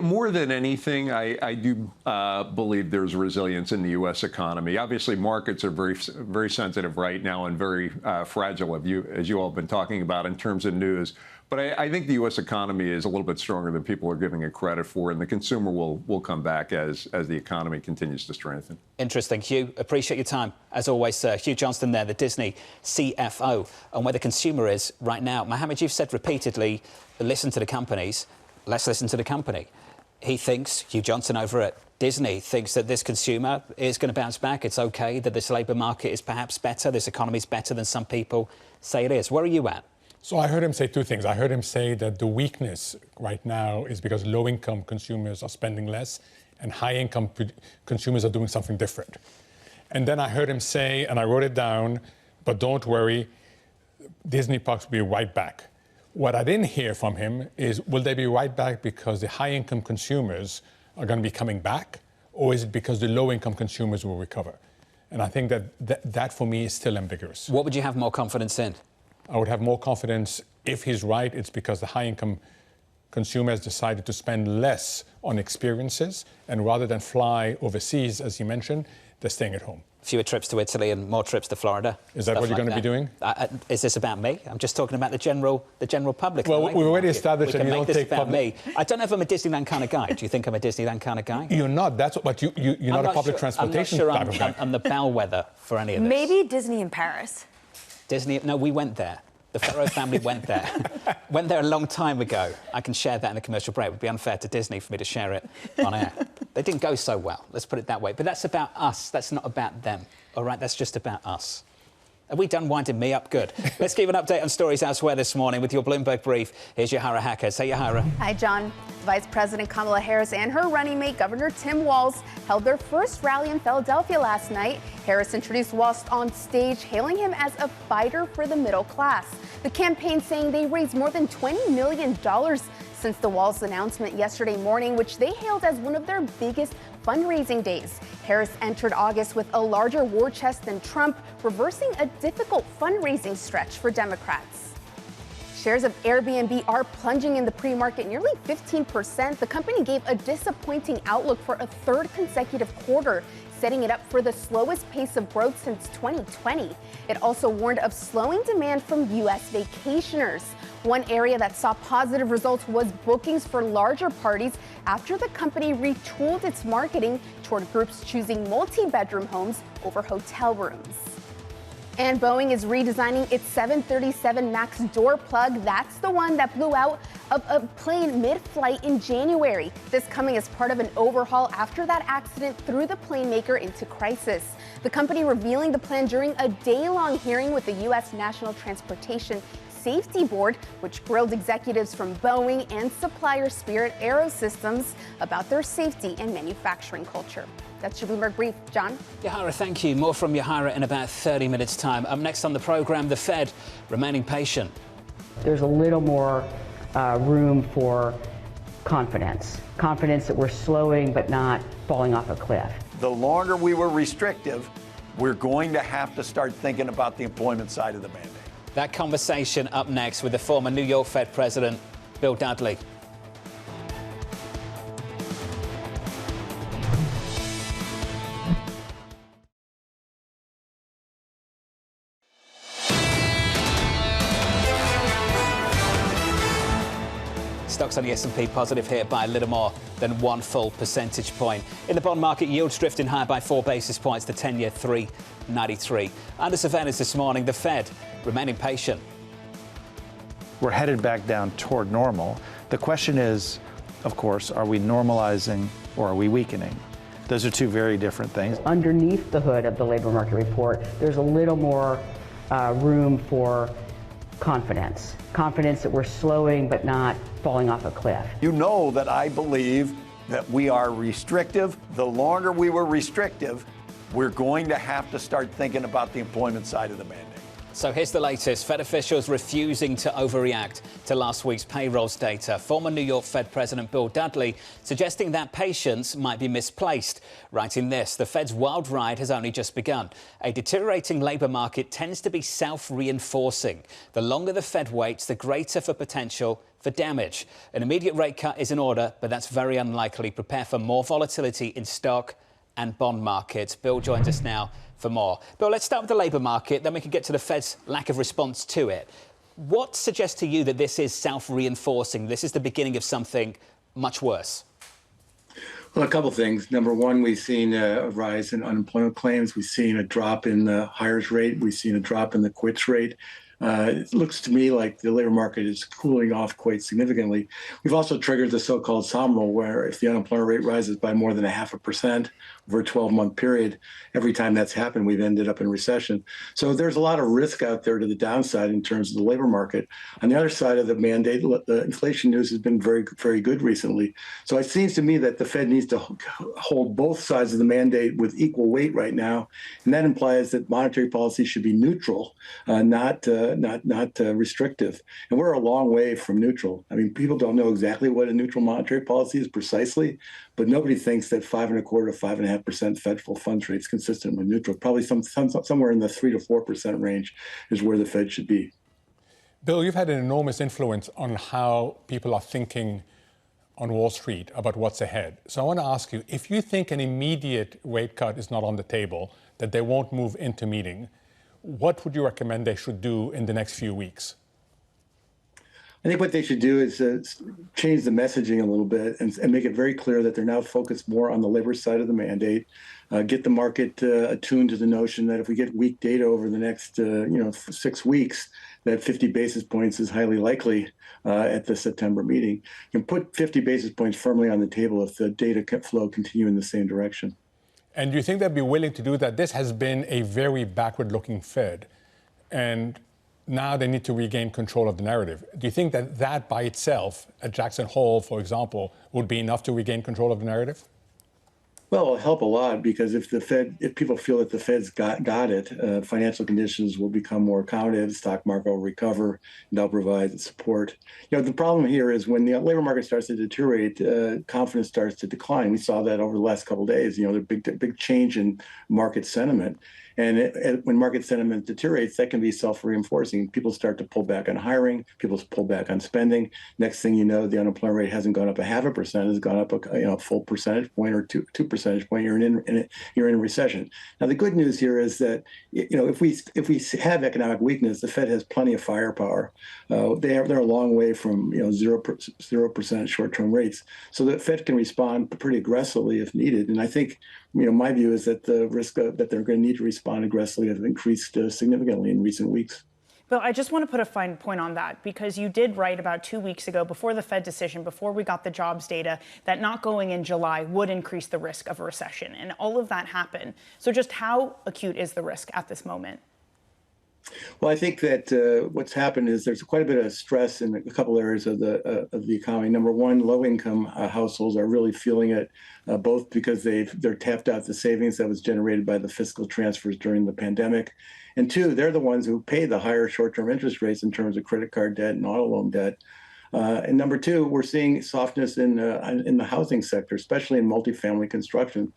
More than anything, I do believe there's resilience in the U.S. economy. Obviously, markets are very sensitive right now and very fragile, as you all have been talking about in terms of news. But I think the U.S. economy is a little bit stronger than people are giving it credit for, and the consumer will come back as the economy continues to strengthen. Interesting. Hugh, appreciate your time. As always, sir. Hugh Johnston there, the Disney CFO, and where the consumer is right now. Mohamed, you've said repeatedly, listen to the companies. Let's listen to the company. He thinks, Hugh Johnston over at Disney, thinks that this consumer is going to bounce back. It's OK, that this labour market is perhaps better. This economy is better than some people say it is. Where are you at? So I heard him say two things. I heard him say that the weakness right now is because low-income consumers are spending less and high-income consumers are doing something different. And then I heard him say, and I wrote it down, but don't worry, Disney parks will be right back. What I didn't hear from him is, will they be right back because the high-income consumers are going to be coming back, or is it because the low-income consumers will recover? And I think that for me is still ambiguous. What would you have more confidence in? I would have more confidence if he's right. It's because the high-income consumers decided to spend less on experiences, and rather than fly overseas, as he mentioned, they're staying at home. Fewer trips to Italy and more trips to Florida. Is that what you're going to be doing? Is this about me? I'm just talking about the general public. Well, we've already established that you don't take about me. I don't know if I'm a Disneyland kind of guy. Do you think I'm a Disneyland kind of guy? You're not. That's what. But you're not a public transportation type of guy. I'm the bellwether for any of this. Maybe Disney in Paris. Disney? No, we went there. The Ferragu family went there. Went there a long time ago. I can share that in the commercial break. It would be unfair to Disney for me to share it on air. They didn't go so well, let's put it that way. But that's about us. That's not about them. All right, that's just about us. Have we done winding me up? Good. Let's give an update on stories elsewhere this morning with your Bloomberg Brief. Here's Yahara Hackers. Hey, Yahara. Hi, John. Vice President Kamala Harris and her running mate, Governor Tim Walz, held their first rally in Philadelphia last night. Harris introduced Walz on stage, hailing him as a fighter for the middle class. The campaign saying they raised more than $20 million since the Walz announcement yesterday morning, which they hailed as one of their biggest fundraising days. Harris entered August with a larger war chest than Trump, reversing a difficult fundraising stretch for Democrats. Shares of Airbnb are plunging in the pre-market nearly 15%. The company gave a disappointing outlook for a third consecutive quarter, setting it up for the slowest pace of growth since 2020. It also warned of slowing demand from U.S. vacationers. One area that saw positive results was bookings for larger parties after the company retooled its marketing toward groups choosing multi-bedroom homes over hotel rooms. And Boeing is redesigning its 737 MAX door plug. That's the one that blew out of a plane mid-flight in January. This coming as part of an overhaul after that accident threw the plane maker into crisis. The company revealing the plan during a day-long hearing with the U.S. National Transportation Safety Board, which grilled executives from Boeing and supplier Spirit Aerosystems about their safety and manufacturing culture. That's your Bloomberg Brief. John? Yahara, thank you. More from Yahara in about 30 minutes' time. Up next on the program, the Fed remaining patient. There's a little more room for confidence. Confidence that we're slowing but not falling off a cliff. The longer we were restrictive, we're going to have to start thinking about the employment side of the mandate. That conversation up next with the former New York Fed President, Bill Dudley. Stocks on the S&P positive here by a little more than 1 full percentage point. In the bond market, yields drifting higher by 4 basis points to 10-year 3.93. Under surveillance this morning, the Fed remaining patient. We're headed back down toward normal. The question is, of course, are we normalizing or are we weakening? Those are two very different things. Underneath the hood of the labor market report, there's a little more room for confidence. Confidence that we're slowing but not falling off a cliff. You know that I believe that we are restrictive. The longer we were restrictive, we're going to have to start thinking about the employment side of the mandate. So here's the latest. Fed officials refusing to overreact to last week's payrolls data. Former New York Fed President Bill Dudley suggesting that patience might be misplaced. Writing this, the Fed's wild ride has only just begun. A deteriorating labor market tends to be self-reinforcing. The longer the Fed waits, the greater for potential for damage. An immediate rate cut is in order, but that's very unlikely. Prepare for more volatility in stock and bond markets. Bill joins us now for more. Bill, let's start with the labour market, then we can get to the Fed's lack of response to it. What suggests to you that this is self-reinforcing? This is the beginning of something much worse? Well, a couple of things. Number one, we've seen a rise in unemployment claims. We've seen a drop in the hires rate. We've seen a drop in the quits rate. It looks to me like the labor market is cooling off quite significantly. We've also triggered the so-called SOM rule, where if the unemployment rate rises by more than 0.5% over a 12-month period, every time that's happened, we've ended up in recession. So there's a lot of risk out there to the downside in terms of the labor market. On the other side of the mandate, the inflation news has been very, very good recently. So it seems to me that the Fed needs to hold both sides of the mandate with equal weight right now, and that implies that monetary policy should be neutral, not restrictive. And we're a long way from neutral. I mean, people don't know exactly what a neutral monetary policy is precisely, but nobody thinks that 5.25% to 5.5% federal funds rate is consistent with neutral. Probably somewhere in the 3 to 4% range is where the Fed should be. Bill, you've had an enormous influence on how people are thinking on Wall Street about what's ahead. So I want to ask you, if you think an immediate rate cut is not on the table, that they won't move into meeting, what would you recommend they should do in the next few weeks? I think what they should do is change the messaging a little bit and make it very clear that they're now focused more on the labor side of the mandate, get the market attuned to the notion that if we get weak data over the next 6 weeks, that 50 basis points is highly likely at the September meeting. You can put 50 basis points firmly on the table if the data flow continue in the same direction. And do you think they'd be willing to do that? This has been a very backward-looking Fed, and now they need to regain control of the narrative. Do you think that that by itself, at Jackson Hole, for example, would be enough to regain control of the narrative? Well, it'll help a lot, because if people feel that the Fed's got it, financial conditions will become more accommodative, the stock market will recover, and they'll provide support. The problem here is when the labor market starts to deteriorate, confidence starts to decline. We saw that over the last couple of days. The big change in market sentiment. And when market sentiment deteriorates, that can be self-reinforcing. People start to pull back on hiring. People pull back on spending. Next thing you know, the unemployment rate hasn't gone up 0.5%. It's gone up a full percentage point or two percentage point. You're in a recession. Now, the good news here is that if we have economic weakness, the Fed has plenty of firepower. They're a long way from 0% short-term rates, so the Fed can respond pretty aggressively if needed. And I think my view is that the risk that they're going to need to respond aggressively have increased significantly in recent weeks. Bill, I just want to put a fine point on that, because you did write about 2 weeks ago, before the Fed decision, before we got the jobs data, that not going in July would increase the risk of a recession. And all of that happened. So just how acute is the risk at this moment? Well, I think that what's happened is there's quite a bit of stress in a couple areas of the economy. Number one, low-income households are really feeling it, both because they're tapped out the savings that was generated by the fiscal transfers during the pandemic, and two, they're the ones who pay the higher short-term interest rates in terms of credit card debt and auto loan debt. And number two, we're seeing softness in the housing sector, especially in multifamily construction.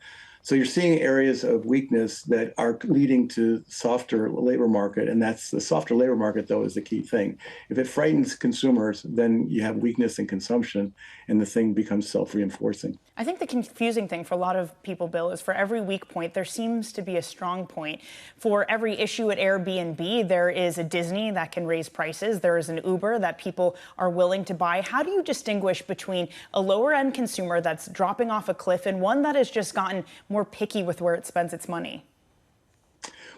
So you're seeing areas of weakness that are leading to softer labor market, and that's the softer labor market, though, is the key thing. If it frightens consumers, then you have weakness in consumption, and the thing becomes self-reinforcing. I think the confusing thing for a lot of people, Bill, is for every weak point, there seems to be a strong point. For every issue at Airbnb, there is a Disney that can raise prices. There is an Uber that people are willing to buy. How do you distinguish between a lower-end consumer that's dropping off a cliff and one that has just gotten more picky with where it spends its money?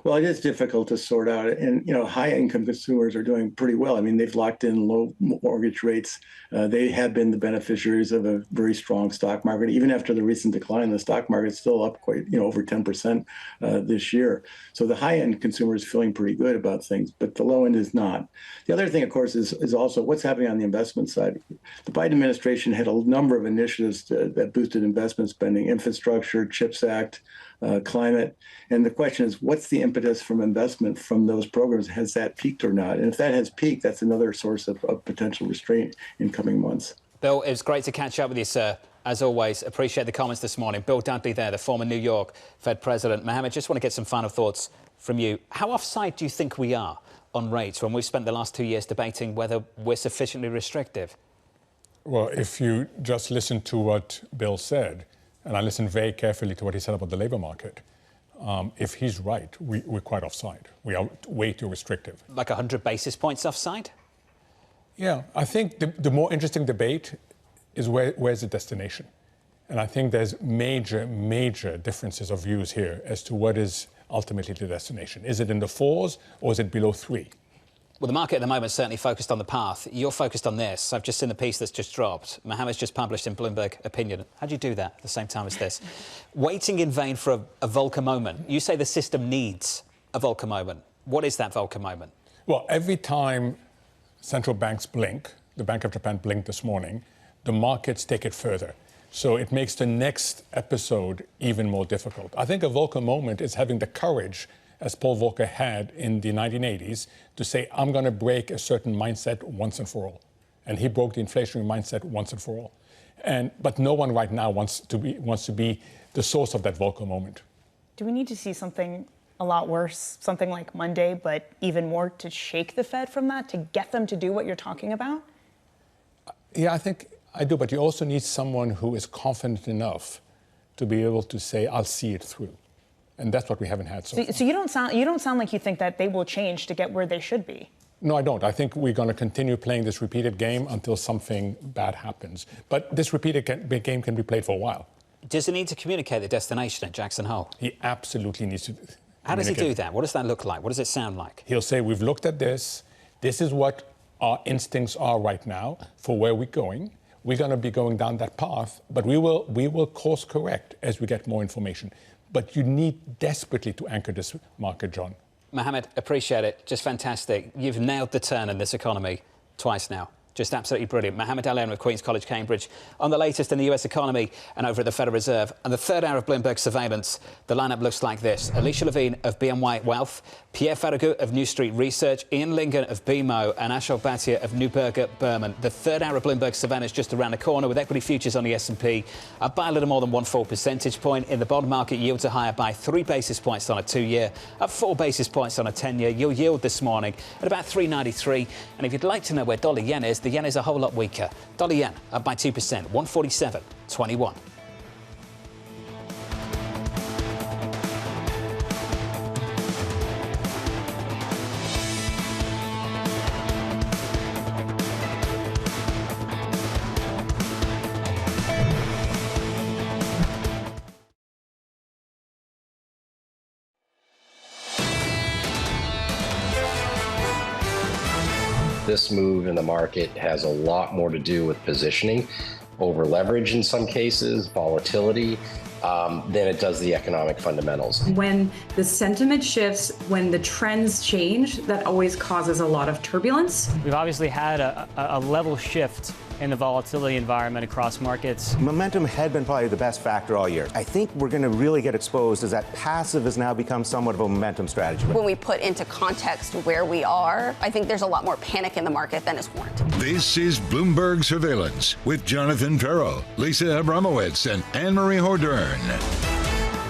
Well, it is difficult to sort out. And, high-income consumers are doing pretty well. I mean, they've locked in low mortgage rates. They have been the beneficiaries of a very strong stock market. Even after the recent decline, the stock market's still up quite, over 10% this year. So the high-end consumer is feeling pretty good about things, but the low end is not. The other thing, of course, is also what's happening on the investment side. The Biden administration had a number of initiatives that boosted investment spending: infrastructure, CHIPS Act, climate. And the question is, what's the impetus from investment from those programs? Has that peaked or not? And if that has peaked, that's another source of potential restraint in coming months. Bill, it was great to catch up with you, sir. As always, appreciate the comments this morning. Bill Dudley there, the former New York Fed president. Mohamed, just want to get some final thoughts from you. How offside do you think we are on rates when we've spent the last 2 years debating whether we're sufficiently restrictive? Well, if you just listen to what Bill said, and I listened very carefully to what he said about the labor market, if he's right, we're quite offside. We are way too restrictive. Like 100 basis points offside? Yeah, I think the more interesting debate is where's the destination? And I think there's major differences of views here as to what is ultimately the destination. Is it in the 4s or is it below 3? Well, the market at the moment is certainly focused on the path. You're focused on this. I've just seen the piece that's just dropped. Mohamed's just published in Bloomberg Opinion. How do you do that at the same time as this? Waiting in vain for a Volcker moment. You say the system needs a Volcker moment. What is that Volcker moment? Well, every time central banks blink, the Bank of Japan blinked this morning, the markets take it further. So it makes the next episode even more difficult. I think a Volcker moment is having the courage, as Paul Volcker had in the 1980s, to say, I'm going to break a certain mindset once and for all. And he broke the inflationary mindset once and for all. But no one right now wants to be the source of that Volcker moment. Do we need to see something a lot worse, something like Monday, but even more to shake the Fed from that, to get them to do what you're talking about? Yeah, I think I do. But you also need someone who is confident enough to be able to say, I'll see it through. And that's what we haven't had so far. So you don't sound like you think that they will change to get where they should be. No, I don't. I think we're going to continue playing this repeated game until something bad happens. But this repeated game can be played for a while. Does he need to communicate the destination at Jackson Hole? He absolutely needs to. How does he do that? What does that look like? What does it sound like? He'll say, we've looked at this. This is what our instincts are right now for where we're going. We're going to be going down that path, but we will course correct as we get more information. But you need desperately to anchor this market, John. Mohamed, appreciate it. Just fantastic. You've nailed the turn in this economy twice now. Just absolutely brilliant. Mohamed El-Erian with Queen's College, Cambridge, on the latest in the US economy and over at the Federal Reserve. And the third hour of Bloomberg Surveillance, the lineup looks like this. Alicia Levine of BNY Wealth, Pierre Ferragu of New Street Research, Lyngen of BMO, and Ashok Bhatia of Neuberger, Berman. The third hour of Bloomberg Surveillance just around the corner, with equity futures on the S&P up by a little more than 1 full percentage point. In the bond market, yields are higher by 3 basis points on a 2-year, up 4 basis points on a 10-year. Your yield this morning at about 3.93. And if you'd like to know where dollar yen is, the yen is a whole lot weaker. Dollar yen up by 2%, 147.21. This move in the market has a lot more to do with positioning, over leverage in some cases, volatility, than it does the economic fundamentals. When the sentiment shifts, when the trends change, that always causes a lot of turbulence. We've obviously had a level shift in the volatility environment across markets. Momentum had been probably the best factor all year. I think we're going to really get exposed as that passive has now become somewhat of a momentum strategy. When we put into context where we are, I think there's a lot more panic in the market than is warranted. This is Bloomberg Surveillance with Jonathan Ferro, Lisa Abramowitz, and Anne-Marie Hordern.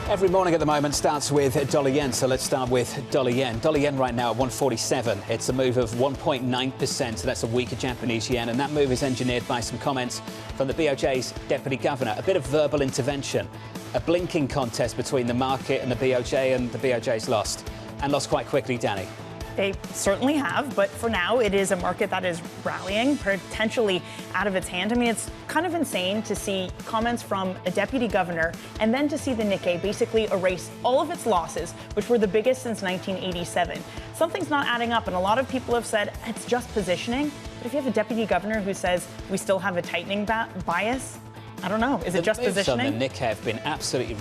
Every morning at the moment starts with dollar yen, so let's start with dollar yen. Dollar yen right now at 147. It's a move of 1.9%, so that's a weaker Japanese yen, and that move is engineered by some comments from the BOJ's deputy governor. A bit of verbal intervention, a blinking contest between the market and the BOJ, and the BOJ's lost, and lost quite quickly, Danny. They certainly have, but for now, it is a market that is rallying, potentially out of its hand. I mean, it's kind of insane to see comments from a deputy governor and then to see the Nikkei basically erase all of its losses, which were the biggest since 1987. Something's not adding up, and a lot of people have said it's just positioning. But if you have a deputy governor who says we still have a tightening bias, I don't know. Is it just positioning? The moves on the Nikkei have been absolutely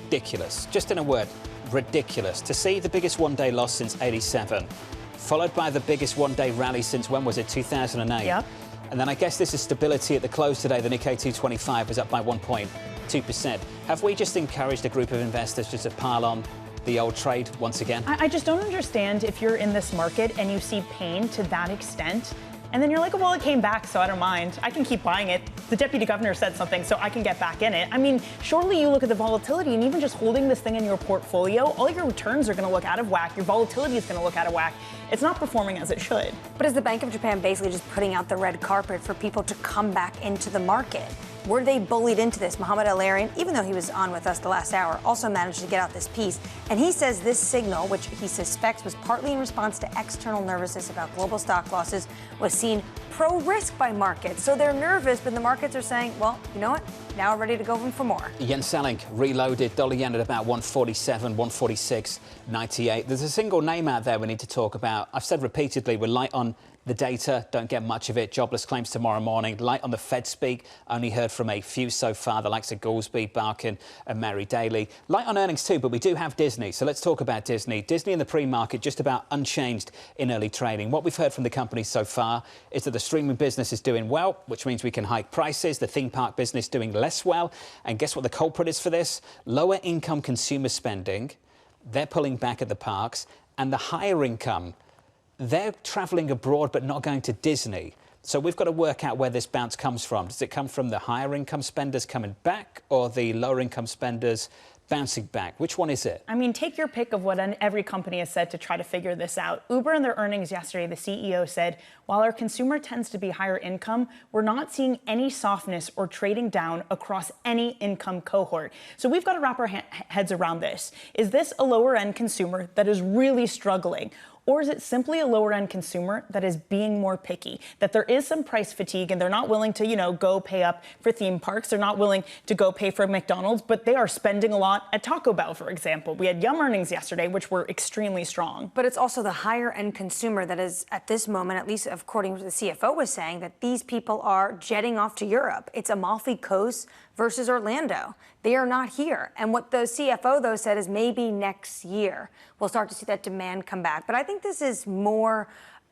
ridiculous. Just in a word, ridiculous. To see the biggest one-day loss since 87, followed by the biggest one-day rally since, when was it, 2008? Yep. And then I guess this is stability at the close today. The Nikkei 225 was up by 1.2%. Have we just encouraged a group of investors just to pile on the old trade once again? I just don't understand if you're in this market and you see pain to that extent, and then you're like, oh, well, it came back, so I don't mind. I can keep buying it. The deputy governor said something, so I can get back in it. I mean, surely you look at the volatility, and even just holding this thing in your portfolio, all your returns are going to look out of whack. Your volatility is going to look out of whack. It's not performing as it should. But is the Bank of Japan basically just putting out the red carpet for people to come back into the market? Were they bullied into this? Mohamed El-Erian, even though he was on with us the last hour, also managed to get out this piece. And he says this signal, which he suspects was partly in response to external nervousness about global stock losses, was seen pro-risk by markets. So they're nervous, but the markets are saying, well, you know what? Now we're ready to go in for more. Yen selling, reloaded, dollar yen at about 147, 146.98. There's a single name out there we need to talk about. I've said repeatedly, we're light on the data, don't get much of it. Jobless claims tomorrow morning. Light on the Fed speak. Only heard from a few so far, the likes of Goolsbee, Barkin and Mary Daly. Light on earnings too, but we do have Disney. So let's talk about Disney. Disney in the pre-market just about unchanged in early trading. What we've heard from the company so far is that the streaming business is doing well, which means we can hike prices. The theme park business doing less well. And guess what the culprit is for this? Lower income consumer spending. They're pulling back at the parks. And the higher income, they're travelling abroad but not going to Disney. So we've got to work out where this bounce comes from. Does it come from the higher income spenders coming back or the lower income spenders bouncing back? Which one is it? I mean, take your pick of what every company has said to try to figure this out. Uber in their earnings yesterday, the CEO said, while our consumer tends to be higher income, we're not seeing any softness or trading down across any income cohort. So we've got to wrap our heads around this. Is this a lower end consumer that is really struggling? Or is it simply a lower-end consumer that is being more picky, that there is some price fatigue and they're not willing to, go pay up for theme parks. They're not willing to go pay for McDonald's, but they are spending a lot at Taco Bell, for example. We had Yum earnings yesterday, which were extremely strong. But it's also the higher-end consumer that is, at this moment, at least according to the CFO was saying, that these people are jetting off to Europe. It's Amalfi Coast versus Orlando. They are not here. And what the CFO, though, said is maybe next year we'll start to see that demand come back. But I think this is more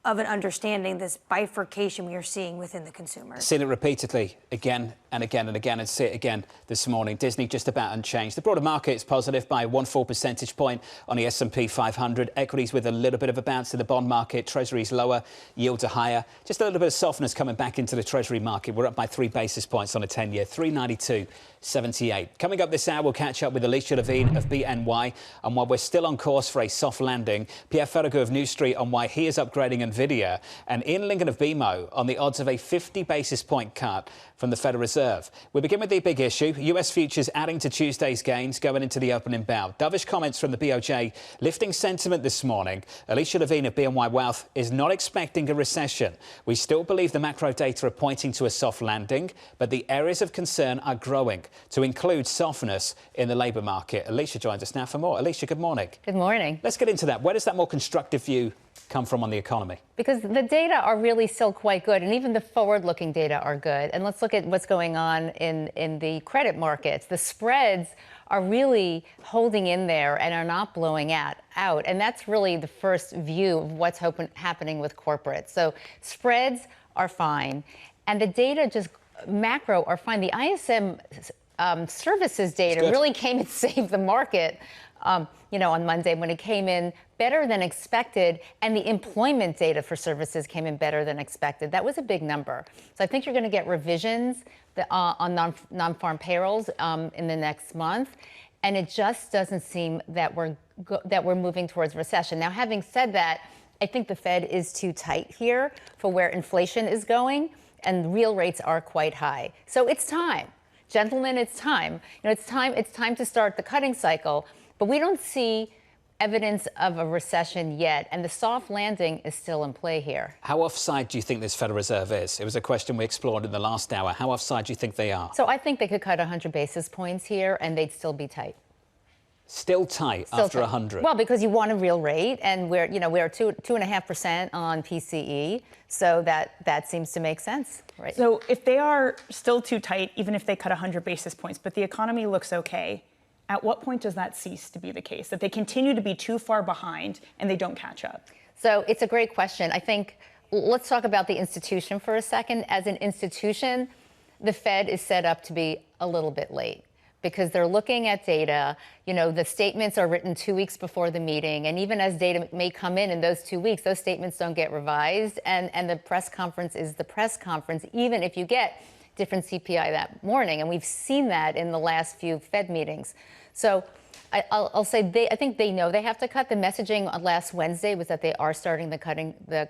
of an understanding this bifurcation we are seeing within the consumers. Seen it repeatedly again and again and again, and see it again this morning. Disney just about unchanged. The broader market is positive by 1 full percentage point on the S&P 500. Equities with a little bit of a bounce in the bond market. Treasuries lower, yields are higher. Just a little bit of softness coming back into the Treasury market. We're up by 3 basis points on a 10-year, 392.78. Coming up this hour, we'll catch up with Alicia Levine of BNY, and while we're still on course for a soft landing, Pierre Ferragu of New Street on why he is upgrading Nvidia, and Lyngen of BMO on the odds of a 50 basis point cut from the Federal Reserve. We begin with the big issue. US futures adding to Tuesday's gains going into the opening bell. Dovish comments from the BOJ lifting sentiment this morning. Alicia Levine of BNY Wealth is not expecting a recession. We still believe the macro data are pointing to a soft landing, but the areas of concern are growing, to include softness in the labour market. Alicia joins us now for more. Alicia, good morning. Good morning. Let's get into that. Where does that more constructive view come from on the economy? Because the data are really still quite good, and even the forward-looking data are good. And let's look at what's going on in the credit markets. The spreads are really holding in there and are not blowing out. And that's really the first view of what's happening with corporates. So spreads are fine, and the data just macro are fine. The ISM services data really came and saved the market. On Monday when it came in better than expected, and the employment data for services came in better than expected. That was a big number. So I think you're going to get revisions on non-farm payrolls in the next month, and it just doesn't seem that we're moving towards recession. Now, having said that, I think the Fed is too tight here for where inflation is going, and real rates are quite high. So it's time, gentlemen. It's time. It's time to start the cutting cycle. But we don't see evidence of a recession yet, and the soft landing is still in play here. How offside do you think this Federal Reserve is? It was a question we explored in the last hour. How offside do you think they are? So I think they could cut 100 basis points here, and they'd still be tight. Still tight after 100? Well, because you want a real rate, and we're 2.5% on PCE, so that seems to make sense, right? So if they are still too tight, even if they cut 100 basis points, but the economy looks okay, at what point does that cease to be the case, that they continue to be too far behind and they don't catch up? So it's a great question. I think let's talk about the institution for a second. As an institution, the Fed is set up to be a little bit late because they're looking at data. The statements are written 2 weeks before the meeting. And even as data may come in those 2 weeks, those statements don't get revised. And the press conference is the press conference, even if you get different CPI that morning. And we've seen that in the last few Fed meetings. So I'll say I think they know they have to cut. The messaging on last Wednesday was that they are starting the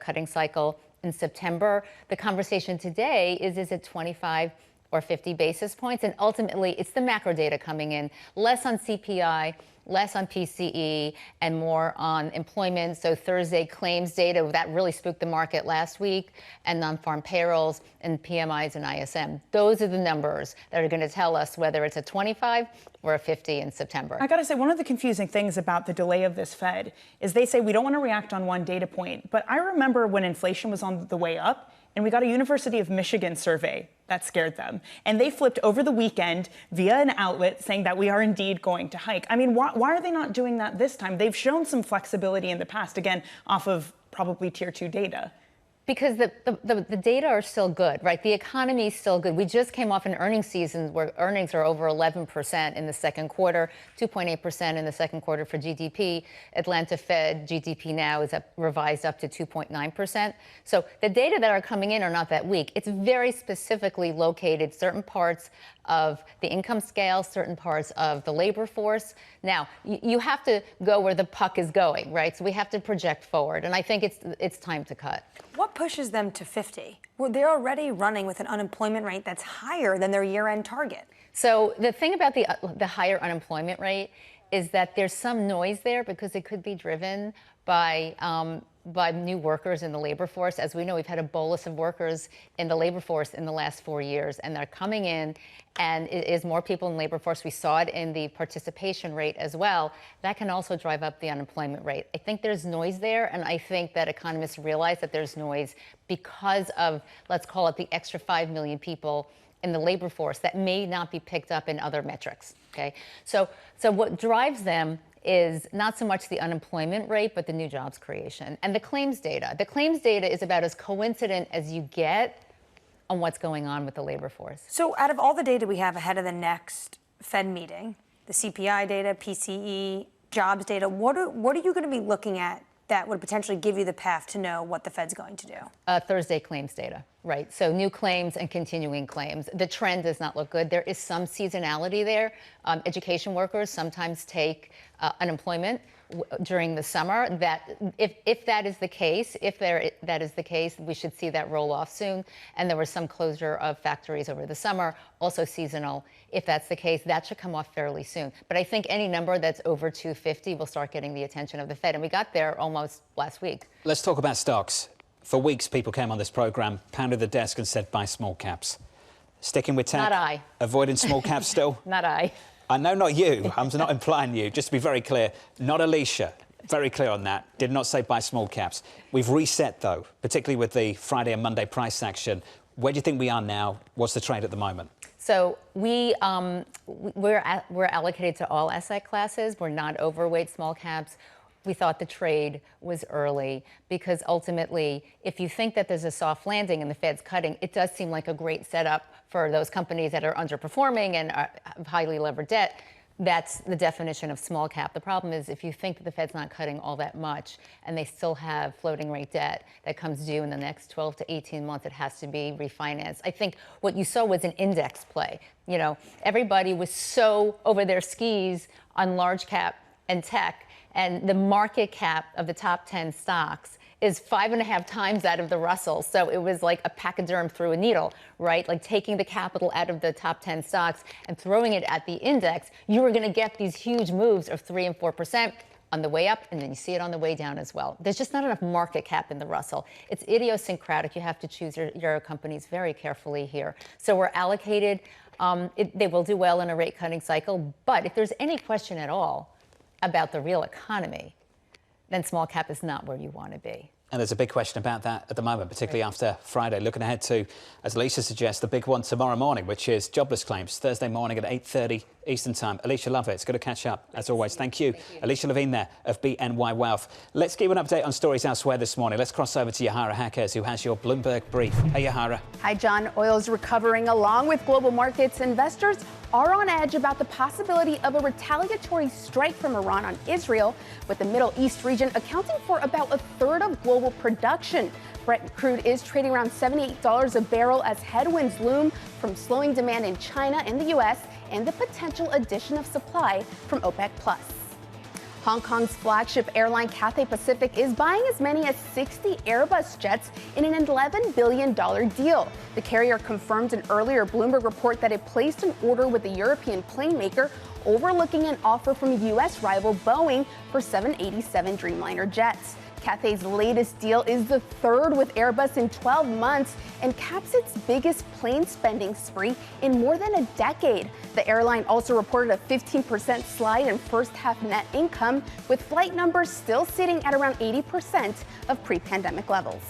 cutting cycle in September. The conversation today is it 25 or 50 basis points? And ultimately, it's the macro data coming in, less on CPI, less on PCE, and more on employment. So Thursday claims data, that really spooked the market last week, and non-farm payrolls and PMIs and ISM. Those are the numbers that are going to tell us whether it's a 25 or a 50 in September. I got to say, one of the confusing things about the delay of this Fed is they say we don't want to react on one data point. But I remember when inflation was on the way up, and we got a University of Michigan survey that scared them. And they flipped over the weekend via an outlet saying that we are indeed going to hike. I mean, why are they not doing that this time? They've shown some flexibility in the past, again, off of probably tier 2 data. Because the data are still good, right? The economy is still good. We just came off an earnings season where earnings are over 11% in the second quarter, 2.8% in the second quarter for GDP. Atlanta Fed GDP now is revised up to 2.9%. So the data that are coming in are not that weak. It's very specifically located certain parts of the income scale, certain parts of the labor force. Now, you have to go where the puck is going, right? So we have to project forward, and I think it's time to cut. What pushes them to 50? Well, they're already running with an unemployment rate that's higher than their year-end target. So the thing about the higher unemployment rate is that there's some noise there because it could be driven by new workers in the labor force. As we know, we've had a bolus of workers in the labor force in the last 4 years, and they're coming in, and it is more people in the labor force. We saw it in the participation rate as well. That can also drive up the unemployment rate. I think there's noise there, and I think that economists realize that there's noise because of, let's call it, the extra 5 million people in the labor force that may not be picked up in other metrics, okay? So what drives them is not so much the unemployment rate, but the new jobs creation and the claims data. The claims data is about as coincident as you get on what's going on with the labor force. So out of all the data we have ahead of the next Fed meeting, the CPI data, PCE, jobs data, what are you going to be looking at that would potentially give you the path to know what the Fed's going to do? Thursday claims data, right? So new claims and continuing claims. The trend does not look good. There is some seasonality there. Education workers sometimes take unemployment during the summer. That if that is the case, that is the case, we should see that roll off soon. And there was some closure of factories over the summer, also seasonal. If that's the case, that should come off fairly soon. But I think any number that's over 250 will start getting the attention of the Fed. And we got there almost last week. Let's talk about stocks. For weeks, people came on this program, pounded the desk and said, buy small caps. Sticking with tech? Not I. Avoiding small caps still? Not I. I know not you. I'm not implying you. Just to be very clear, not Alicia. Very clear on that. Did not say buy small caps. We've reset, though, particularly with the Friday and Monday price action. Where do you think we are now? What's the trade at the moment? So we're allocated to all asset classes. We're not overweight small caps. We thought the trade was early because ultimately, if you think that there's a soft landing and the Fed's cutting, it does seem like a great setup for those companies that are underperforming and have highly levered debt. That's the definition of small cap. The problem is if you think that the Fed's not cutting all that much and they still have floating rate debt that comes due in the next 12 to 18 months, it has to be refinanced. I think what you saw was an index play. You know, everybody was so over their skis on large cap and tech, and the market cap of the top 10 stocks is 5.5 times that of the Russell. So it was like a pachyderm through a needle, right? Like taking the capital out of the top 10 stocks and throwing it at the index. You were going to get these huge moves of 3 and 4% on the way up, and then you see it on the way down as well. There's just not enough market cap in the Russell. It's idiosyncratic. You have to choose your companies very carefully here. So we're allocated. They will do well in a rate cutting cycle. But if there's any question at all about the real economy, then small cap is not where you want to be. And there's a big question about that at the moment, particularly after Friday. Looking ahead to, as Alicia suggests, the big one tomorrow morning, which is jobless claims, Thursday morning at 8:30 Eastern Time. Alicia, love it. It's good to catch up, as always. Thank you. Alicia Levine there of BNY Wealth. Let's give an update on stories elsewhere this morning. Let's cross over to Yahara Hackers, who has your Bloomberg brief. Hey, Yahara. Hi, John. Oil's recovering along with global markets. Investors are on edge about the possibility of a retaliatory strike from Iran on Israel, with the Middle East region accounting for about a third of global production. Brent crude is trading around $78 a barrel as headwinds loom from slowing demand in China and the U.S. and the potential addition of supply from OPEC+. Hong Kong's flagship airline Cathay Pacific is buying as many as 60 Airbus jets in an $11 billion deal. The carrier confirmed an earlier Bloomberg report that it placed an order with the European plane maker, overlooking an offer from U.S. rival Boeing for 787 Dreamliner jets. Cathay's latest deal is the third with Airbus in 12 months and caps its biggest plane spending spree in more than a decade. The airline also reported a 15% slide in first-half net income, with flight numbers still sitting at around 80% of pre-pandemic levels.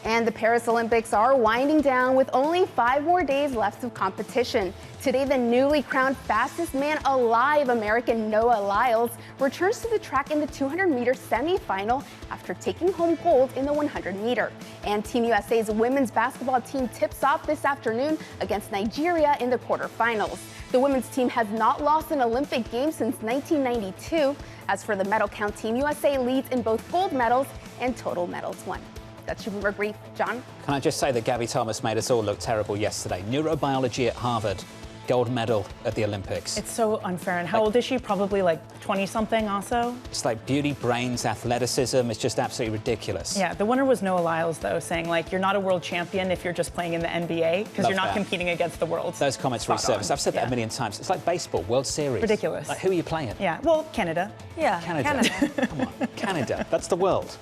And the Paris Olympics are winding down with only 5 more days left of competition. Today, the newly crowned fastest man alive, American Noah Lyles, returns to the track in the 200-meter semifinal after taking home gold in the 100-meter. And Team USA's women's basketball team tips off this afternoon against Nigeria in the quarterfinals. The women's team has not lost an Olympic game since 1992. As for the medal count, Team USA leads in both gold medals and total medals won. That's your Bloomberg brief. John? Can I just say that Gabby Thomas made us all look terrible yesterday. Neurobiology at Harvard, gold medal at the Olympics. It's so unfair. And how old is she? Probably like 20-something also? It's like beauty, brains, athleticism. It's just absolutely ridiculous. Yeah, the winner was Noah Lyles, though, saying, like, you're not a world champion if you're just playing in the NBA because you're not competing against the world. Those comments resurfaced. I've said that a million times. It's like baseball, World Series. Ridiculous. Like, who are you playing? Yeah, well, Canada. Yeah, Canada. Come on, Canada. That's the world.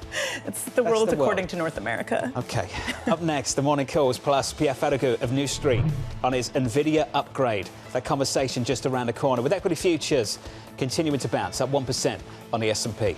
It's the world according to North America. Okay. Up next, the morning calls plus Pierre Ferragu of New Street on his NVIDIA upgrade. That conversation just around the corner with equity futures continuing to bounce up 1% on the S&P.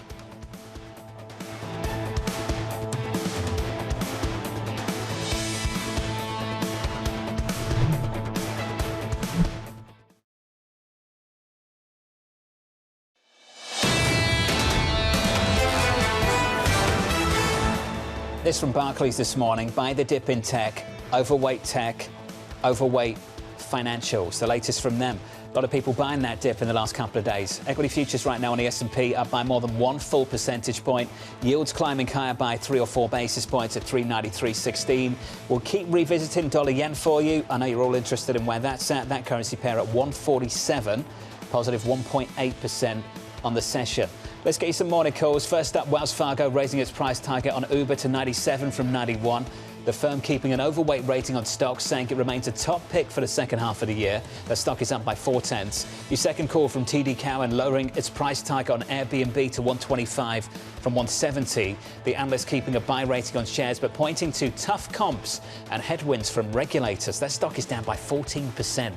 this from Barclays this morning. Buy the dip in tech, overweight financials. The latest from them. A lot of people buying that dip in the last couple of days. Equity futures right now on the S&P up by more than 1 full percentage point. Yields climbing higher by 3 or 4 basis points at 393.16. We'll keep revisiting dollar yen for you. I know you're all interested in where that's at. That currency pair at 147, positive 1.8% on the session. Let's get you some morning calls. First up, Wells Fargo raising its price target on Uber to 97 from 91. The firm keeping an overweight rating on stocks, saying it remains a top pick for the second half of the year. The stock is up by 0.4. Your second call from TD Cowen, lowering its price target on Airbnb to 125 from 170. The analyst keeping a buy rating on shares, but pointing to tough comps and headwinds from regulators. That stock is down by 14%.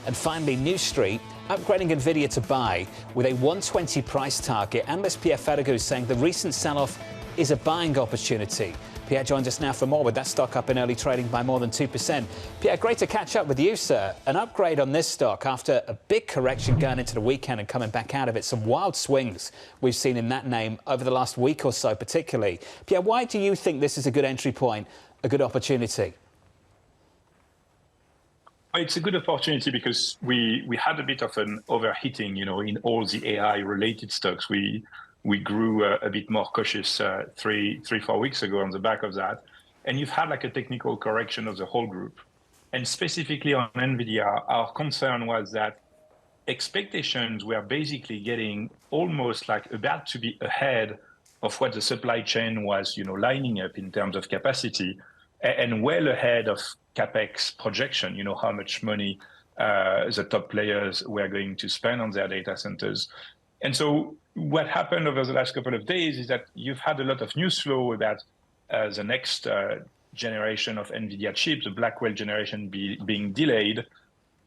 And finally, New Street upgrading Nvidia to buy with a 120 price target. Analyst Pierre Ferragu saying the recent sell-off is a buying opportunity. Pierre joins us now for more, with that stock up in early trading by more than 2%. Pierre, great to catch up with you, sir. An upgrade on this stock after a big correction going into the weekend and coming back out of it. Some wild swings we've seen in that name over the last week or so, particularly. Pierre, why do you think this is a good entry point, a good opportunity? It's a good opportunity because we had a bit of an overheating, in all the AI-related stocks. We grew a bit more cautious 3-4 weeks ago on the back of that. And you've had like a technical correction of the whole group. And specifically on NVIDIA, our concern was that expectations were basically getting almost like about to be ahead of what the supply chain was, lining up in terms of capacity, and well ahead of CapEx projection, how much money the top players were going to spend on their data centers. And so what happened over the last couple of days is that you've had a lot of news flow about the next generation of NVIDIA chips, the Blackwell generation being delayed.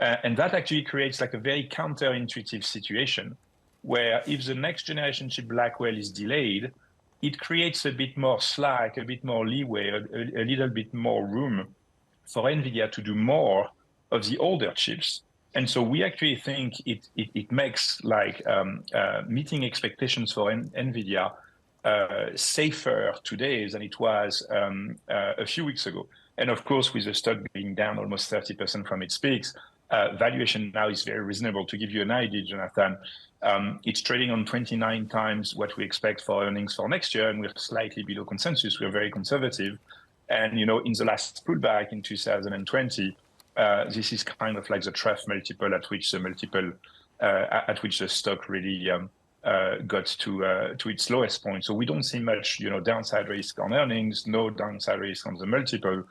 And that actually creates like a very counterintuitive situation where if the next generation chip Blackwell is delayed, it creates a bit more slack, a bit more leeway, a little bit more room for NVIDIA to do more of the older chips. And so we actually think it makes like meeting expectations for NVIDIA safer today than it was a few weeks ago. And of course, with the stock being down almost 30% from its peaks, valuation now is very reasonable. To give you an idea, Jonathan, it's trading on 29 times what we expect for earnings for next year, and we're slightly below consensus. We're very conservative. And, in the last pullback in 2020, this is kind of like the trough multiple at which the stock really got to its lowest point. So we don't see much, downside risk on earnings, no downside risk on the multiple.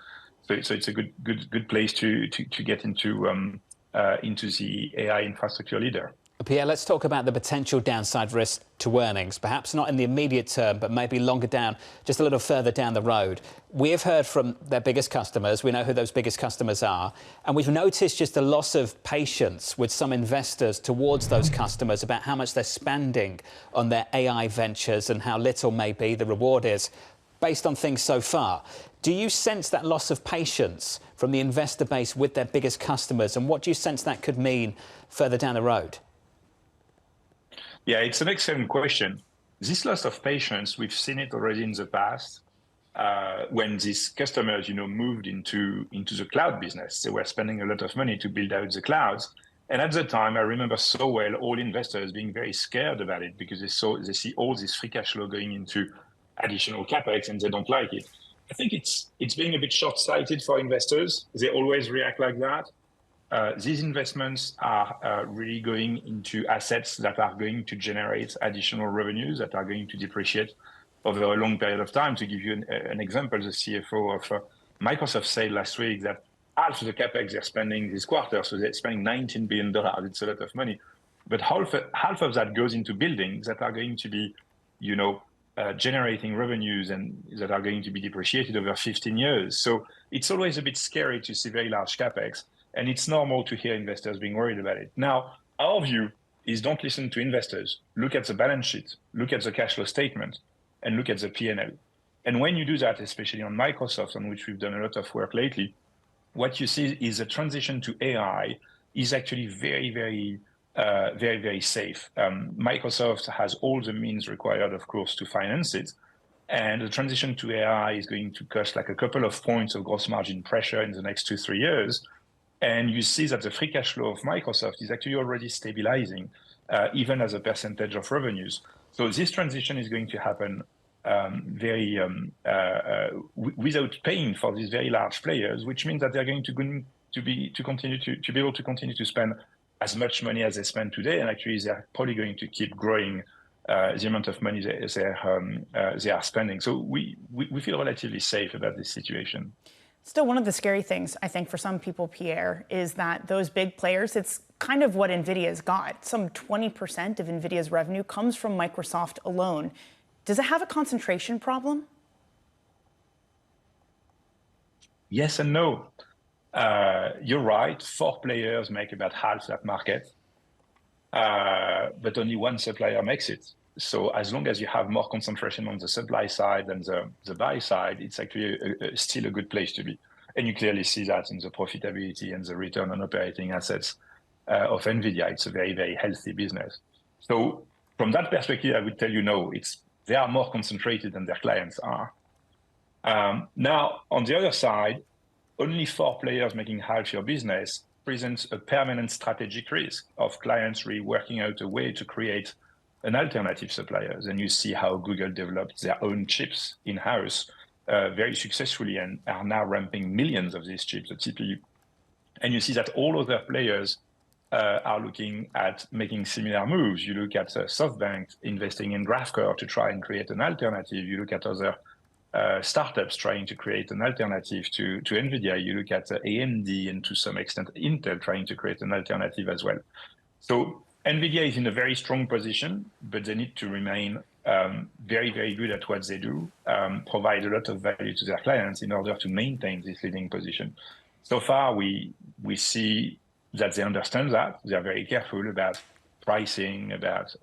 So it's a good place to get into the AI infrastructure leader. Pierre, let's talk about the potential downside risk to earnings, perhaps not in the immediate term, but maybe longer down, just a little further down the road. We have heard from their biggest customers. We know who those biggest customers are. And we've noticed just a loss of patience with some investors towards those customers about how much they're spending on their AI ventures and how little maybe the reward is based on things so far. Do you sense that loss of patience from the investor base with their biggest customers? And what do you sense that could mean further down the road? Yeah, it's an excellent question. This loss of patience, we've seen it already in the past when these customers, moved into the cloud business. They were spending a lot of money to build out the clouds. And at the time, I remember so well all investors being very scared about it because they see all this free cash flow going into additional capex and they don't like it. I think it's being a bit short-sighted for investors. They always react like that. These investments are really going into assets that are going to generate additional revenues that are going to depreciate over a long period of time. To give you an example, the CFO of Microsoft said last week that half of the capex they're spending this quarter, so they're spending $19 billion. It's a lot of money. But half of that goes into buildings that are going to be, generating revenues and that are going to be depreciated over 15 years. So it's always a bit scary to see very large capex. And it's normal to hear investors being worried about it. Now, our view is don't listen to investors. Look at the balance sheet, look at the cash flow statement, and look at the P&L. And when you do that, especially on Microsoft, on which we've done a lot of work lately, what you see is the transition to AI is actually very, very safe. Microsoft has all the means required, of course, to finance it. And the transition to AI is going to cost like a couple of points of gross margin pressure in the next 2-3 years. And you see that the free cash flow of Microsoft is actually already stabilizing, even as a percentage of revenues. So this transition is going to happen without paying for these very large players, which means that they're going to be able to continue to spend as much money as they spend today, and actually they're probably going to keep growing the amount of money they are spending. So we feel relatively safe about this situation. Still, one of the scary things, I think, for some people, Pierre, is that those big players, it's kind of what NVIDIA's got. Some 20% of NVIDIA's revenue comes from Microsoft alone. Does it have a concentration problem? Yes and no. You're right. 4 players make about half that market, but only one supplier makes it. So as long as you have more concentration on the supply side than the buy side, it's actually still a good place to be. And you clearly see that in the profitability and the return on operating assets of NVIDIA. It's a very, very healthy business. So from that perspective, I would tell you, no, they are more concentrated than their clients are. Now, on the other side, only 4 players making half your business presents a permanent strategic risk of clients really working out a way to create an alternative suppliers. And you see how Google developed their own chips in-house very successfully and are now ramping millions of these chips, the CPU. And you see that all other players are looking at making similar moves. You look at SoftBank investing in GraphCore to try and create an alternative. You look at other startups trying to create an alternative to NVIDIA. You look at AMD and to some extent Intel trying to create an alternative as well. So NVIDIA is in a very strong position, but they need to remain very, very good at what they do, provide a lot of value to their clients in order to maintain this leading position. So far, we see that they understand that. They are very careful about pricing, about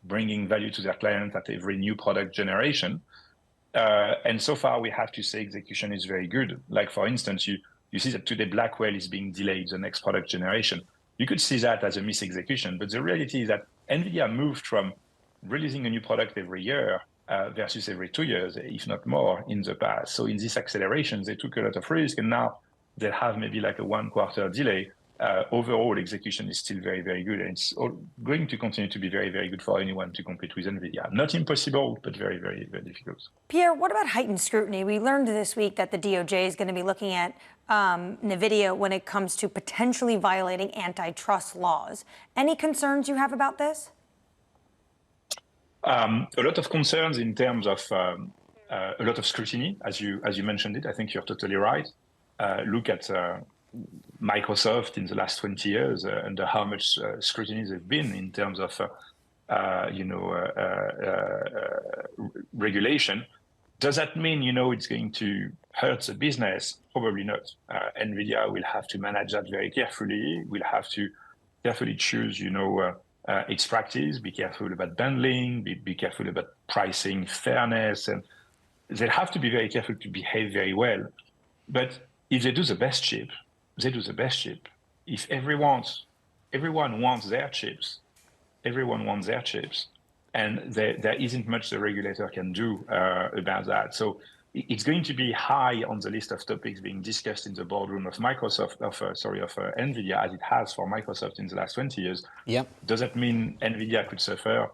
bringing value to their clients at every new product generation. And so far, we have to say execution is very good. Like, for instance, you see that today Blackwell is being delayed the next product generation. You could see that as a mis-execution, but the reality is that NVIDIA moved from releasing a new product every year versus every 2 years, if not more, in the past. So in this acceleration, they took a lot of risk, and now they have maybe like a 1-quarter delay. Overall, execution is still very, very good, and it's going to continue to be very, very good for anyone to compete with NVIDIA. Not impossible, but very, very, very difficult. Pierre, what about heightened scrutiny? We learned this week that the DOJ is going to be looking at NVIDIA when it comes to potentially violating antitrust laws. Any concerns you have about this? A lot of concerns in terms of a lot of scrutiny, as you mentioned it. I think you're totally right. Look at Microsoft in the last 20 years under how much scrutiny they've been in terms of regulation. Does that mean it's going to hurt the business? Probably not. NVIDIA will have to manage that very carefully. We'll have to carefully choose its practice, be careful about bundling, be careful about pricing fairness, and they'll have to be very careful to behave very well. But if they do the best chip, they do the best chip. If everyone wants their chips, and there isn't much the regulator can do about that. So it's going to be high on the list of topics being discussed in the boardroom of NVIDIA, as it has for Microsoft in the last 20 years. Yep. Does that mean NVIDIA could suffer?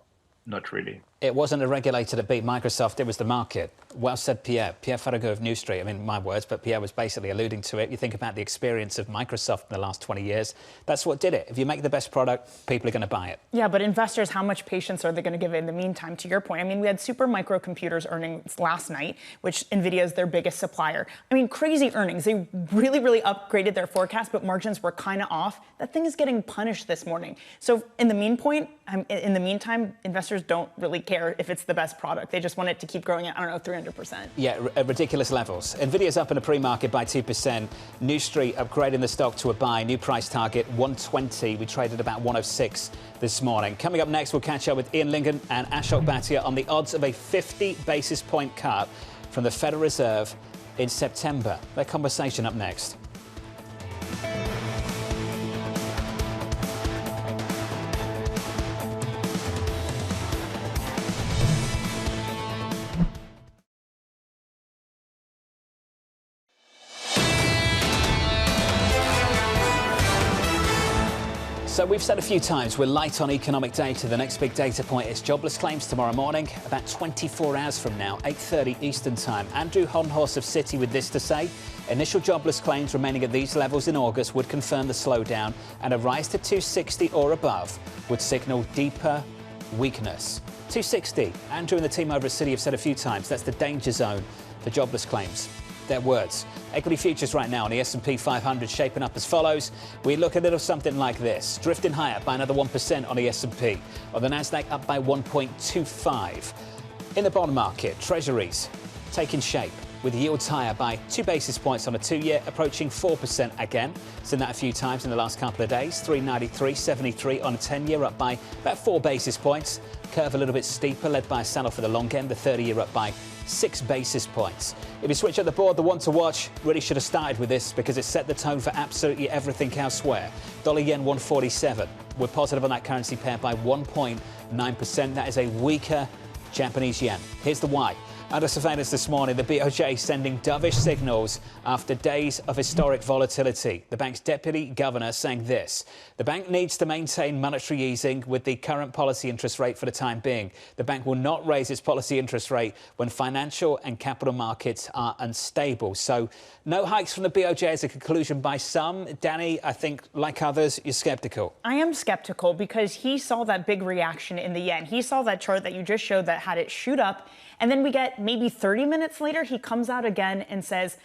Not really. It wasn't a regulator that beat Microsoft, it was the market. Well said, Pierre. Pierre Ferragu of New Street. I mean, my words, but Pierre was basically alluding to it. You think about the experience of Microsoft in the last 20 years. That's what did it. If you make the best product, people are going to buy it. Yeah, but investors, how much patience are they going to give it in the meantime? To your point, I mean, we had Super Microcomputers earnings last night, which NVIDIA is their biggest supplier. I mean, crazy earnings. They really, really upgraded their forecast, but margins were kind of off. That thing is getting punished this morning. So in the meantime, investors don't really care if it's the best product. They just want it to keep growing at, 300%. Yeah, ridiculous levels. NVIDIA's up in the pre-market by 2%. New Street upgrading the stock to a buy. New price target, 120. We traded about 106 this morning. Coming up next, we'll catch up with Lyngen and Ashok Bhatia on the odds of a 50 basis point cut from the Federal Reserve in September. Their conversation up next. So we've said a few times we're light on economic data. The next big data point is jobless claims tomorrow morning, about 24 hours from now, 8:30 Eastern Time. Andrew Honhorse of Citi with this to say. Initial jobless claims remaining at these levels in August would confirm the slowdown, and a rise to 260 or above would signal deeper weakness. 260. Andrew and the team over at Citi have said a few times that's the danger zone for jobless claims. Their words. Equity futures right now on the S&P 500 shaping up as follows. We look a little something like this. Drifting higher by another 1% on the S&P. On the Nasdaq up by 1.25. In the bond market, treasuries taking shape with yields higher by 2 basis points on a 2-year, approaching 4% again. Seen that a few times in the last couple of days. 393.73 on a 10-year, up by about 4 basis points. Curve a little bit steeper, led by a sell-off for the long end. The 30-year up by 6 basis points. If you switch at the board, the one to watch really should have started with this because it set the tone for absolutely everything elsewhere. Dollar yen 147. We're positive on that currency pair by 1.9%. That is a weaker Japanese yen. Here's the why. Under surveillance this morning, the BOJ sending dovish signals after days of historic volatility. The bank's deputy governor saying this. The bank needs to maintain monetary easing with the current policy interest rate for the time being. The bank will not raise its policy interest rate when financial and capital markets are unstable. So no hikes from the BOJ as a conclusion by some. Danny, I think, like others, you're skeptical. I am skeptical because he saw that big reaction in the yen. He saw that chart that you just showed that had it shoot up. And then we get maybe 30 minutes later, he comes out again and says,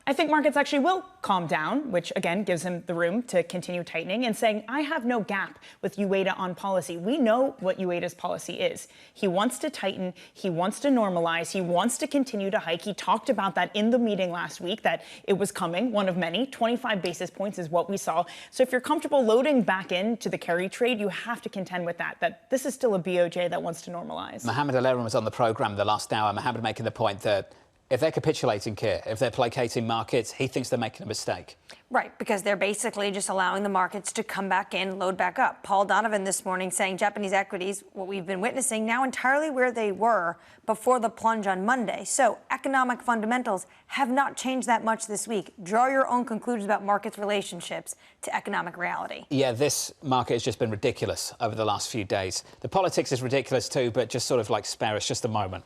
I think markets actually will calm down, which again gives him the room to continue tightening, and saying, I have no gap with UEDA on policy. We know what UEDA's policy is. He wants to tighten. He wants to normalize. He wants to continue to hike. He talked about that in the meeting last week, that it was coming, one of many. 25 basis points is what we saw. So if you're comfortable loading back into the carry trade, you have to contend with that this is still a BOJ that wants to normalize. Mohamed El-Erian was on the programme the last hour. Mohamed making the point that if they're capitulating here, if they're placating markets, he thinks they're making a mistake. Right, because they're basically just allowing the markets to come back in, load back up. Paul Donovan this morning saying Japanese equities, what we've been witnessing, now entirely where they were before the plunge on Monday. So economic fundamentals have not changed that much this week. Draw your own conclusions about markets' relationships to economic reality. Yeah, this market has just been ridiculous over the last few days. The politics is ridiculous too, but just sort of like spare us just a moment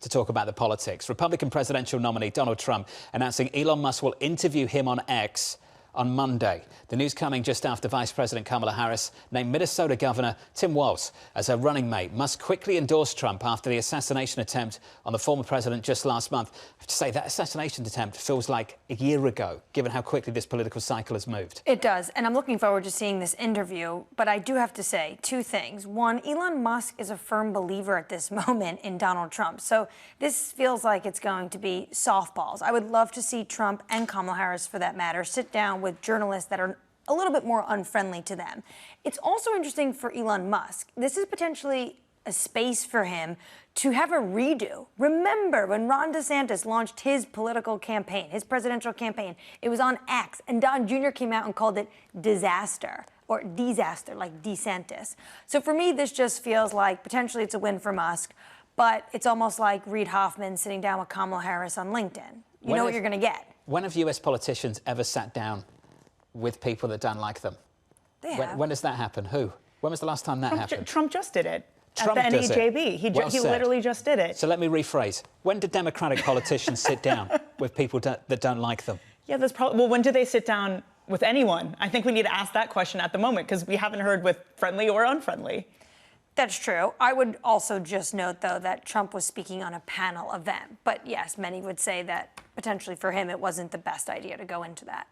to talk about the politics. Republican presidential nominee Donald Trump announcing Elon Musk will interview him on X on Monday. The news coming just after Vice President Kamala Harris named Minnesota Governor Tim Walz as her running mate. Musk quickly endorsed Trump after the assassination attempt on the former president just last month. I have to say, that assassination attempt feels like a year ago, given how quickly this political cycle has moved. It does, and I'm looking forward to seeing this interview, but I do have to say two things. One, Elon Musk is a firm believer at this moment in Donald Trump, so this feels like it's going to be softballs. I would love to see Trump and Kamala Harris, for that matter, sit down with journalists that are a little bit more unfriendly to them. It's also interesting for Elon Musk. This is potentially a space for him to have a redo. Remember when Ron DeSantis launched his political campaign, his presidential campaign, it was on X, and Don Jr. came out and called it disaster, or disaster, like DeSantis. So for me, this just feels like potentially it's a win for Musk, but it's almost like Reid Hoffman sitting down with Kamala Harris on LinkedIn. You know what you're going to get. When have US politicians ever sat down with people that don't like them? They have. When does that happen? Who? When was the last time that happened? Trump just did it. Trump at the does NAJB. it. He Well said. literally just did it. So let me rephrase. When do Democratic politicians sit down with people that don't like them? Yeah, that's probably. Well, when do they sit down with anyone? I think we need to ask that question at the moment because we haven't heard with friendly or unfriendly. That's true. I would also just note, though, that Trump was speaking on a panel event. But yes, many would say that potentially for him it wasn't the best idea to go into that.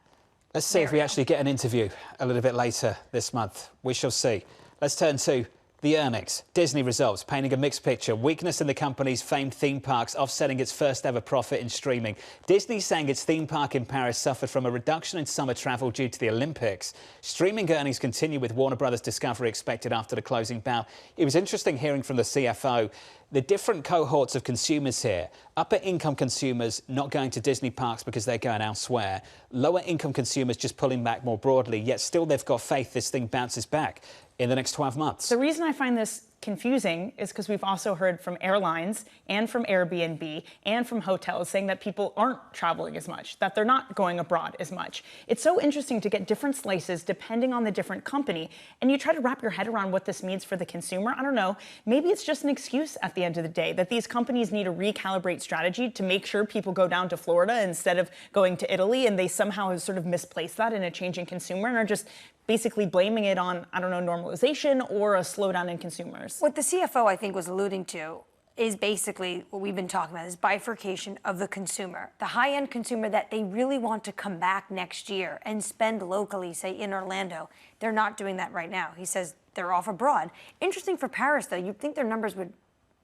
Let's see if we actually get an interview a little bit later this month. We shall see. Let's turn to the earnings. Disney results painting a mixed picture. Weakness in the company's famed theme parks offsetting its first ever profit in streaming. Disney saying its theme park in Paris suffered from a reduction in summer travel due to the Olympics. Streaming earnings continue with Warner Brothers Discovery expected after the closing bell. It was interesting hearing from the CFO the different cohorts of consumers here. Upper income consumers not going to Disney parks because they're going elsewhere. Lower income consumers just pulling back more broadly, yet still they've got faith this thing bounces back in the next 12 months. The reason I find this confusing is because we've also heard from airlines and from Airbnb and from hotels saying that people aren't traveling as much, that they're not going abroad as much. It's so interesting to get different slices depending on the different company, and you try to wrap your head around what this means for the consumer. I don't know, maybe it's just an excuse at the end of the day that these companies need to recalibrate strategy to make sure people go down to Florida instead of going to Italy, and they somehow have sort of misplaced that in a changing consumer and are just basically blaming it on, I don't know, normalization or a slowdown in consumers. What the CFO, I think, was alluding to is basically what we've been talking about, is bifurcation of the consumer. The high-end consumer that they really want to come back next year and spend locally, say in Orlando, they're not doing that right now. He says they're off abroad. Interesting for Paris, though. You'd think their numbers would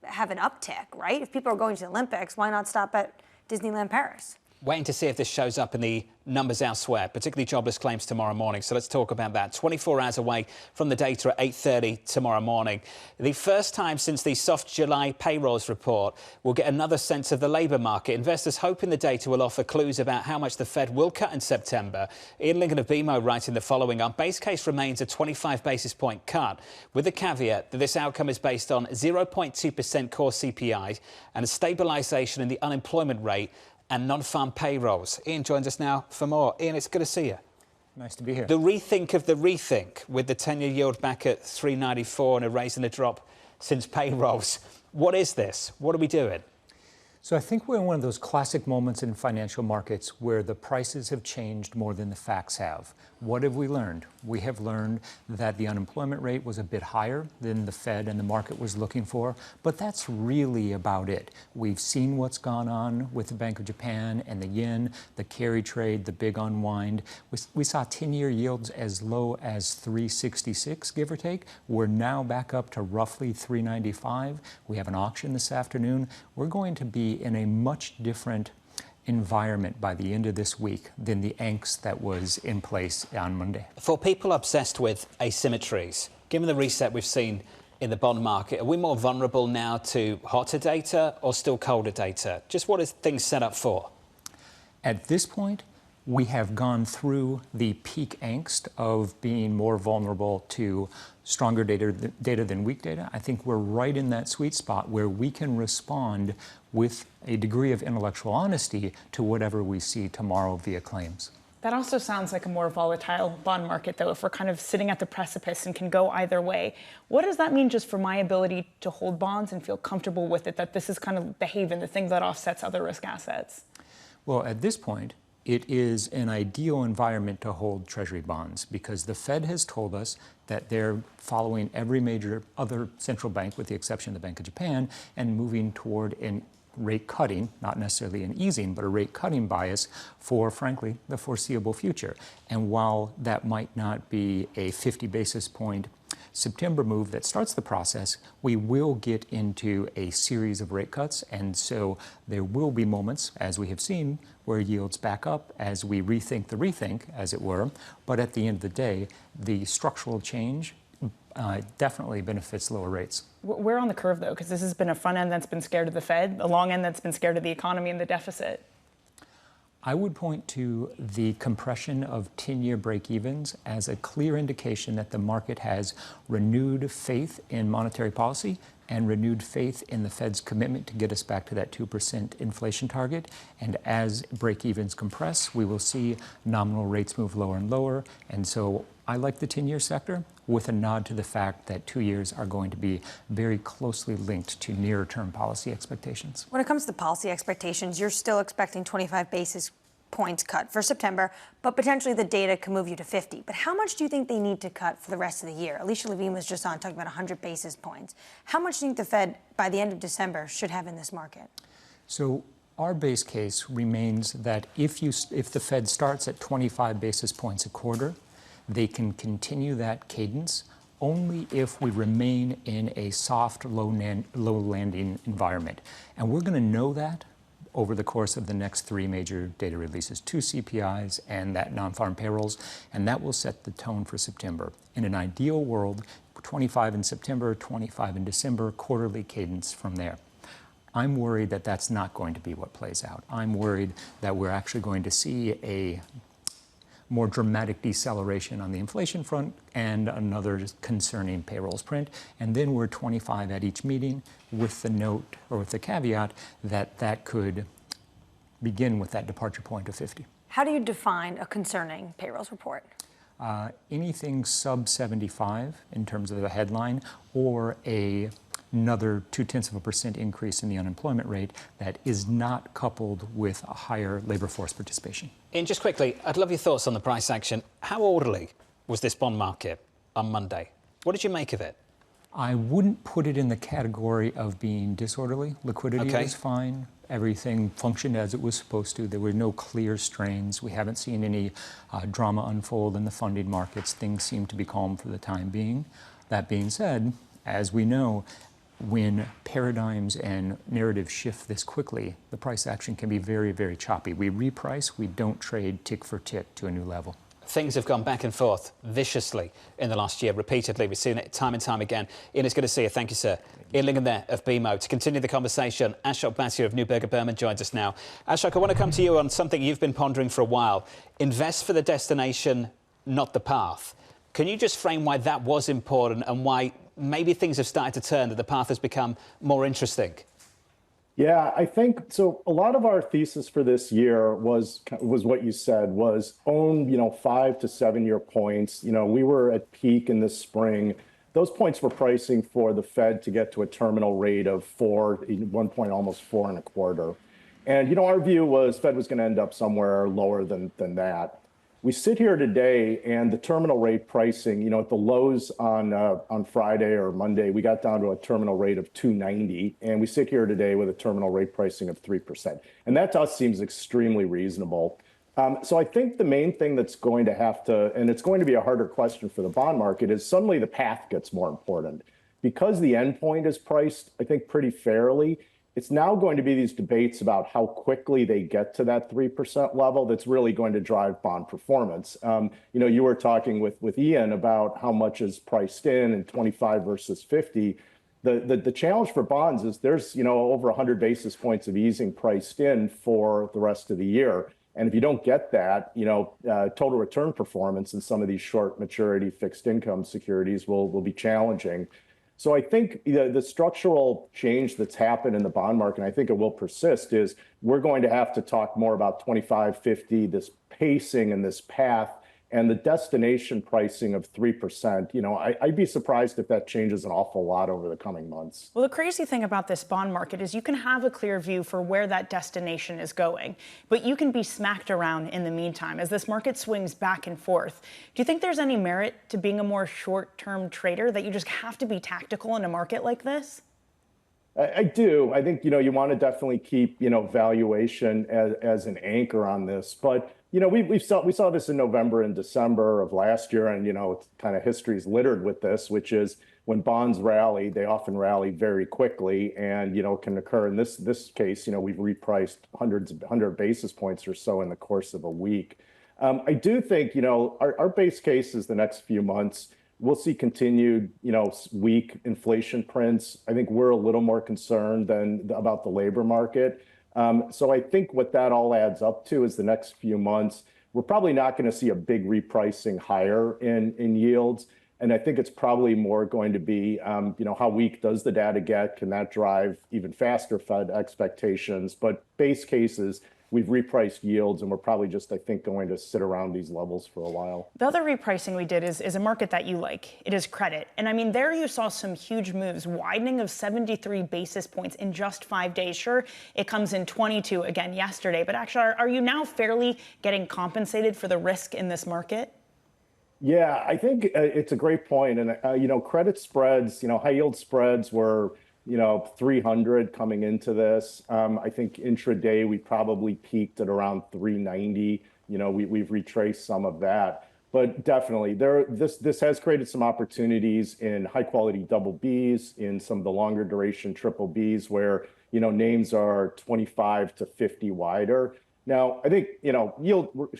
have an uptick, right? If people are going to the Olympics, why not stop at Disneyland Paris? Waiting to see if this shows up in the numbers elsewhere, particularly jobless claims tomorrow morning. So let's talk about that. 24 hours away from the data at 8:30 tomorrow morning. The first time since the soft July payrolls report, we'll get another sense of the labour market. Investors hoping the data will offer clues about how much the Fed will cut in September. Ian Lyngen of BMO writing the following. Our base case remains a 25 basis point cut, with the caveat that this outcome is based on 0.2% core CPI and a stabilisation in the unemployment rate and non-farm payrolls. Ian joins us now for more. Ian, it's good to see you. Nice to be here. The rethink of the rethink, with the 10-year yield back at 3.94 and a raise and a drop since payrolls. What is this? What are we doing? So I think we're in one of those classic moments in financial markets where the prices have changed more than the facts have. What have we learned? We have learned that the unemployment rate was a bit higher than the Fed and the market was looking for, but that's really about it. We've seen what's gone on with the Bank of Japan and the yen, the carry trade, the big unwind. We saw 10-year yields as low as 3.66, give or take. We're now back up to roughly 3.95. We have an auction this afternoon. We're going to be in a much different environment by the end of this week than the angst that was in place on Monday. For people obsessed with asymmetries, given the reset we've seen in the bond market, are we more vulnerable now to hotter data or still colder data? Just what is things set up for? At this point, we have gone through the peak angst of being more vulnerable to stronger data than weak data. I think we're right in that sweet spot where we can respond with a degree of intellectual honesty to whatever we see tomorrow via claims. That also sounds like a more volatile bond market, though, if we're kind of sitting at the precipice and can go either way. What does that mean just for my ability to hold bonds and feel comfortable with it, that this is kind of the haven, the thing that offsets other risk assets? Well, at this point, it is an ideal environment to hold Treasury bonds because the Fed has told us that they're following every major other central bank, with the exception of the Bank of Japan, and moving toward an rate cutting, not necessarily an easing, but a rate cutting bias for, frankly, the foreseeable future. And while that might not be a 50 basis point September move that starts the process, we will get into a series of rate cuts. And so there will be moments, as we have seen, where yields back up as we rethink the rethink, as it were. But at the end of the day, the structural change definitely benefits lower rates. We're on the curve, though, because this has been a front end that's been scared of the Fed, a long end that's been scared of the economy and the deficit. I would point to the compression of 10-year break-evens as a clear indication that the market has renewed faith in monetary policy and renewed faith in the Fed's commitment to get us back to that 2% inflation target. And as break-evens compress, we will see nominal rates move lower and lower. And so I like the 10-year sector, with a nod to the fact that 2 years are going to be very closely linked to nearer-term policy expectations. When it comes to policy expectations, you're still expecting 25 basis points cut for September, but potentially the data can move you to 50. But how much do you think they need to cut for the rest of the year? Alicia Levine was just on talking about 100 basis points. How much do you think the Fed, by the end of December, should have in this market? So our base case remains that if the Fed starts at 25 basis points a quarter, they can continue that cadence only if we remain in a soft, low landing environment. And we're going to know that over the course of the next three major data releases, 2 CPIs and that non-farm payrolls, and that will set the tone for September. In an ideal world, 25 in September, 25 in December, quarterly cadence from there. I'm worried that that's not going to be what plays out. I'm worried that we're actually going to see a more dramatic deceleration on the inflation front and another concerning payrolls print. And then we're 25 at each meeting with the note or with the caveat that that could begin with that departure point of 50. How do you define a concerning payrolls report? Anything sub 75 in terms of the headline, or another 0.2% increase in the unemployment rate that is not coupled with a higher labor force participation. Ian, just quickly, I'd love your thoughts on the price action. How orderly was this bond market on Monday? What did you make of it? I wouldn't put it in the category of being disorderly. Liquidity was fine. Everything functioned as it was supposed to. There were no clear strains. We haven't seen any drama unfold in the funding markets. Things seem to be calm for the time being. That being said, as we know, when paradigms and narratives shift this quickly, the price action can be very, very choppy. We reprice, we don't trade tick for tick to a new level. Things have gone back and forth viciously in the last year, repeatedly. We've seen it time and time again. Ian, it's good to see you. Thank you, sir. Ian Lyngen there of BMO. To continue the conversation, Ashok Bhatia of Neuberger Berman joins us now. Ashok, I want to come to you on something you've been pondering for a while. Invest for the destination, not the path. Can you just frame why that was important and why maybe things have started to turn, that the path has become more interesting? Yeah, I think so. A lot of our thesis for this year was what you said, was own, 5 to 7 year points. We were at peak in this spring. Those points were pricing for the Fed to get to a terminal rate of 1 point, almost 4.25. And, our view was Fed was going to end up somewhere lower than that. We sit here today and the terminal rate pricing, at the lows on Friday or Monday, we got down to a terminal rate of 2.90, and we sit here today with a terminal rate pricing of 3%. And that to us seems extremely reasonable. So I think the main thing that's going to have to, and it's going to be a harder question for the bond market, is suddenly the path gets more important. Because the endpoint is priced, I think, pretty fairly, it's now going to be these debates about how quickly they get to that 3% level that's really going to drive bond performance. You were talking with Ian about how much is priced in 25 versus 50. The challenge for bonds is there's, over 100 basis points of easing priced in for the rest of the year. And if you don't get that, total return performance in some of these short maturity fixed income securities will be challenging. So I think the structural change that's happened in the bond market, and I think it will persist, is we're going to have to talk more about 25, 50, this pacing and this path, and the destination pricing of 3%. I'd be surprised if that changes an awful lot over the coming months. Well, the crazy thing about this bond market is you can have a clear view for where that destination is going, but you can be smacked around in the meantime as this market swings back and forth. Do you think there's any merit to being a more short-term trader, that you just have to be tactical in a market like this? I do. I think, you want to definitely keep, valuation as an anchor on this. But, we saw this in November and December of last year. And, it's kind of history's littered with this, which is when bonds rally, they often rally very quickly and, can occur in this case. We've repriced 100 basis points or so in the course of a week. I do think, our base case is the next few months we'll see continued, weak inflation prints. I think we're a little more concerned about the labor market. So I think what that all adds up to is the next few months, we're probably not going to see a big repricing higher in yields. And I think it's probably more going to be, how weak does the data get? Can that drive even faster Fed expectations? But base cases, we've repriced yields, and we're probably just, I think, going to sit around these levels for a while. The other repricing we did is a market that you like. It is credit. And I mean, there you saw some huge moves, widening of 73 basis points in just 5 days. Sure, it comes in 22 again yesterday, but actually, are you now fairly getting compensated for the risk in this market? Yeah, I think it's a great point. And, credit spreads, high yield spreads were 300 coming into this. I think intraday we probably peaked at around 390. We've retraced some of that, but definitely this has created some opportunities in high quality double Bs, in some of the longer duration triple Bs where names are 25 to 50 wider. Now, I think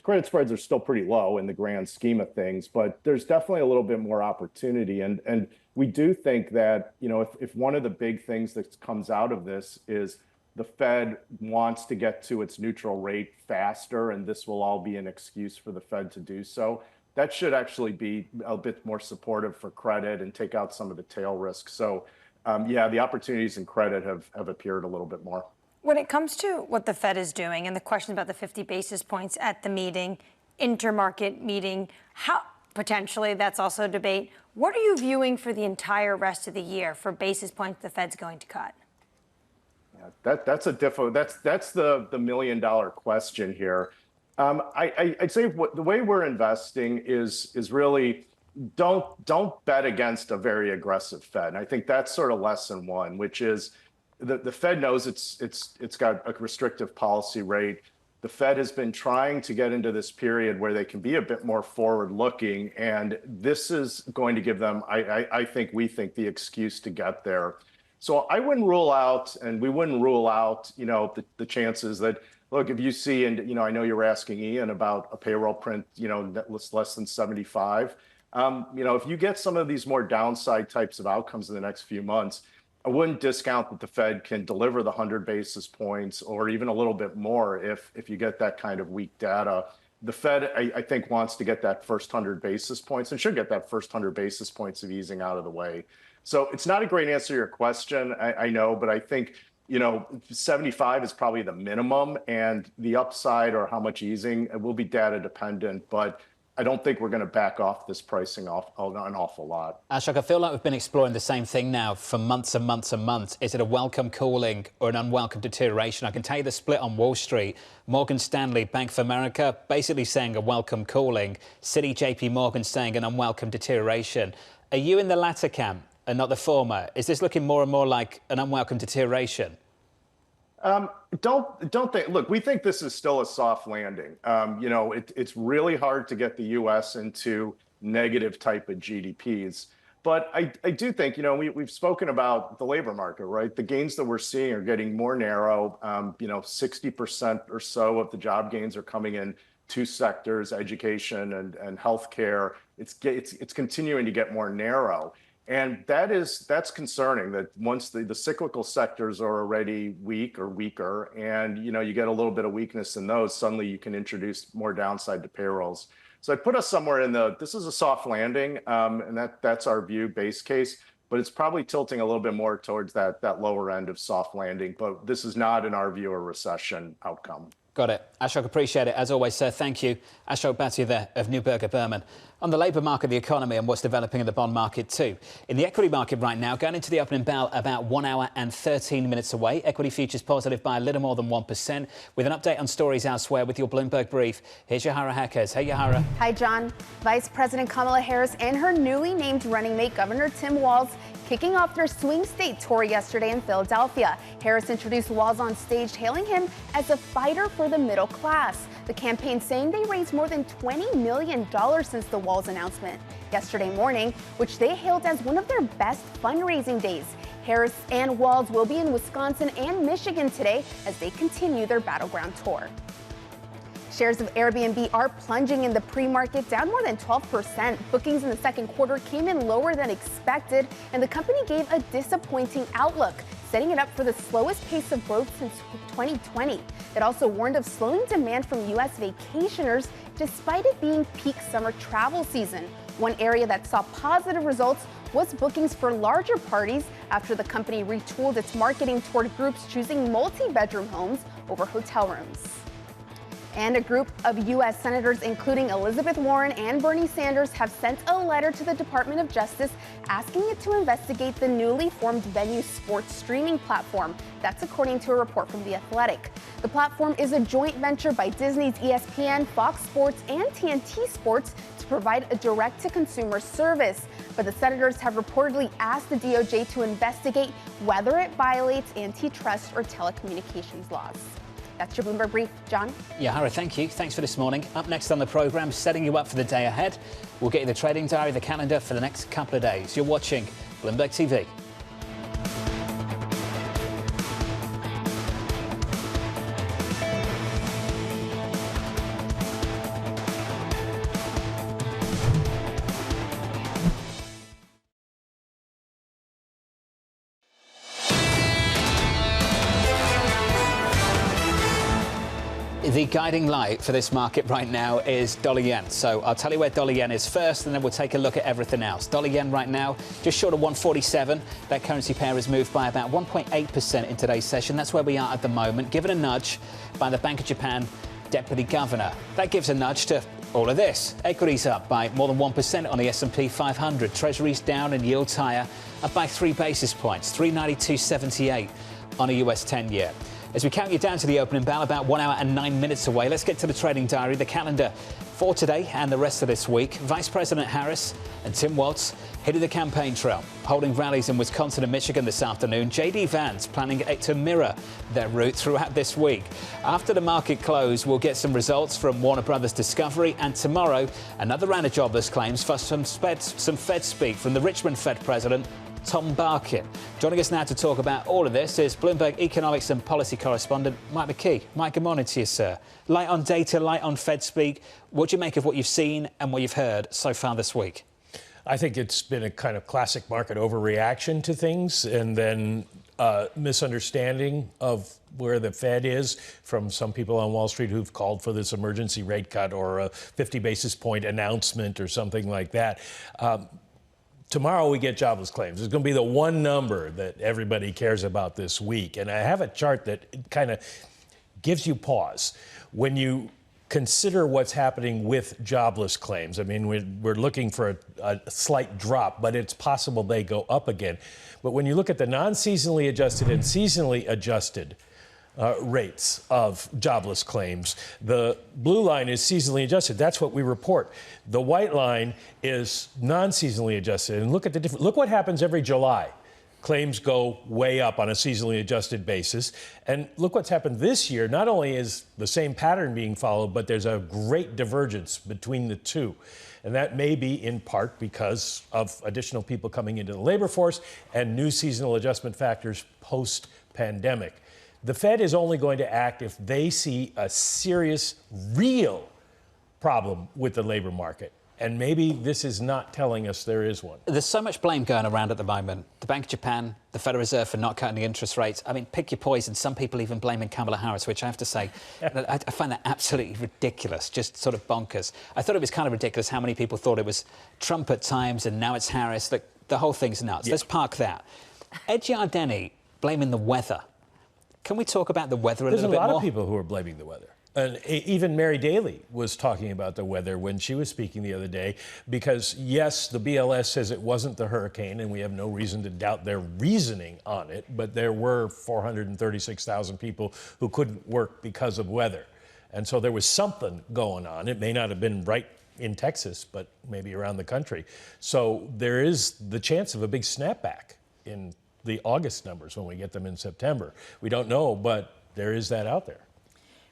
credit spreads are still pretty low in the grand scheme of things, but there's definitely a little bit more opportunity. And we do think that, if one of the big things that comes out of this is the Fed wants to get to its neutral rate faster, and this will all be an excuse for the Fed to do so. That should actually be a bit more supportive for credit and take out some of the tail risk. So, yeah, the opportunities in credit have appeared a little bit more. When it comes to what the Fed is doing and the question about the 50 basis points at the meeting, intermarket meeting, how potentially that's also a debate. What are you viewing for the entire rest of the year for basis points the Fed's going to cut? That's the $1 million question here. I'd say the way we're investing is really don't bet against a very aggressive Fed. And I think that's sort of lesson one, which is the Fed knows it's got a restrictive policy rate. The Fed has been trying to get into this period where they can be a bit more forward-looking, and this is going to give them, we think, the excuse to get there. So I wouldn't rule out, and we wouldn't rule out, the chances that, look, if you see, and I know you were asking Ian about a payroll print, that's less than 75. If you get some of these more downside types of outcomes in the next few months, I wouldn't discount that the Fed can deliver the 100 basis points or even a little bit more if you get that kind of weak data. The Fed, I think, wants to get that first 100 basis points and should get that first 100 basis points of easing out of the way. So it's not a great answer to your question, I know, but I think 75 is probably the minimum, and the upside or how much easing, it will be data dependent, but I don't think we're going to back off this pricing off an awful lot. Ashok, I feel like we've been exploring the same thing now for months and months and months. Is it a welcome cooling or an unwelcome deterioration? I can tell you the split on Wall Street. Morgan Stanley, Bank of America, basically saying a welcome cooling. Citi, JP Morgan saying an unwelcome deterioration. Are you in the latter camp and not the former? Is this looking more and more like an unwelcome deterioration? Don't think. Look, we think this is still a soft landing. It's really hard to get the U.S. into negative type of GDPs, but I do think we've spoken about the labor market, right? The gains that we're seeing are getting more narrow. 60% or so of the job gains are coming in two sectors: education and healthcare. It's continuing to get more narrow. And that's concerning, that once the cyclical sectors are already weak or weaker, and you get a little bit of weakness in those, suddenly you can introduce more downside to payrolls. So I'd put us somewhere in this is a soft landing, and that's our view, base case, but it's probably tilting a little bit more towards that lower end of soft landing. But this is not, in our view, a recession outcome. Got it. Ashok, appreciate it. As always, sir, thank you. Ashok Bhatia there of Neuberger Berman. On the labour market, the economy, and what's developing in the bond market too. In the equity market right now, going into the opening bell about 1 hour and 13 minutes away. Equity futures positive by a little more than 1%. With an update on stories elsewhere with your Bloomberg brief, here's Yahara Hackers. Hey, Yahara. Hi, John. Vice President Kamala Harris and her newly named running mate, Governor Tim Walz, kicking off their swing state tour yesterday in Philadelphia. Harris introduced Walz on stage, hailing him as a fighter for the middle class. The campaign saying they raised more than $20 million since the Walz announcement yesterday morning, which they hailed as one of their best fundraising days. Harris and Walz will be in Wisconsin and Michigan today as they continue their battleground tour. Shares of Airbnb are plunging in the pre-market, down more than 12%. Bookings in the second quarter came in lower than expected, and the company gave a disappointing outlook, setting it up for the slowest pace of growth since 2020. It also warned of slowing demand from U.S. vacationers, despite it being peak summer travel season. One area that saw positive results was bookings for larger parties after the company retooled its marketing toward groups choosing multi-bedroom homes over hotel rooms. And a group of U.S. senators, including Elizabeth Warren and Bernie Sanders, have sent a letter to the Department of Justice asking it to investigate the newly formed Venue sports streaming platform. That's according to a report from The Athletic. The platform is a joint venture by Disney's ESPN, Fox Sports, and TNT Sports to provide a direct-to-consumer service. But the senators have reportedly asked the DOJ to investigate whether it violates antitrust or telecommunications laws. That's your Bloomberg Brief. John? Yahara, thank you. Thanks for this morning. Up next on the programme, setting you up for the day ahead. We'll get you the trading diary, the calendar for the next couple of days. You're watching Bloomberg TV. The guiding light for this market right now is dollar yen. So I'll tell you where dollar yen is first, and then we'll take a look at everything else. Dollar yen right now just short of 147. That currency pair has moved by about 1.8% in today's session. That's where we are at the moment, given a nudge by the Bank of Japan Deputy Governor. That gives a nudge to all of this. Equities up by more than 1% on the S&P 500. Treasuries down and yields higher, up by 3 basis points, 392.78 on a US 10-year. As we count you down to the opening bell, about 1 hour and 9 minutes away, let's get to the trading diary, the calendar for today and the rest of this week. Vice President Harris and Tim Walz hitting the campaign trail, holding rallies in Wisconsin and Michigan this afternoon. J.D. Vance planning to mirror their route throughout this week. After the market close, we'll get some results from Warner Brothers Discovery, and tomorrow, another round of jobless claims for some Fed speak from the Richmond Fed President, Tom Barkin. Joining us now to talk about all of this is Bloomberg economics and policy correspondent Mike McKee. Mike, good morning to you, sir. Light on data, light on Fed speak. What do you make of what you've seen and what you've heard so far this week? I think it's been a kind of classic market overreaction to things, and then misunderstanding of where the Fed is from some people on Wall Street who've called for this emergency rate cut or a 50 basis point announcement or something like that. Tomorrow we get jobless claims. It's going to be the one number that everybody cares about this week. And I have a chart that kind of gives you pause. When you consider what's happening with jobless claims, I mean, we're looking for a slight drop, but it's possible they go up again. But when you look at the non-seasonally adjusted and seasonally adjusted rates of jobless claims, the blue line is seasonally adjusted. That's what we report. The white line is non-seasonally adjusted. And look at the difference. Look what happens every July. Claims go way up on a seasonally adjusted basis. And look what's happened this year. Not only is the same pattern being followed, but there's a great divergence between the two. And that may be in part because of additional people coming into the labor force and new seasonal adjustment factors post-pandemic. The Fed is only going to act if they see a serious, real problem with the labor market. And maybe this is not telling us there is one. There's so much blame going around at the moment. The Bank of Japan, the Federal Reserve for not cutting the interest rates. I mean, pick your poison. Some people even blaming Kamala Harris, which I have to say, I find that absolutely ridiculous, just sort of bonkers. I thought it was kind of ridiculous how many people thought it was Trump at times and now it's Harris. The whole thing's nuts. Yeah. Let's park that. Ed Yardeni blaming the weather. Can we talk about the weather a little bit more? There's a lot of people who are blaming the weather. And even Mary Daly was talking about the weather when she was speaking the other day, because, yes, the BLS says it wasn't the hurricane, and we have no reason to doubt their reasoning on it, but there were 436,000 people who couldn't work because of weather. And so there was something going on. It may not have been right in Texas, but maybe around the country. So there is the chance of a big snapback in the August numbers when we get them in September. We don't know, but there is that out there.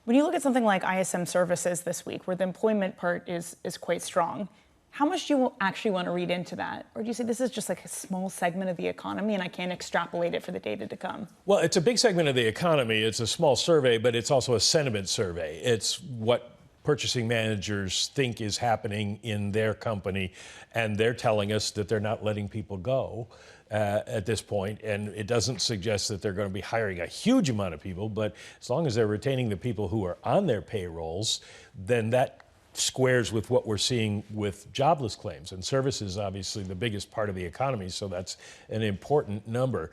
When you look at something like ISM services this week, where the employment part is quite strong, how much do you actually want to read into that? Or do you say this is just like a small segment of the economy and I can't extrapolate it for the data to come? Well, it's a big segment of the economy. It's a small survey, but it's also a sentiment survey. It's what purchasing managers think is happening in their company, and they're telling us that they're not letting people go at this point, and it doesn't suggest that they're going to be hiring a huge amount of people, but as long as they're retaining the people who are on their payrolls, then that squares with what we're seeing with jobless claims. And services, obviously, the biggest part of the economy, so that's an important number.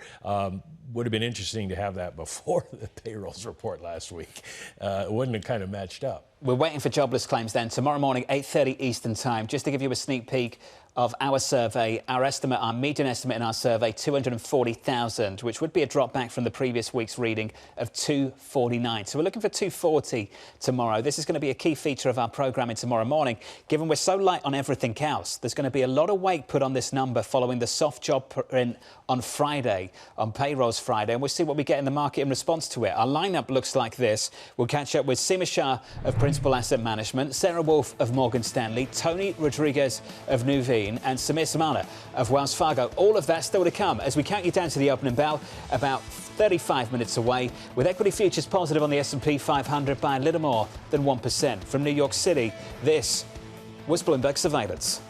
Would have been interesting to have that before the payrolls report last week. It wouldn't have kind of matched up. We're waiting for jobless claims then. Tomorrow morning, 8:30 Eastern Time. Just to give you a sneak peek of our survey, our median estimate in our survey, 240,000, which would be a drop back from the previous week's reading of 249. So we're looking for 240 tomorrow. This is going to be a key feature of our programming tomorrow morning. Given we're so light on everything else, there's going to be a lot of weight put on this number following the soft job print on Friday, on payrolls Friday, and we'll see what we get in the market in response to it. Our lineup looks like this. We'll catch up with Seema Shah of Principal Asset Management, Sarah Wolf of Morgan Stanley, Tony Rodriguez of Nuveen, and Samir Samana of Wells Fargo. All of that still to come as we count you down to the opening bell, about 35 minutes away, with equity futures positive on the S&P 500 by a little more than 1%. From New York City, this was Bloomberg Surveillance.